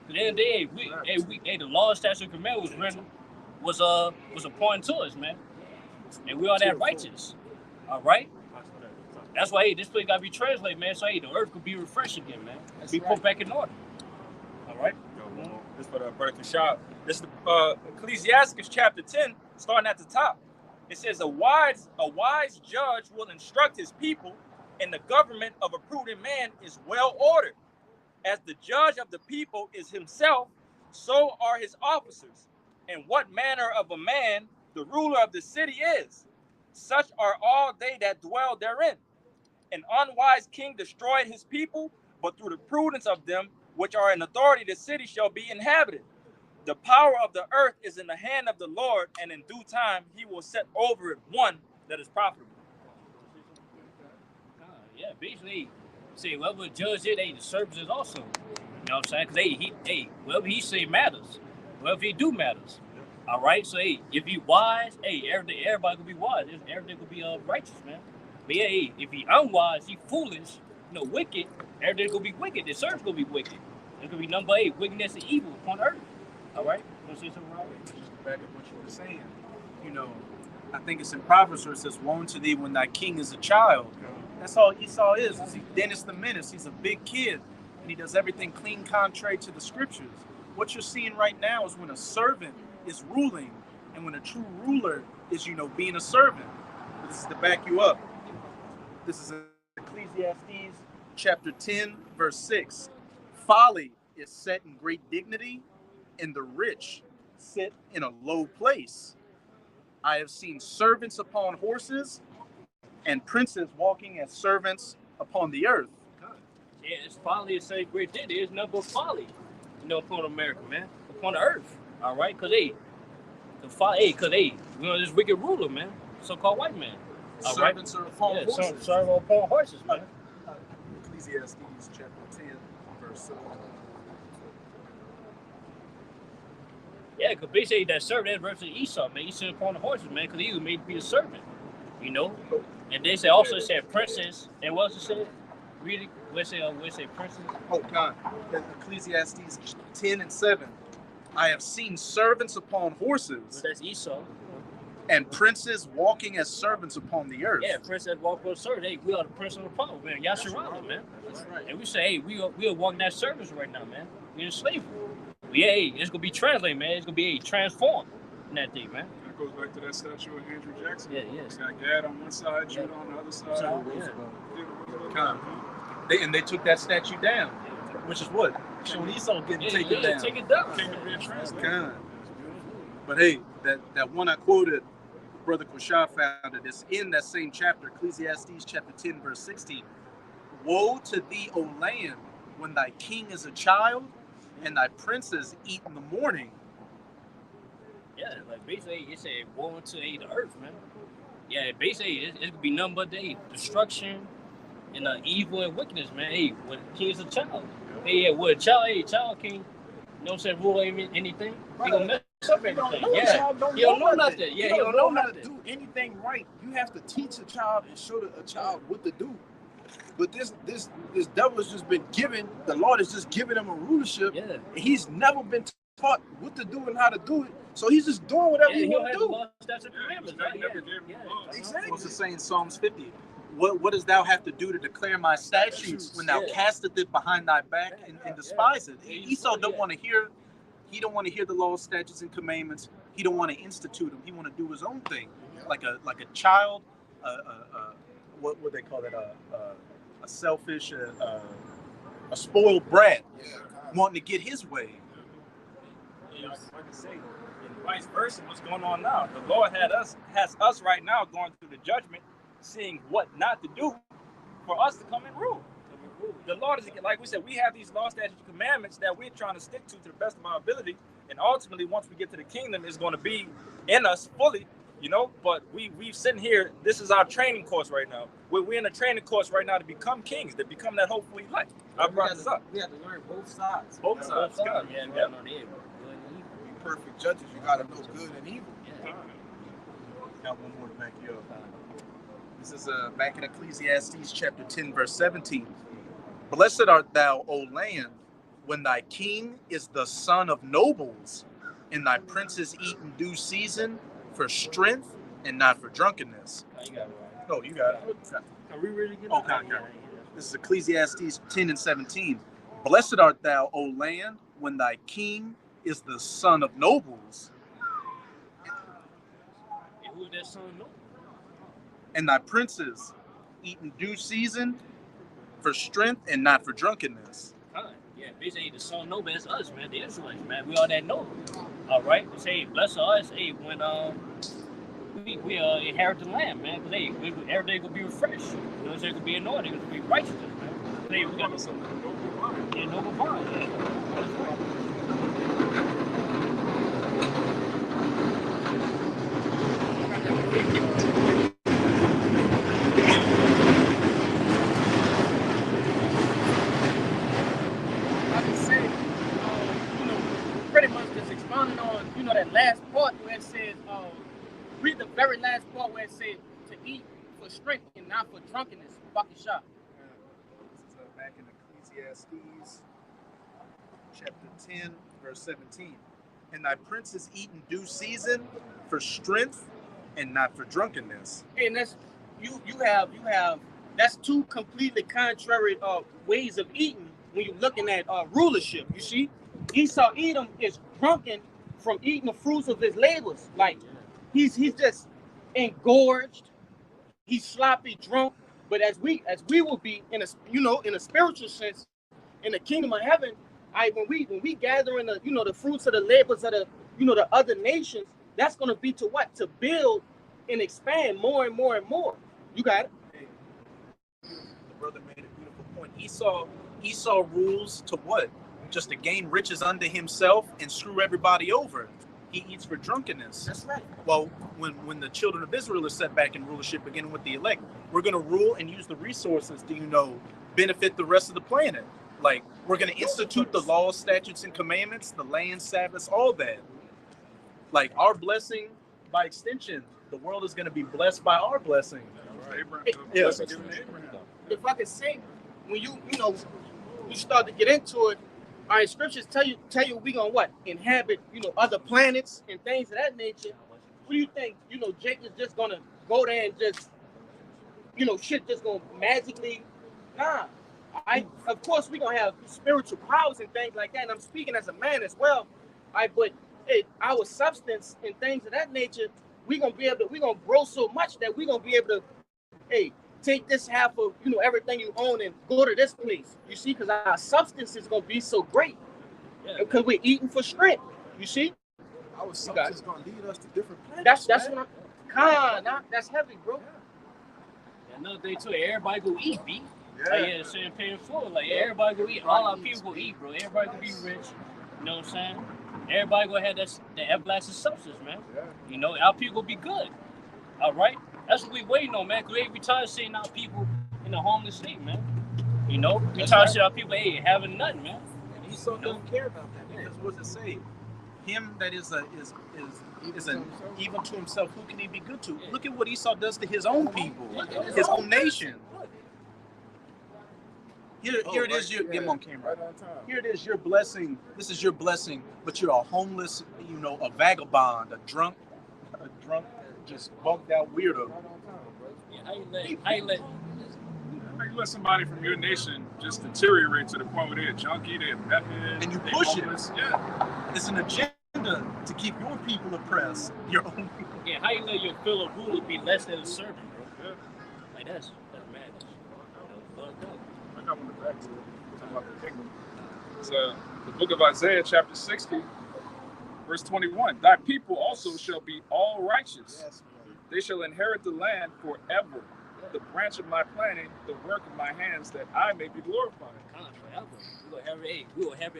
At the end of the day, the law, statute, and command was written, was appointed to us, man. And we are that righteous. All right. That's why this place got to be translated, man. So the earth could be refreshed again, man. Be put back in order. All right. This for the brother Kashab. This is Ecclesiasticus chapter 10, starting at the top. It says, a wise judge will instruct his people, and the government of a prudent man is well ordered. As the judge of the people is himself, so are his officers. And what manner of a man the ruler of the city is, such are all they that dwell therein. An unwise king destroyed his people, but through the prudence of them which are in authority, the city shall be inhabited. The power of the earth is in the hand of the Lord, and in due time he will set over it one that is profitable. Yeah, basically, say whatever judge it, the service is also. You know what I'm saying? Because whatever he say matters. Whatever he do matters. All right, so if he wise, everybody gonna be wise. Everything gonna be righteous, man. But if he unwise, he foolish, wicked, everything gonna be wicked. The service gonna be wicked. It's gonna be number 8, wickedness and evil upon earth. All right, you want to say something, Robert? Just back up what you were saying. I think it's in Proverbs where it says, "Woe to thee when thy king is a child." That's all Esau is. Dennis the Menace. He's a big kid, and he does everything clean contrary to the scriptures. What you're seeing right now is when a servant is ruling, and when a true ruler is, being a servant. But this is to back you up. This is Ecclesiastes chapter 10, verse 6. Folly is set in great dignity, and the rich sit in a low place. I have seen servants upon horses, and princes walking as servants upon the earth. Yeah, it's folly is say great dignity. It's nothing but folly, upon America, man, upon the earth. All right, because this wicked ruler, man, so-called white man. All servants right? are upon horses. Servants upon horses, man. Ecclesiastes chapter 10, verse 7. Yeah, because basically that servant, that versus Esau, man, he sit upon the horses, man, because he was made to be a servant, And they say also said princess, and what else it said? Really? We say princess? Oh, God. Ecclesiastes 10 and 7. I have seen servants upon horses. Well, that's Esau. and princes walking as servants upon the earth. Yeah, princes walk on service. Hey, we are the prince of the power, man. Yasharala, man. That's right. And we say, hey, we are walking that service right now, man. We're in slavery. Hey, it's gonna be translated, man. It's gonna be transformed in that day, man. That goes back to that statue of Andrew Jackson. Yeah, yes. Got Gad on one side, Judah on the other side. They took that statue down, which is what? Showing Esau getting taken down. Take it down. But hey, that one I quoted, Brother Quashah found it. It's in that same chapter, Ecclesiastes chapter 10, verse 16. Woe to thee, O land, when thy king is a child, and thy princes eat in the morning. Yeah, like basically it said woe unto the earth, man. Yeah, basically it could be nothing but the destruction and evil and wickedness, man. Hey, when the king is a child. Hey, yeah, what a child king, you know what I'm saying, rule anything, he gonna mess up everything. Yeah, he don't know nothing. Yeah, he don't know how to nothing. do anything right. You have to teach a child and show a child what to do. But this devil has just been given, the Lord has just given him a rulership. Yeah. And he's never been taught what to do and how to do it. So he's just doing whatever he wants to do. Exactly. What's it saying in Psalms 50? What does thou have to do to declare my statutes when thou casteth it behind thy back and despise it? Esau don't want to hear. He don't want to hear the law, statutes, and commandments. He don't want to institute them. He want to do his own thing, like a child. What would they call it? A selfish, a spoiled brat, wanting to get his way. Yeah, like I say, and vice versa, what's going on now? The Lord has us right now going through the judgment, seeing what not to do for us to come and rule. The Lord is, like we said, we have these law, statutes, and commandments that we're trying to stick to the best of our ability, and ultimately, once we get to the kingdom, it's going to be in us fully, you know. But we've sitting here. This is our training course right now. We're in a training course right now to become kings, to become that hopeful elect. I brought this up. We have to learn both sides. Both sides. Yeah, we gotta know the evil. Be perfect judges. You got to know good and evil. Yeah. Got one more to back you up. This is back in Ecclesiastes chapter 10, verse 17. Blessed art thou, O land, when thy king is the son of nobles, and thy princes eat in due season for strength and not for drunkenness. You got it right. No, you got it. Are we really getting Okay. This is Ecclesiastes 10 and 17. Blessed art thou, O land, when thy king is the son of nobles, And who is that son? No. and thy princes eat in due season for strength and not for drunkenness. Yeah, basically the son no, but it's us, man. The Israelites, man. We are that noble. All right. Say, bless us. Hey, when we inherit the land, man. Because hey, every day gonna be refreshed. You know, it's gonna be anointed. It's gonna be righteousness, man. Hey, we got some noble bond. Yeah. That's right. Pretty much just expounding on, that last part where it says, read the very last part where it says to eat for strength and not for drunkenness. Bakisha. This is back in Ecclesiastes chapter 10, verse 17. And thy princes eat in due season for strength and not for drunkenness. And that's you have that's two completely contrary ways of eating when you're looking at rulership. You see, Esau Edom is drunken from eating the fruits of his labors. Like he's just engorged, he's sloppy drunk. But as we will be in a spiritual sense, in the kingdom of heaven, when we gather in the fruits of the labors of the other nations, that's gonna be to what? To build and expand more and more and more. You got it. The brother made a beautiful point. Esau rules to what? Just to gain riches unto himself and screw everybody over. He eats for drunkenness. That's right. Well, when the children of Israel are set back in rulership, beginning with the elect, we're going to rule and use the resources to, benefit the rest of the planet. Like, we're going to institute the laws, statutes, and commandments, the land, Sabbaths, all that. Like, our blessing, by extension, the world is going to be blessed by our blessing. If I could say, when you start to get into it, all right, scriptures tell you we gonna what? Inhabit, other planets and things of that nature. do you think, you know, Jake is just gonna go there and just, you know, shit just gonna magically, nah. Of course we're gonna have spiritual powers and things like that, and I'm speaking as a man as well. But our substance and things of that nature, we're gonna grow so much that we're gonna be able to, hey, take this half of, you know, everything you own and go to this place. You see, because our substance is gonna be so great. Because we're eating for strength. You see? Our substance is gonna lead us to different planets. That's what that's heavy, bro. Another thing too, everybody go eat, B. Like, saying paying for it. Like, everybody go eat. All our people go eat, bro. Everybody go be rich. You know what I'm saying? Everybody gonna have that everlasting substance, man. You know, our people be good. All right? That's what we waiting on, man. Because we tired of seeing our people in a homeless state, man. You know? We tired of seeing our people, hey, having nothing, man. And Esau doesn't care about that, because what does it say? Him that is an evil to himself, who can he be good to? Look at what Esau does to his own people, his own nation. Here it is. Get him on camera. Here it is. Your blessing. This is your blessing, but you're a homeless, you know, a vagabond, a drunk, just bugged out weirdo. How you let somebody from your nation just deteriorate to the point where they're a junkie, they're a meth head, and you push it. Yeah, it's an agenda to keep your people oppressed. Your own people. Yeah, how you let your fellow ruler be less than a servant, bro? Yeah. Like that's madness. I got one back to talk about the kingdom. It's the book of Isaiah, chapter 60, verse 21. Thy people also shall be all righteous. Yes, they shall inherit the land forever. The branch of my planting, the work of my hands, that I may be glorified. Forever. We will have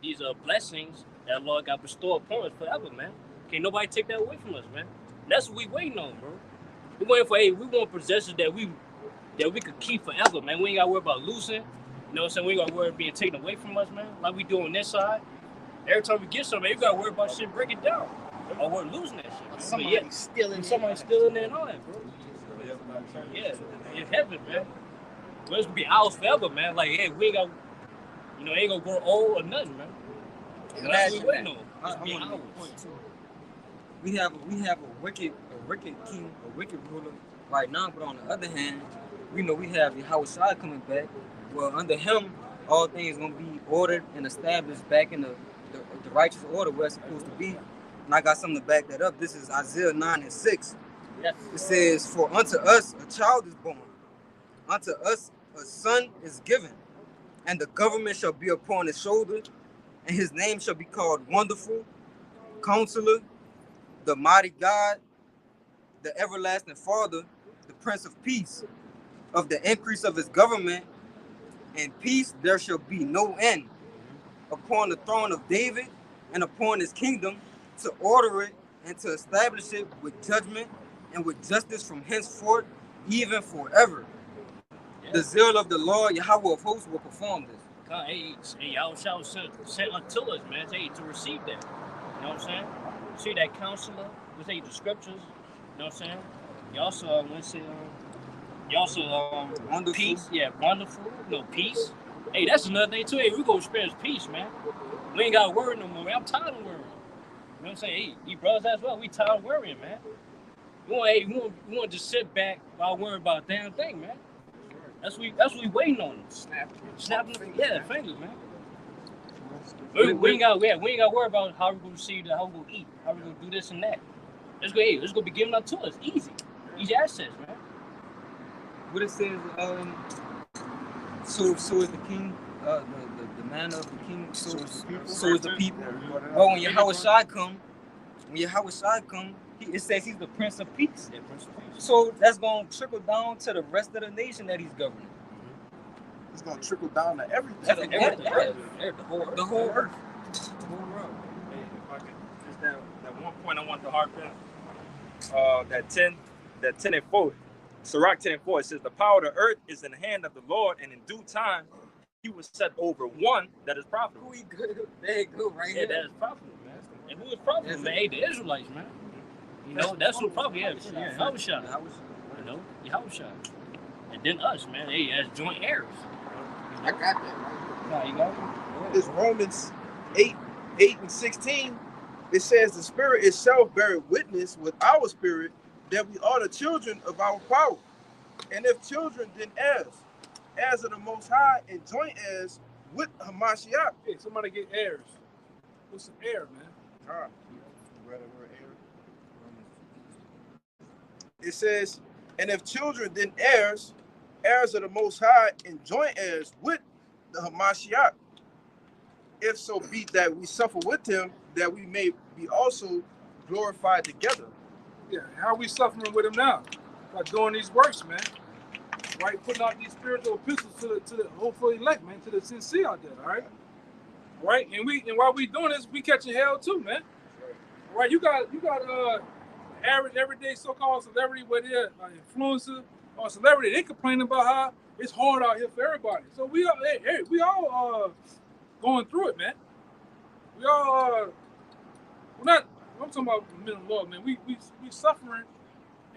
these blessings that Lord got bestowed upon us forever, man. Can't nobody take that away from us, man. That's what we waiting on, bro. We waiting for, we want possessions that we could keep forever, man. We ain't gotta worry about losing. You know what I'm saying? We ain't gotta worry about being taken away from us, man. Like we do on this side. Every time we get something, you gotta worry about shit breaking down. Or we're losing that shit. Somebody's stealing it and all that, bro. Yeah, it's heaven, man. Well, it's gonna be ours forever, man. Like, hey, we ain't got, you know, ain't gonna grow old or nothing, man. That's what we waiting on. We have a wicked king, a wicked ruler right now, but on the other hand, we know we have YAHAWASHI coming back. Well, under him, all things gonna be ordered and established back in the righteous order where it's supposed to be. And I got something to back that up. This is Isaiah 9:6. Yes. It says, "For unto us a child is born, unto us a son is given, and the government shall be upon his shoulder, and his name shall be called Wonderful, Counselor, the Mighty God, the Everlasting Father, the Prince of Peace. Of the increase of his government and peace there shall be no end, upon the throne of David and upon his kingdom, to order it and to establish it with judgment and with justice from henceforth, even forever. The zeal of the Lord, Yahawah of hosts, will perform this." Hey, y'all shall sent unto us, man, to receive that. You know what I'm saying? See that counselor, we say the scriptures, you know what I'm saying? You also, Wonderful. Peace, wonderful, peace. Hey, that's another thing too. Hey, we gonna experience peace, man. We ain't gotta worry no more, man. I'm tired of worrying. You know what I'm saying? Hey, you brothers as well, we tired of worrying, man. We want to just sit back while worrying about a damn thing, man. That's what we waiting on. Snapping the fingers, man. We ain't gotta worry about how we're gonna receive that, how we're gonna eat, how we're gonna do this and that. Let's go be given up to us. Easy access, man. What it says, so is the king, the manner of the king, so is the people. Well, when YAHAWASHI come, it says he's the Prince of Peace. Yeah, Prince of Peace. So that's going to trickle down to the rest of the nation that he's governing. It's gonna trickle down to everything. The whole earth. The whole world. Hey, if I could, just that one point I want to harp in. That 10 and 4. Sirach 10 and 4, it says, "The power of the earth is in the hand of the Lord, and in due time he will set over one that is profitable." There you go, right here. That is profitable, man. And who is profitable, man? Hey, the Israelites, man. You know, that's what probably is. YAHAWASHI. You know, YAHAWASHI. And then us, man. Hey, as joint heirs. I got that. Nah, you got it? It's Romans 8:16. It says the Spirit itself beareth witness with our spirit that we are the children of our power. And if children, then heirs of the Most High, and joint heirs with Hamashiach. Hey, somebody get heirs. What's an heir, man? All right. It says, and if children, then heirs of the Most High, and joint heirs with the Hamashiach. If so be that we suffer with him, that we may be also glorified together. Yeah, how we suffering with him now? By doing these works, man. Right, putting out these spiritual epistles to the hopeful elect, man, to the sincere out there, all right? All right, and while we doing this, we catching hell too, man. All right, you got average everyday so-called celebrity, whether they're influencer or celebrity, they complaining about how it's hard out here for everybody. So we all going through it, man. We all we're not. I'm talking about the middle of the Lord, man. We suffering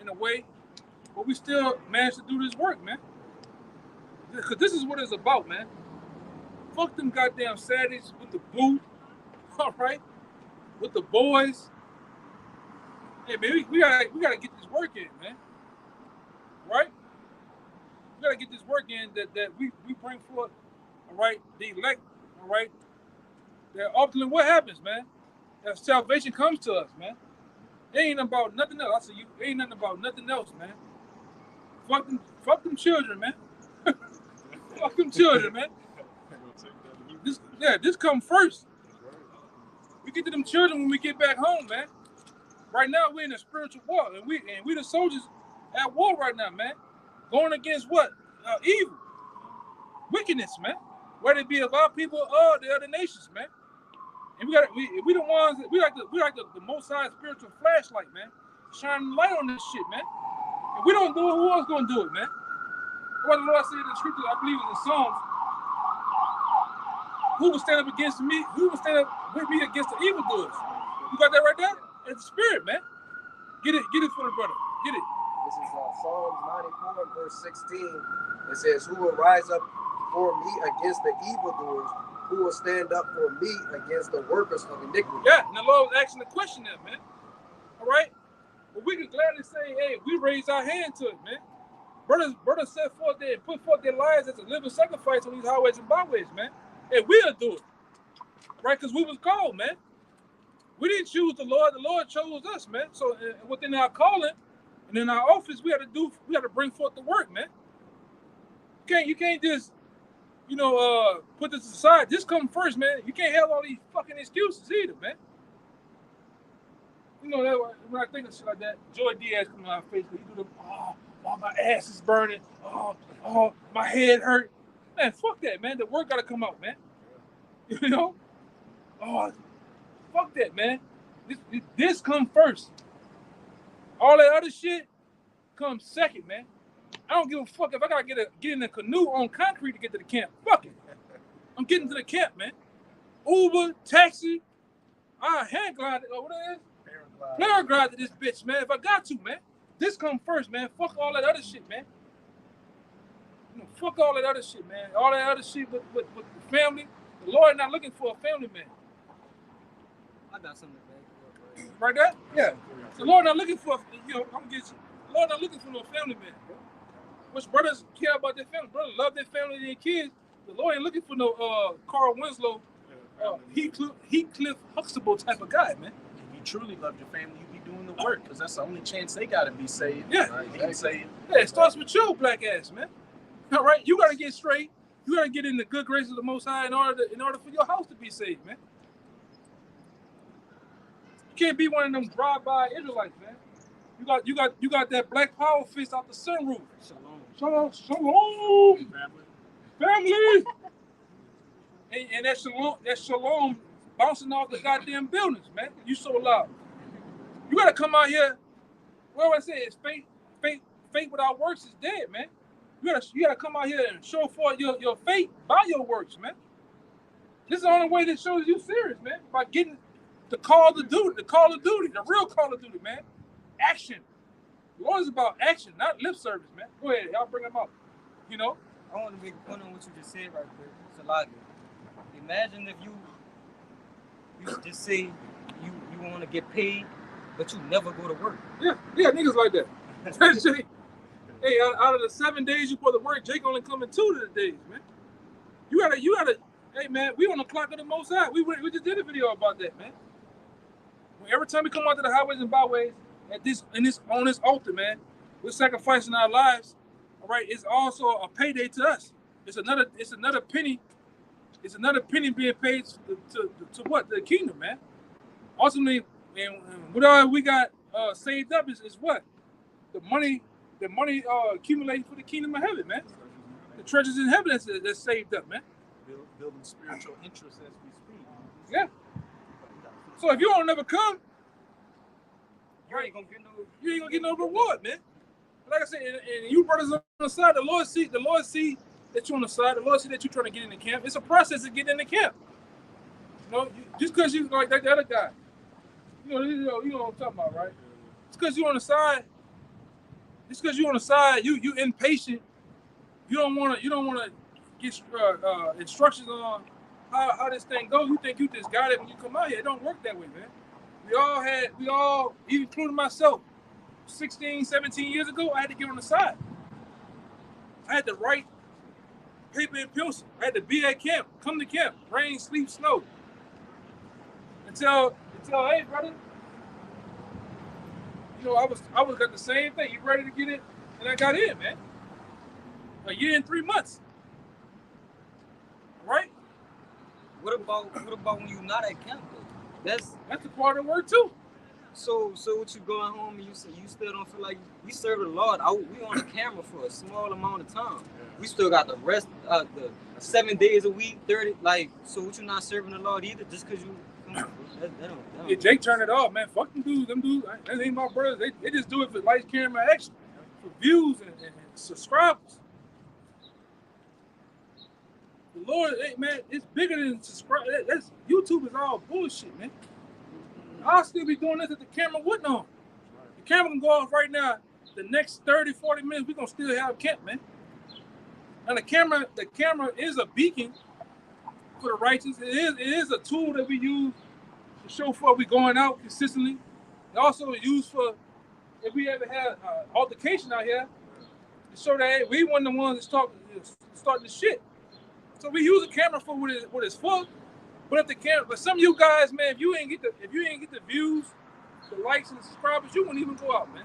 in a way, but we still manage to do this work, man. Because this is what it's about, man. Fuck them goddamn Saturdays with the boo, all right? With the boys. Hey, man, we gotta get this work in, man. Right? We gotta get this work in that we bring forth, all right, the elect, all right? That ultimately what happens, man? That salvation comes to us, man. It ain't about nothing else. I say you ain't nothing about nothing else, man. Fuck them children, man. Fuck them children, man. This come first. We get to them children when we get back home, man. Right now we're in a spiritual war, and we the soldiers at war right now, man. Going against what? Evil, wickedness, man. Whether it be of our people or the other nations, man. And we the ones that we like the most high spiritual flashlight, man. Shining light on this shit, man. If we don't do it, who else gonna do it, man? What the Lord said in the scripture, I believe in the Psalms. Who will stand up against me? Who will stand up with me against the evildoers? You got that right there? It's the spirit, man. Get it for the brother. Get it. This is Psalms 94, verse 16. It says, who will rise up for me against the evildoers? Who will stand up for me against the workers of iniquity? Yeah, and the Lord was asking the question there, man. All right? But we can gladly say, hey, we raise our hand to it, man. Brothers set forth there and put forth their lives as a living sacrifice on these highways and byways, man. And we'll do it. Right? Because we was called, man. We didn't choose the Lord chose us, man. So within our calling and in our office, we had to bring forth the work, man. You can't just, put this aside. This come first, man. You can't have all these fucking excuses either, man. That when I think of shit like that, Joy Diaz coming on our face, he do the my ass is burning, my head hurt. Man, fuck that, man. The work gotta come out, man. Fuck that, man. This come first. All that other shit comes second, man. I don't give a fuck if I gotta get in a canoe on concrete to get to the camp. Fuck it. I'm getting to the camp, man. Uber, taxi, hand glide, what it is? Paraglide to this bitch, man. If I got to, man. This come first, man. Fuck all that other shit, man. Fuck all that other shit, man. All that other shit with the family. The Lord not looking for a family man. I got something to say. Right there? Yeah. The Lord not looking for, I'm gonna get you. The Lord not looking for no family man. Which brothers care about their family. Brothers love their family and their kids. The Lord ain't looking for no Carl Winslow, Heathcliff Huxtable type of guy, man. If you truly love your family, you be doing the work, because that's the only chance they gotta be saved. Yeah. Right? He can save. Yeah, it starts with your black ass, man. All right, you gotta get straight. You gotta get in the good graces of the Most High in order for your house to be saved, man. You can't be one of them drive-by Israelites, man. You got that black power fist out the sunroof. Shalom. Family. And that shalom bouncing off the goddamn buildings, man. You so loud. You gotta come out here. What do I say? It's faith without works is dead, man. You gotta come out here and show forth your faith by your works, man. This is the only way that shows you serious, man. By getting the call of duty, the real call of duty, man. Action. The Lord is about action, not lip service, man. Go ahead, y'all bring them up. I want to make a point on what you just said right there. It's a lot. Imagine if you just say you want to get paid, but you never go to work. Yeah, niggas like that. Jake, hey, out of the 7 days you put to work, Jake only coming 2 of the days, man. You gotta. Hey, man, we on the clock of the Most High. We just did a video about that, man. Every time we come out to the highways and byways, on this altar, man, we're sacrificing our lives. All right, it's also a payday to us. It's another penny. It's another penny being paid to what? The kingdom, man. Ultimately, and what all we got saved up is what? The money accumulating for the kingdom of heaven, man. The treasures in heaven that's saved up, man. Building spiritual interests as we speak. Yeah. So if you don't never come, You ain't gonna get no reward, man. Like I said, and you brothers on the side, the Lord see that you're on the side. The Lord see that you're trying to get in the camp. It's a process to get in the camp. You know, just because you like that the other guy, you know what I'm talking about, right? It's because you're on the side. It's because you're on the side. You impatient. You don't want to get instructions on how this thing goes. You think you just got it when you come out here. It don't work that way, man. We all, even including myself, 16, 17 years ago, I had to get on the side. I had to write paper and pencil. I had to be at camp, come to camp, rain, sleep, snow. Until hey, brother, you know, I was got the same thing. You ready to get it? And I got in, man. A year and 3 months. Right? What about when you're not at camp though? That's a part of the work too. So what you going home and you still don't feel like we serve the Lord. We on the camera for a small amount of time. We still got the rest of the 7 days a week, 30. Like, so what you not serving the Lord either? Just because you. That don't. Yeah, Jake turned it off, man. Fuck them dudes. Them dudes, that ain't my brothers. They just do it for lights, camera, action, for views and subscribers. The Lord, hey, man, it's bigger than subscribe. That's YouTube is all bullshit, man. I'll still be doing this if the camera wasn't on. The camera can go off right now. The next 30, 40 minutes, we're gonna still have camp, man. And the camera is a beacon for the righteous. It is a tool that we use to show for we going out consistently. It also is used for if we ever had altercation out here to show that hey, we weren't the ones that start the shit. So we use a camera for what it's for. But some of you guys, man, if you ain't get the views, the likes and subscribers, you wouldn't even go out, man.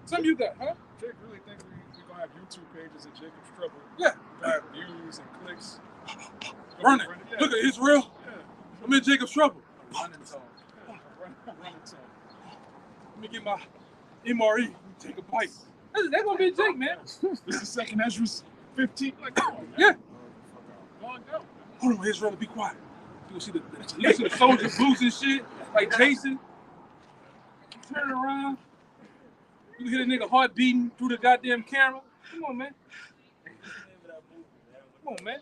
Some of you guys, huh? Jake really thinks we're gonna have YouTube pages at Jacob's Trouble. Yeah. We're gonna have views and clicks. Running. Yeah. Look at Israel. Yeah. I'm in Jacob's Trouble. Running talk. Running talk. Let me get my MRE and take a bite. That's gonna be Jake, man. This is second Ezra's 15. Like, come on, man. Yeah. Go on, go. Hold on, Israel, be quiet. You see the soldiers boots and shit, like Jason. Turn around. You hear the nigga heart beating through the goddamn camera. Come on, man. Come on, man.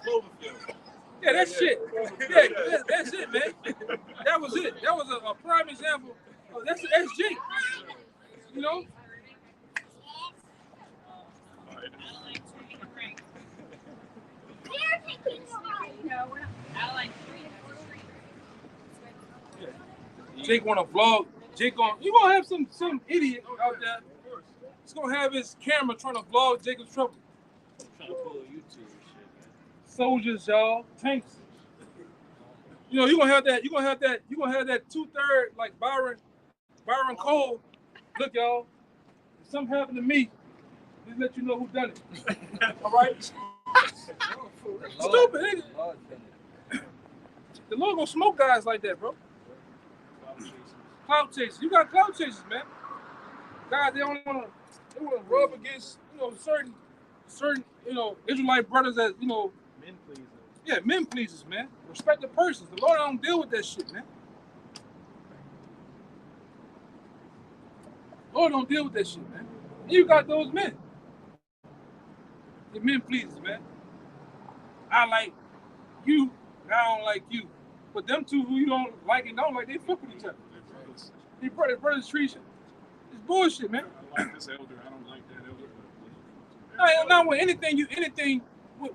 Cloverfield. Yeah, that shit. Yeah, that's it, man. That was it. That was a prime example. That's Jake. You know? Jake want to vlog. You gonna have some idiot out there. He's gonna have his camera trying to vlog Jacob's Trouble. I'm trying to pull YouTube and shit, man. Soldiers, y'all, tanks. You know, you gonna have that 2/3 like Byron Cole. Look, y'all. If something happened to me, just let you know who done it. All right. Stupid, ain't it? The Lord gonna smoke guys like that, bro. Cloud chasers. You got cloud chasers, man. Guys, they wanna rub against, certain, Israelite brothers that, Men pleasers. Yeah, men pleasers, man. Respect the persons. The Lord don't deal with that shit, man. Lord don't deal with that shit, man. And you got those men. The men pleasers, man. I like you, I don't like you. But them two who you don't like and don't like, they fuck with each other. They brothers treat you. It's bullshit, man. I like this elder. I don't like that elder. Not with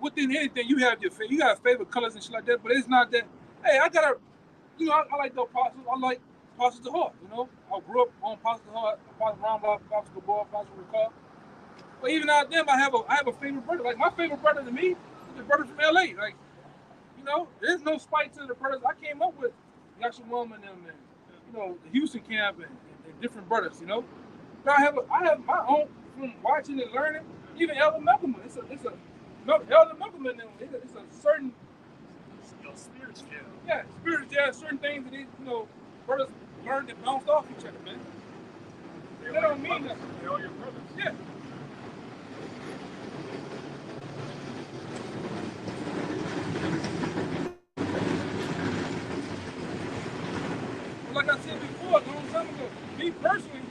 within anything, you have you got favorite colors and shit like that, but it's not that. Hey, I got you know, I like the apostles. I like Apostles of Heart. You know, I grew up on Apostles of Heart, Apostle Ron, Apostle Gabor, Apostle Ricard. But even out of them, I have a favorite brother. Like my favorite brother to me is the brother from LA. Like, you know, there's no spite to the brothers I came up with, Yahawah and them, and you know, the Houston camp and different brothers. You know, but I have my own from watching and learning. Even Elder Malcolm, Elder Malcolm and them. It's a certain spirits jam. Yeah, spirits jam. Certain things that you know, brothers learned and bounced off each other, man. That don't mean nothing. They're all your brothers. Yeah. Like I said before, a long time ago, me personally,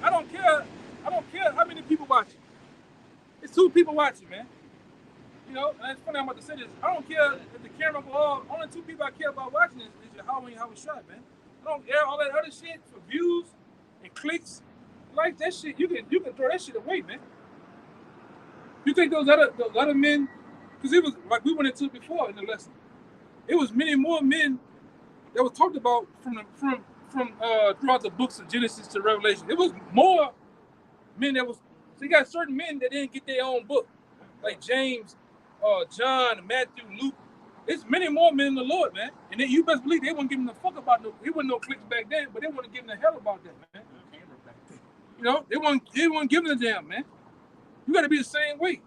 I don't care how many people watching. It's 2 people watching, man. You know, and it's funny I'm about to say this. I don't care if the camera go off. Only 2 people I care about watching is YAHAWAH and YAHAWASHI, man. I don't care all that other shit for views and clicks. Like that shit, you can throw that shit away, man. You think those other men, because it was like we went into it before in the lesson. It was many more men that was talked about from throughout the books of Genesis to Revelation. It was more men that was. So you got certain men that didn't get their own book, like James, John, Matthew, Luke. It's many more men in the Lord, man. And then you best believe they weren't giving a fuck about it wasn't no clicks back then, but they weren't giving a hell about that, man. You know, they weren't giving a damn, man. You got to be the same way.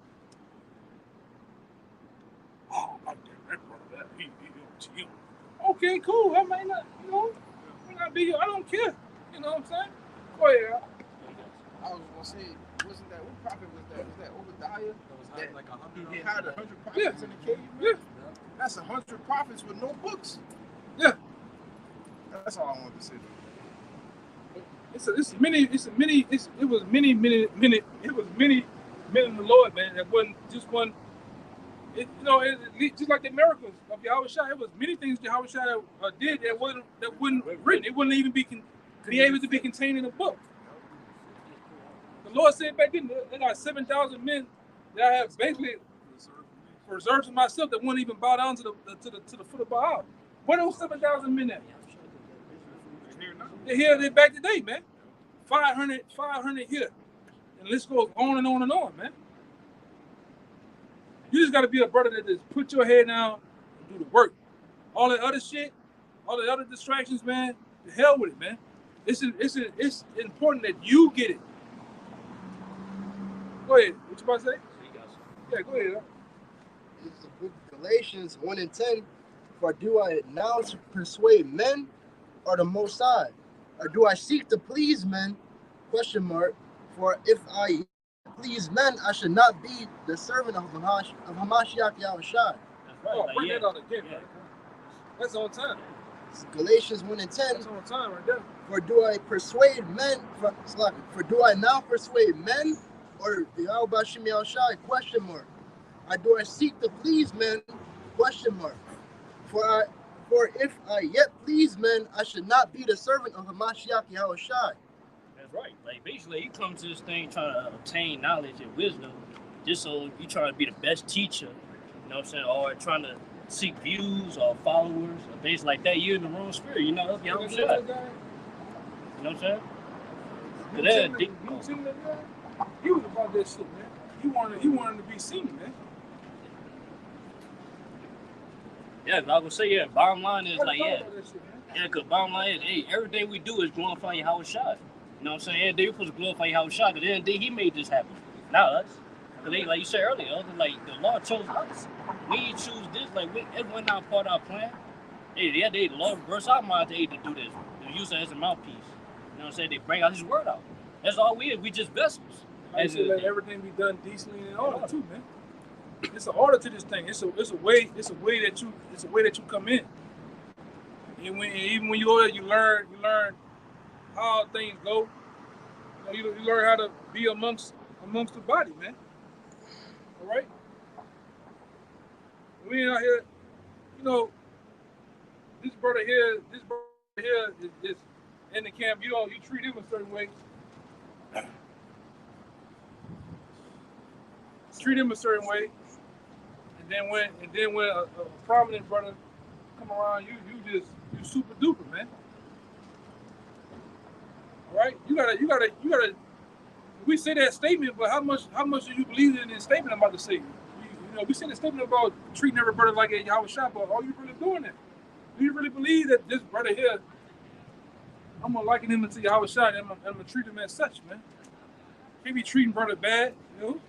Oh, I like that brother. He okay, cool. I might not, you know, I don't care. You know what I'm saying? Go ahead. I was gonna say, wasn't that what prophet was that? Was that Obadiah? That was like 100. He had 100 prophets in the cave. Yeah. That's 100 prophets with no books. Yeah. That's all I wanted to say. It was many men in the Lord, man. That wasn't just one. You know, just like the miracles of YAHAWASHI, it was many things YAHAWASHI did that wasn't written. It wouldn't even be able to be contained in a book. The Lord said back then, there are 7,000 men that I have basically reserved for myself that wouldn't even bow down to the foot of Baal. Where are those 7,000 men at? They're here. They're back today, man. 500 here, and the list goes on and on and on, man. You just got to be a brother that just put your head down and do the work. All that other shit, all the other distractions, man, the hell with it, man. It's important that you get it. Go ahead. What you about to say? Yeah, go ahead. It's the book of Galatians 1:10. For do I now persuade men or the Most High? Or do I seek to please men? Question mark. For if I please men, I should not be the servant of Hamashiach Yahushua. That's right. Bring that out again, man. That's on time. It's Galatians 1:10. That's on time right there. For do I persuade men? For do I now persuade men or the Yahweh Shem Yahushua? Question mark. Or do I seek to please men? Question mark. For if I yet please men, I should not be the servant of Hamashiach Yahushua. That's right. Like basically, you come to this thing trying to obtain knowledge and wisdom, just so you trying to be the best teacher. You know what I'm saying? Or trying to seek views or followers or things like that. You're in the wrong spirit. You know, you know what I'm saying? You know what I'm saying? He was about that shit, man. He wanted to be seen, man. Yeah, I was gonna say, yeah, bottom line is like, because bottom line is, hey, everything we do is glorify YAHAWASHI. You know what I'm saying? Every day we're supposed to glorify YAHAWASHI, because then he made this happen, not us. Because like you said earlier, like the Lord chose us. We didn't choose this, like it wasn't not part of our plan. The Lord burst our mind to do this, to use it as a mouthpiece. You know what I'm saying? They bring out his word out. That's all we is. We just vessels. I should let everything be done decently and in order too, man. It's an order to this thing. It's a way that you come in. And even when you order, you learn how things go. You learn how to be amongst the body, man. All right. We ain't out here, you know. This brother here is in the camp. You treat him a certain way. Treat him a certain way. And then when a prominent brother come around, you You super duper, man. All right? You gotta. We say that statement, but how much do you believe in the statement I'm about to say? You know, we say the statement about treating every brother like a YAHAWASHI, but are you really doing that? Do you really believe that this brother here, I'm gonna liken him to YAHAWASHI, and I'm gonna treat him as such, man? Can't be treating brother bad, you know?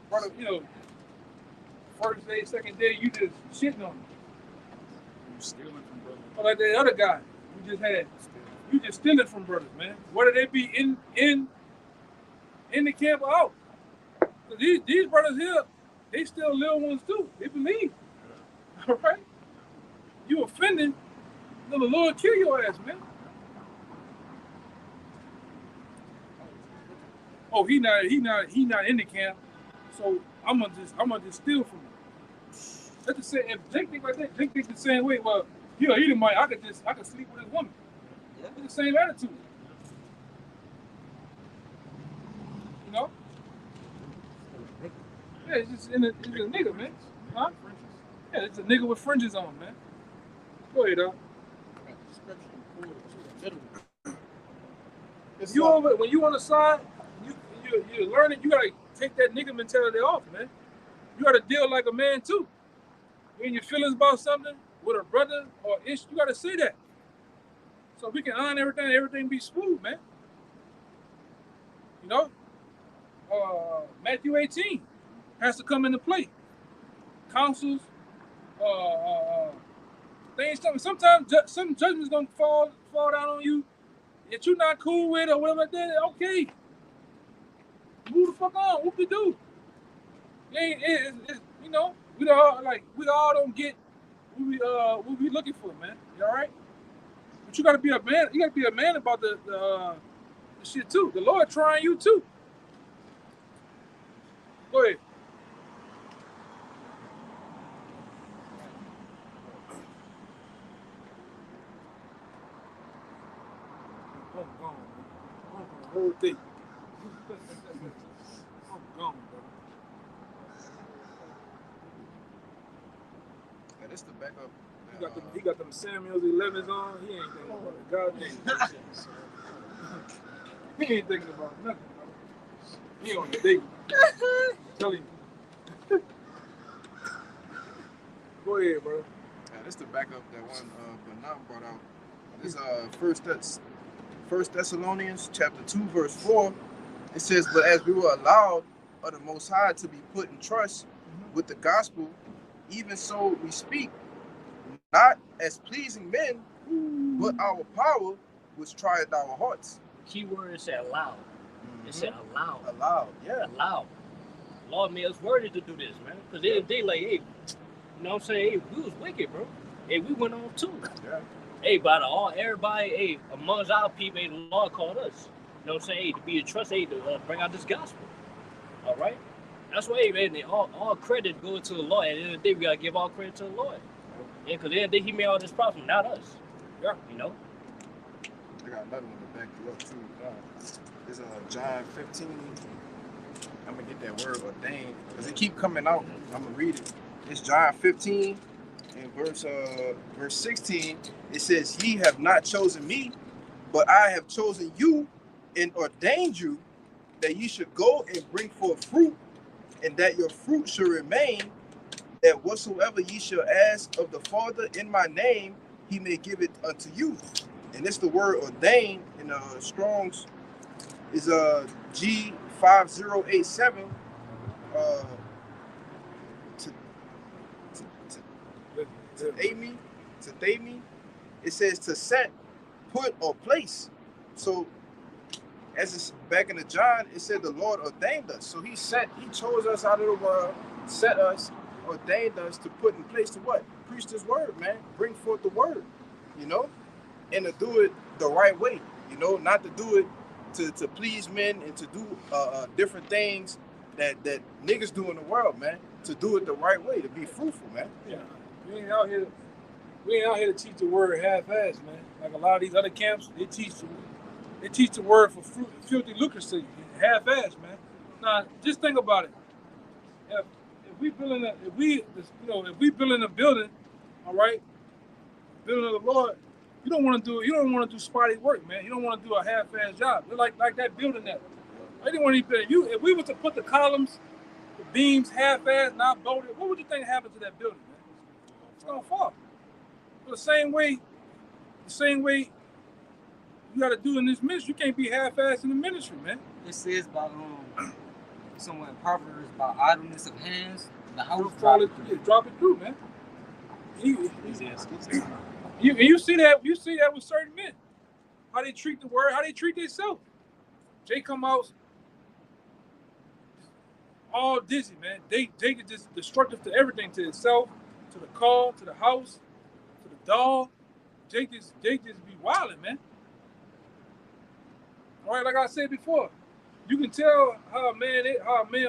Brother, you know, first day, second day, you just shitting on him. You stealing from brother. Or like that other guy we just had. You just stealing from brothers, man. Whether they be in the camp or out. These brothers here, they still little ones too. They believe. All right? You offending, the Lord kill your ass, man. Oh, he not in the camp, so I'm gonna just steal from him. That's the same. If Jake think like that, Jake think the same way. Well, he the might. I could sleep with his woman. It's the same attitude. You know? Yeah, it's a nigga, man. Huh? Yeah, it's a nigga with fringes on, man. Go ahead, dog. If you when you on the side, you're learning, you gotta take that nigga mentality off, man. You gotta deal like a man too. When your feelings about something with a brother or ish, you gotta say that. So we can iron everything be smooth, man. You know? Matthew 18 has to come into play. Counsels, things. Sometimes some judgment's gonna fall down on you that you're not cool with or whatever like that. Okay, move the fuck on. What we do? You know, we all don't get what we looking for, man. You all right? But you gotta be a man. You gotta be a man about the shit too. The Lord trying you too. Go ahead. I'm gone, man. Whole thing. I'm gone, bro. Yeah, this the backup. He got them Samuel's 11s on. He ain't thinking about it. Goddamn. He ain't thinking about nothing, bro. He on the date. Tell him. Go ahead, bro. Yeah, this the backup that one Banam brought out. This First Thessalonians chapter 2 verse 4. It says, "But as we were allowed of the Most High to be put in trust with the gospel, even so we speak, not as pleasing men, but our power which trieth our hearts." Key word is said allowed. It said allowed. Allowed, yeah. Allowed. Lord made us worthy to do this, man. Because they like, hey, you know what I'm saying? Hey, we was wicked, bro. Hey, we went on too. Yeah. Hey, by everybody, hey, amongst our people, hey, the Lord called us. You know what I'm saying? Hey, to be a trust, hey, to bring out this gospel. All right? That's why, hey, man, all credit goes to the Lord. At the end of the day, we got to give all credit to the Lord. Yeah, because at the end of the day, he made all this problem, not us. Yeah. You know? I got another one to back you up too. It's John 15. I'm gonna get that word ordained because it keep coming out. I'm gonna read it. It's John 15 and verse 16. It says, "Ye have not chosen me, but I have chosen you and ordained you that ye should go and bring forth fruit, and that your fruit should remain, that whatsoever ye shall ask of the Father in my name, he may give it unto you." And it's the word ordained in Strong's is G5087. To me, it says to set, put, or place. So as it's back in the John, it said the Lord ordained us. So he chose us out of the world, set us, ordained us to put in place to what? Preach this word, man. Bring forth the word, you know? And to do it the right way, you know, not to do it to please men and to do different things that niggas do in the world, man. To do it the right way, to be fruitful, man. Yeah, we ain't out here to teach the word half-assed, man. Like a lot of these other camps, they teach the word for filthy lucracy, half-assed, man. Now, just think about it. If we building a building, all right, building of the Lord, you don't want to do spotty work, man. You don't want to do a half-ass job. They're like that building that. I didn't want to build. If we were to put the columns, the beams half-ass, not bolted, what would you think happened to that building, man? It's gonna fall. So the same way you got to do in this ministry. You can't be half-assed in the ministry, man. It says about somewhere in Proverbs about idleness of hands, the house drop it through, man. You see that with certain men, how they treat the word, how they treat themselves. Jay come out all dizzy, man. Jay is just destructive to everything, to himself, to the car, to the house, to the dog. Jay just be wilding, man. All right, like I said before, you can tell how a man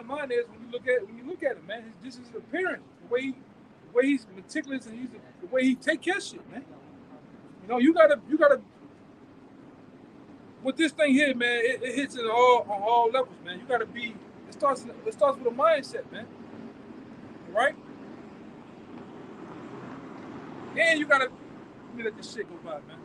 mind is when you look at him, man. This is his appearance, the way he's meticulous, and the way he take care of shit, man. You know, you gotta. With this thing here, man, it hits it on all levels, man. You gotta be. It starts with a mindset, man. All right. And you gotta let this shit go by, man.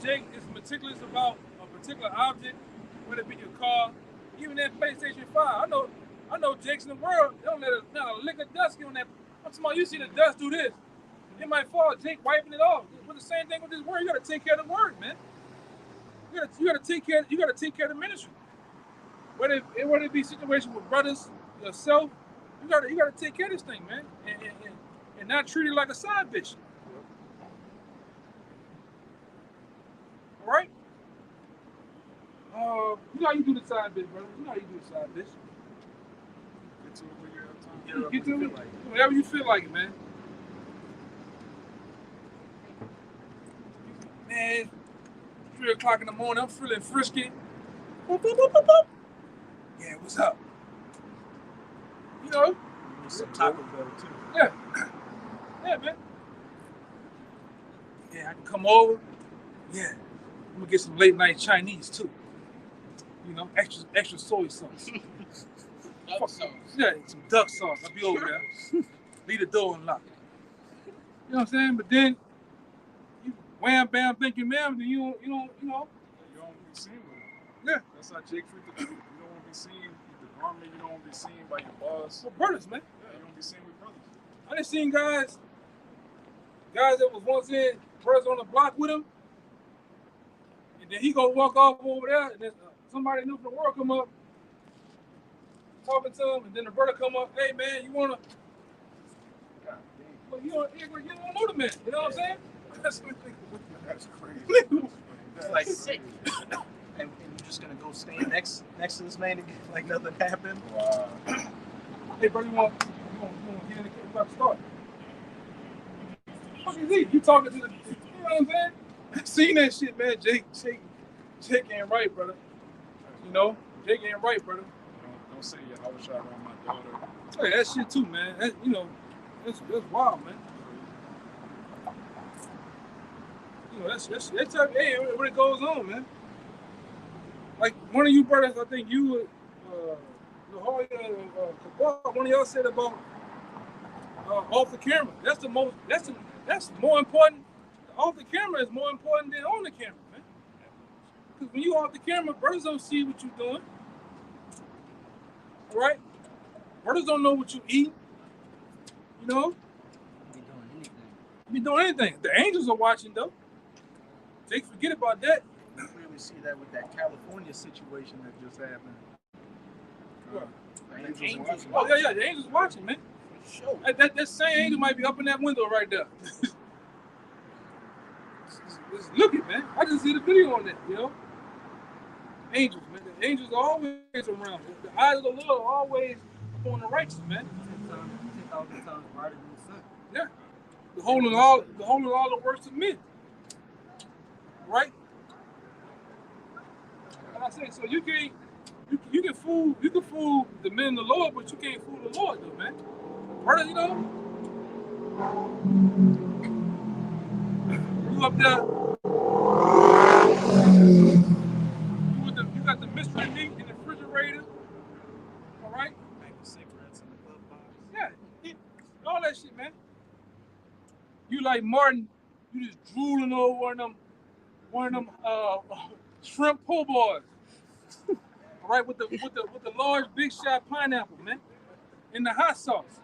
Jake is meticulous about a particular object, whether it be your car, even that PlayStation 5. I know Jakes in the world, they don't let a lick of dust get on that. I'm talking about, you see the dust do this. It might fall, Jake wiping it off. But the same thing with this word, you gotta take care of the word, man. You gotta take care of the ministry. Whether it be situation with brothers, yourself, you gotta take care of this thing, man. And not treat it like a side bitch. All right? You know how you do the side bitch, brother. You know how you do the side bitch. Get to it when you have time. Get to it whenever you feel like it, man. Man, 3 o'clock in the morning, I'm feeling frisky. Boop, boop, boop, boop, boop. Yeah, what's up? You know? Some Taco Bell, too. Yeah. Yeah, man. Yeah, I can come over. Yeah. I'm gonna get some late night Chinese too. You know, extra soy sauce. Duck sauce. Yeah, some duck sauce. I'll be over there. Leave the door unlocked. You know what I'm saying? But then you wham bam, thank you, ma'am. Then you don't You don't want to be seen with it. Yeah. That's how Jake treat the people. You don't want to be seen with the garment. You don't want to be seen by your boss. Well, brothers, man. Yeah, you don't want to be seen with brothers. I done seen guys that was once in brothers on the block with him. Then he gonna walk off over there, and then somebody new from the world come up, talking to him, and then the brother come up, hey man, you wanna? Well, you don't know the man. You know what I'm saying? That's crazy. It's like sick. And you're just gonna go stand next to this man again, like nothing happened. Wow. Hey brother, you want get in the kitchen about to start? What is he? You talking to the? You know what I'm saying? Seen that shit, man. Jake ain't right, brother. You know, Jake ain't right, brother. Don't say YAHAWASHI around my daughter. Hey, that shit too, man. That, you know, that's wild, man. You know, that's type. Hey, when it goes on, man. Like one of you brothers, I think you, one of y'all said about off the camera. That's more important. Off the camera is more important than on the camera, man. Because when you off the camera, brothers don't see what you're doing. All right? Brothers don't know what you eat. You know? Be doing anything. The angels are watching, though. They forget about that. You clearly see that with that California situation that just happened. The angels watching. Yeah, the angels watching, man. Sure. That same angel might be up in that window right there. Just look it, man. I just see the video on that, you know? Angels, man. The angels are always around. The eyes of the Lord are always upon the righteous, man. 10,000 times brighter than the sun. Yeah. Beholding all the works of men. Right? Like I say, so you can't You can fool the men of the Lord, but you can't fool the Lord, though, man. Brother, you know, you up there, you got the mystery meat in the refrigerator, all right? Cigarettes in the glove box. Yeah, all that shit, man. You like Martin, you just drooling over one of them shrimp po' boys. All right, with the large big shot pineapple, man, in the hot sauce.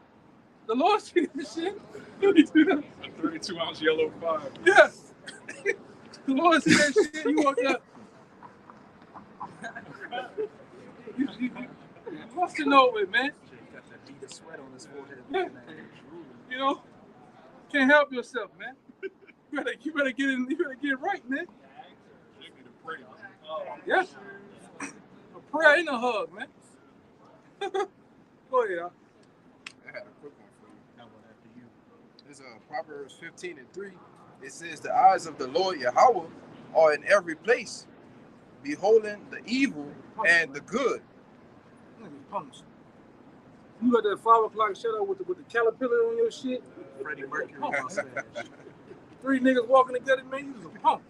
The Lord see this shit. You need to do that. A 32-ounce yellow 5. Yeah. The Lord see that shit. You walk up. You lost to know it, man. Got that bead of sweat on his forehead. Yeah. You know, can't help yourself, man. You better get it. You better get it right, man. Yeah. A prayer ain't a hug, man. Go ahead. I had a quick one for you. Now one after you. There's Proverbs 15:3. It says, "The eyes of the Lord Yahawah are in every place, beholding the evil and the good." You got that 5 o'clock shadow with the caterpillar on your shit. Freddie Mercury. 3 niggas walking together, man. You was a punk.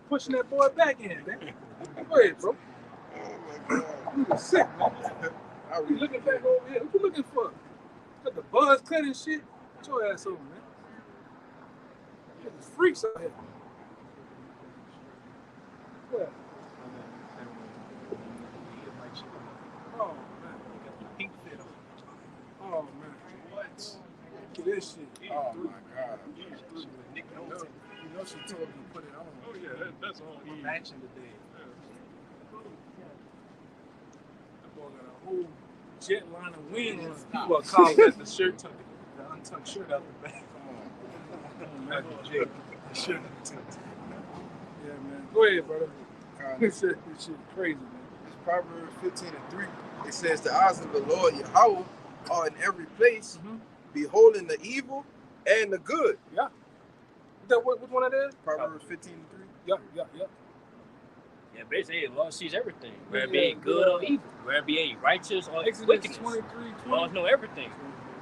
Pushing that boy back in, man. Go ahead, bro. You was sick, man. You looking back over here? What you looking for? Got the buzz cut and shit. Get your ass over, man. There's freaks out here. What? Oh, man. Pink fit on. Oh, man. What? Look at this shit. Oh my God. You know she told me to put it on. Oh yeah, that's all. We're matching today. That boy got a whole jet line of wings on his People are calling that the shirt tucked, the untucked shirt out the back. The shirt untucked. Yeah, man. Go ahead, brother. This shit crazy, man. It's Proverbs 15:3. It says, "The eyes of the Lord Yahawah are in every place, beholding the evil and the good." Yeah. Is that which one that is? Proverbs 15:3. Yeah. Yeah, basically, the Lord sees everything, whether it be good or evil, whether it be righteous or Exodus wickedness. 23:20. Lord know everything.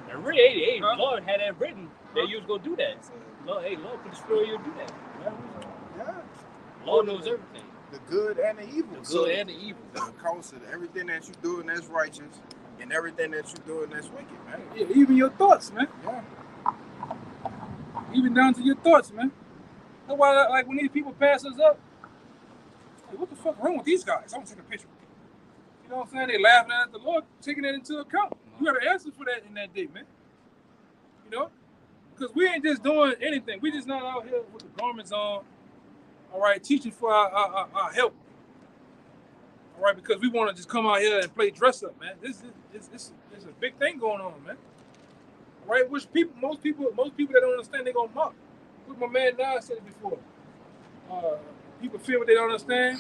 And really, the Lord had that written that you was going to do that. Lord, put the spirit you do that. Yeah. Lord knows everything. The good and the evil. The good and the evil. The counsel, everything that you're doing that's righteous, and everything that you're doing that's wicked, man. Yeah, even your thoughts, man. Yeah. Even down to your thoughts, man. That's why, like, when these people pass us up, like, what the fuck wrong with these guys? I want to take a picture. You know what I'm saying? They laughing at the Lord, taking that into account. You got to answer for that in that day, man. You know? Because we ain't just doing anything. We just not out here with the garments on, all right, teaching for our help. All right, because we want to just come out here and play dress up, man. This is a big thing going on, man. All right, which most people that don't understand, they gonna mock. What my man Nas said it before. People feel what they don't understand.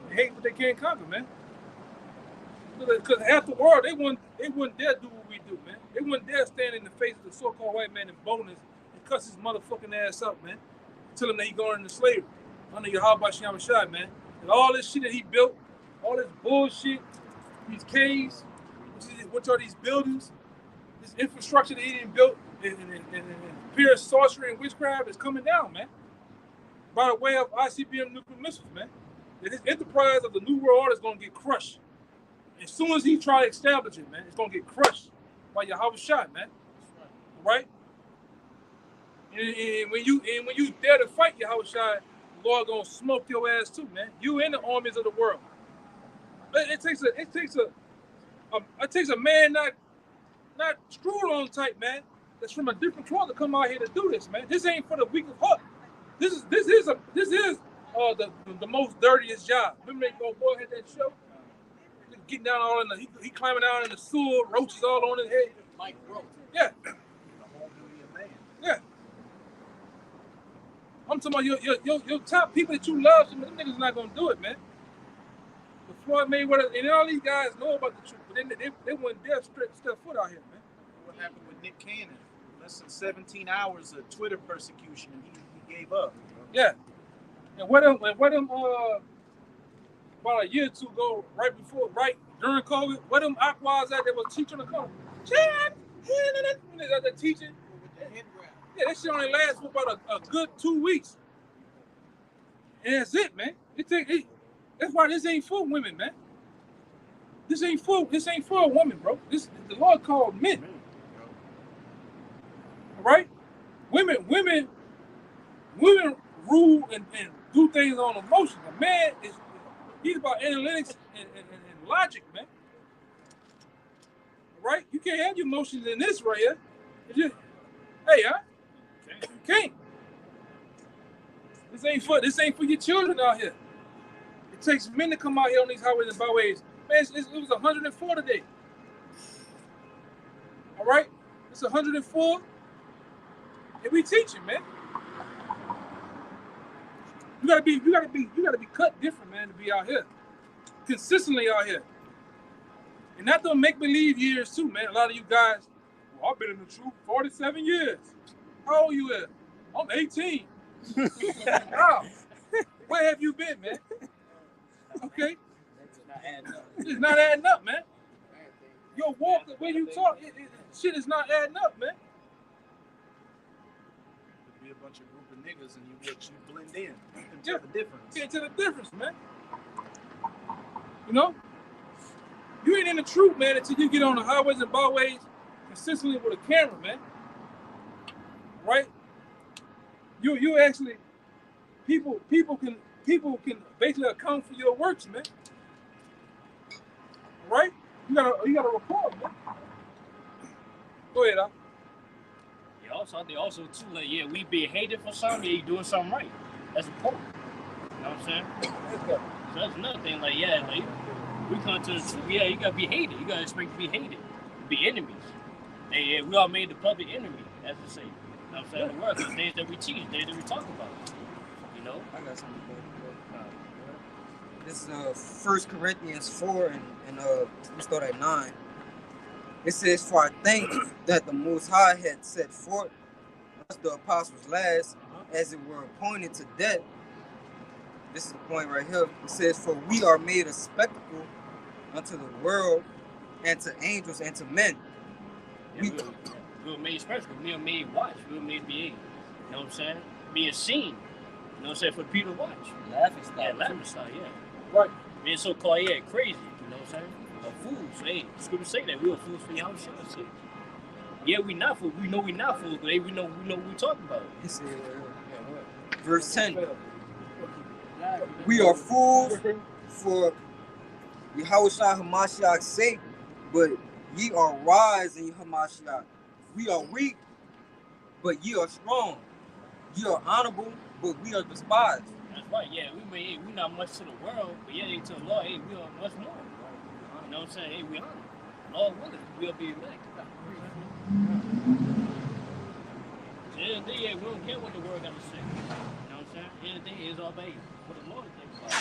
They hate what they can't conquer, man. Because after the world, they wouldn't dare do what we do, man. They wouldn't dare stand in the face of the so-called white man in boldness and cuss his motherfucking ass up, man. Tell him that he going into slavery under YAHAWASHI, man. And all this shit that he built, all this bullshit, these caves, which are these buildings, this infrastructure that he didn't build, and pure sorcery and witchcraft is coming down, man. By the way of ICBM nuclear missiles, man. That his enterprise of the New World Order is going to get crushed. As soon as he try to establish it, man, it's going to get crushed by YAHAWASHI, man. Right? And when you dare to fight YAHAWASHI, the Lord gonna smoke your ass too, man. You in the armies of the world. It takes a man not screwed on type, man. That's from a different cloth to come out here to do this, man. This ain't for the weak of heart. This is the most dirtiest job. Remember that old boy had that show? Getting down all in the he climbing down in the sewer, roaches all on his head. Mike Roach. Yeah. Yeah. I'm talking about your top people that you love, them niggas not gonna do it, man. But Floyd Mayweather and all these guys know about the truth, but they wouldn't dare step foot out here, man. What happened with Nick Cannon? Less than 17 hours of Twitter persecution, and he gave up. Yeah. And what them about a year or two ago, right during COVID, where them aquas at that was teaching the corner. When they got that teaching. Yeah, that shit only lasts for about a good 2 weeks. And that's it, man. That's why this ain't for women, man. This ain't for a woman, bro. The Lord called men. All right? Women rule and do things on emotion. A man he's about analytics and logic, man. All right? You can't have your emotions in this right here. You can't. This ain't for your children out here. It takes men to come out here on these highways and byways. Man, it was 104 today. All right? It's 104. And we teaching, man. You gotta be cut different, man, to be out here. Consistently out here. And not them make-believe years too, man. A lot of you guys, well, I've been in the truth 47 years. How old you at? I'm 18. Wow. Where have you been, man? Okay. It's not adding up, man. Your walk, the way you talk, shit is not adding up, man. Be a bunch of group of niggas and you blend in and tell the difference. Can't tell the difference, man. You know? You ain't in the truth, man, until you get on the highways and byways consistently with a camera, man. Right? You actually people can basically account for your works, man. Right? You gotta report, man. Go ahead, Al. I think also too, like, yeah, we be hated for something, yeah, you doing something right. That's important. You know what I'm saying? So that's another thing, like, yeah, like, we come to the truth, yeah, you gotta be hated. You gotta expect to be hated. Be enemies. And yeah, we all made the public enemy, as they say. You know what I'm saying? The world, the things that we teach, things that we talk about. You know? I got something for this is 1 Corinthians 4 and we start at 9. It says, "For I think that the Most High had set forth us the apostles last, as it were appointed to death." This is the point right here. It says, "For we are made a spectacle unto the world, and to angels, and to men." Yeah, we were made spectacle. We were made watch. We were made be, you know what I'm saying? Being seen. You know what I'm saying? For people to watch. Laughing stock. Yeah, laughing stock, yeah. Right. Being so-called, yeah, crazy. You know what I'm saying? Fools. Hey, the scripture say that we were fools for YAHAWASHI. Yeah, we not fools. We know we not fools, but hey, we know what we talking about. Verse 10. "We are fools for YAHAWASHI HaMashiach's sake, but ye are wise in Hamashiach. We are weak, but ye are strong. Ye are honorable, but we are despised." That's right. Yeah, we not much to the world, but yeah, to the Lord, hey, we are much more. You know what I'm saying? Hey, we honor. Lord willing, we'll be elect. At the end of the day, yeah, we don't care what the world got to say. You know what I'm saying? At the end of the day, it's all about what the Lord thinks about it.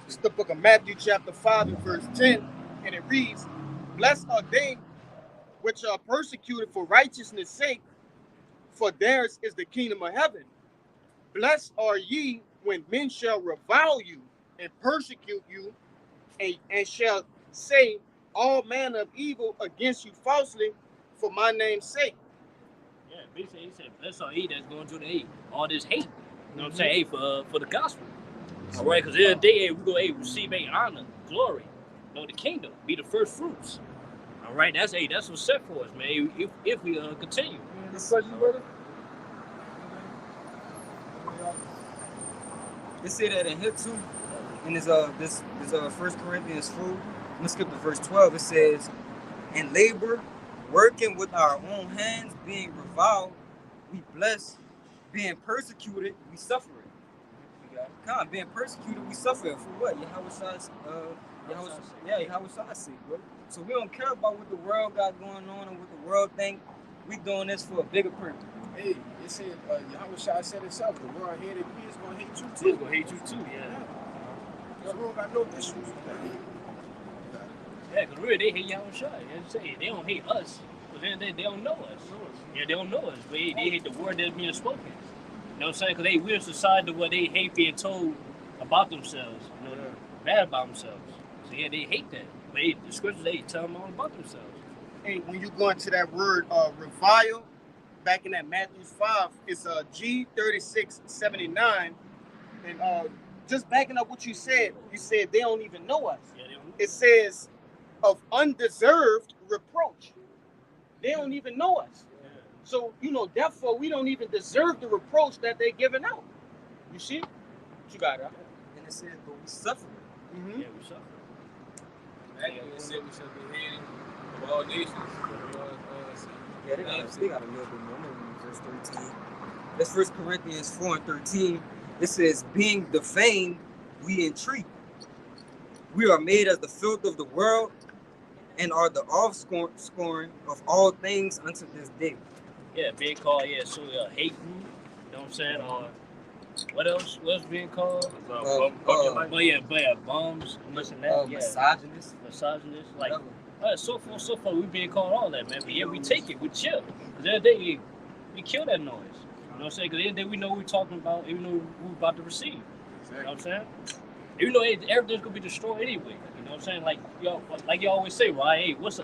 It's the book of Matthew, chapter 5, and verse 10, and it reads, "Blessed are they which are persecuted for righteousness' sake, for theirs is the kingdom of heaven. Blessed are ye when men shall revile you and persecute you, and shall say all manner of evil against you falsely for my name's sake." Yeah, basically he said, blessed are ye that's going to the all this hate. You know what I'm saying? Hey, for the gospel. All right, because the other day, hey, we're going to receive honor, glory, you know, the kingdom, be the first fruits. All right, that's what's set for us, man, if we continue. They say that in here too. And this 1 Corinthians 4. I'm gonna skip to verse 12. It says, "And labor, working with our own hands, being reviled, we bless, being persecuted, we suffer it." Being persecuted, we suffer it. For what? YAHAWASHI's sake, bro. So we don't care about what the world got going on and what the world think. We doing this for a bigger purpose. Hey, it said, YAHAWASHI said itself, the world hated me, it's going to hate you too. It's going to hate you too, yeah. The world got no issues with that. Yeah, because really, they hate YAHAWASHI. They don't hate us, but then they don't know us. Yeah, they don't know us, but they hate the word that's being spoken. You know what I'm saying? Because we're in a society where they hate being told about themselves, you know, bad about themselves. So yeah, they hate that. But the scriptures, they tell them all about themselves. Hey, when you go into that word revile, back in that Matthew 5, it's G3679. And just backing up what you said they don't even know us. Yeah, they don't. It says of undeserved reproach. They don't even know us. Yeah. So, you know, therefore we don't even deserve the reproach that they're giving out. You see? What you got, right? And it says, but we suffer. Yeah, we suffer. Actually, it said we shall be hated of all nations. Yeah, they got a little bit more. I'm gonna read verse 13. That's 1 Corinthians 4:13. It says, being defamed, we entreat. We are made as the filth of the world and are the offscoring of all things unto this day. Yeah, being called, so hating, you know what I'm saying? What else? What's being called? Bums, this and that. Misogynist. Like, so forth, we being called all that, man. But yeah, we take it, we chill. Because every day, we kill that noise. You know what I'm saying? Because every day we know what we're talking about, even though we're about to receive. Exactly. You know what I'm saying? Even though everything's going to be destroyed anyway. You know what I'm saying? Like you always say, right? Hey, what's a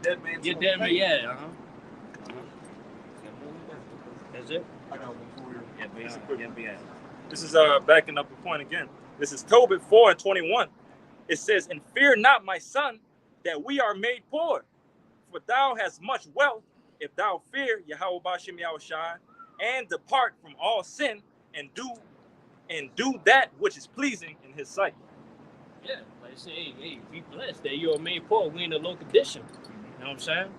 dead man? Your dead man, yeah. That's it? I got one for you. Yeah, basically. Yeah. This is backing up the point again. This is Tobit 4:21. It says, and fear not, my son, that we are made poor, for thou hast much wealth, if thou fear YAHAWASHI, and depart from all sin, and do that which is pleasing in his sight. Yeah, like I say, hey, be blessed that you're made poor. We in a low condition. You know what I'm saying?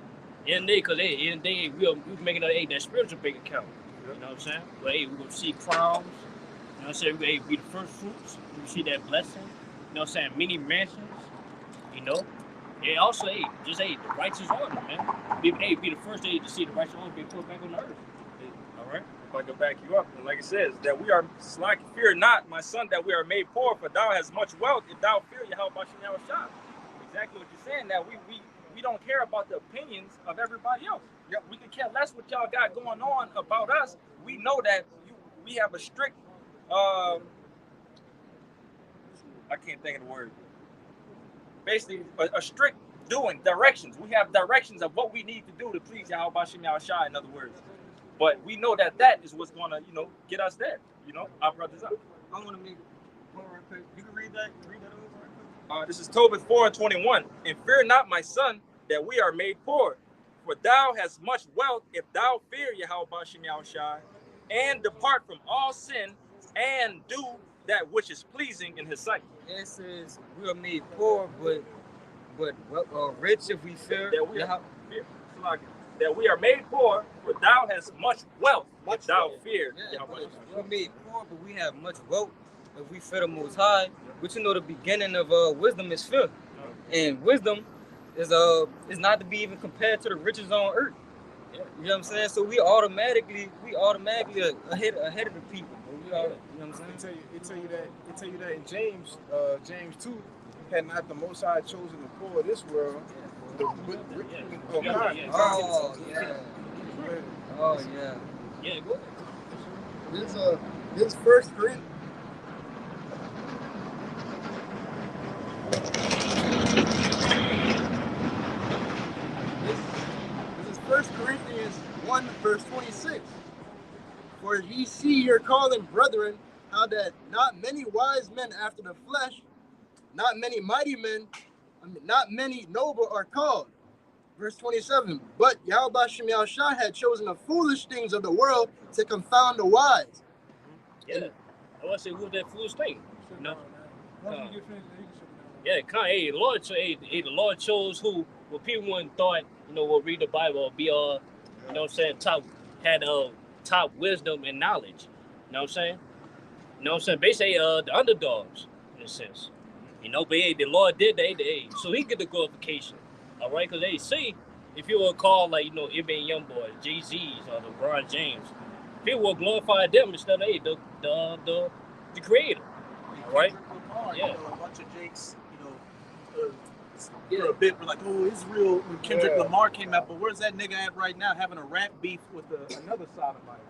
In the day, because in the day, we're making that spiritual bank account. You know what I'm saying? But hey, we're going to see crowns. You know what I'm saying? We're going to be the first fruits. We see that blessing. You know what I'm saying? Many mansions. You know? And also, the righteous order, man. Be the first day to see the righteous order being put back on the earth. All right? If I can back you up, and like it says, that we are like, fear not, my son, that we are made poor, for thou hast much wealth, if thou fear YAHAWASHI. Exactly what you're saying, that we don't care about the opinions of everybody else. Yeah, we can care less what y'all got going on about us. We know that we have a strict, I can't think of the word. Basically, a strict doing directions. We have directions of what we need to do to please YAHAWASHI, in other words. But we know that is what's going to, get us there. Our brothers up. I want to make one real quick. You can read that over real quick. This is Tobit 4:21. And fear not, my son, that we are made poor, for thou hast much wealth, if thou fear YAHAWASHI, and depart from all sin, and do that which is pleasing in his sight. It says we are made poor, but rich if we fear. That we are made poor, for thou hast much wealth, if thou fear. Yeah, we're made poor, but we have much wealth if we fear the Most High. But the beginning of wisdom is fear, and wisdom is not to be even compared to the riches on earth. Yeah. You know what I'm saying? So we automatically ahead of the people. You know what I'm saying? It tell you that in James 2, had not the Most High chosen the poor of this world. Oh yeah. Yeah, go ahead. This First Corinthians. This is 1 Corinthians 1, verse 26. For ye see your calling, brethren, how that not many wise men after the flesh, not many mighty men, not many noble are called. Verse 27. But YAHAWASHI had chosen the foolish things of the world to confound the wise. Yeah. I want to say, who's that foolish thing? The Lord chose who? Well, people wouldn't thought, will read the Bible or be top wisdom and knowledge. You know what I'm saying? Basically, the underdogs, in a sense. But the Lord did that, so he get the glorification. All right, because see, if you will call it being young boys, Jay-Z's or LeBron James, people will glorify them instead of the creator. All right? Yeah. A bunch of Jakes, for a bit, we're like, oh, Israel, when Kendrick Lamar came out, but where's that nigga at right now having a rap beef with another sodomite,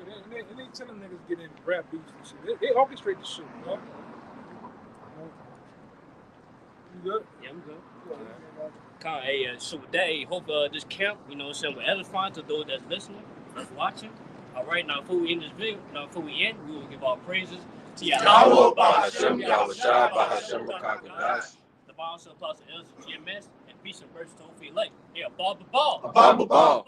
bro? and they telling niggas get in rap beats and shit. They orchestrate the shit, you know? You good? Yeah, I'm good. Hey, so with that, hey, hope this camp, you know what I'm saying, will edify to those that's listening, that's watching. All right, now before we end this video, we will give our praises to YAHAWAH, bahasham, YAHAWASHI, bahasham, Microchip. The Apostle Elder GMS, and peace and mercy to Hopefully Lake. Yeah, ball. Ball. Ball.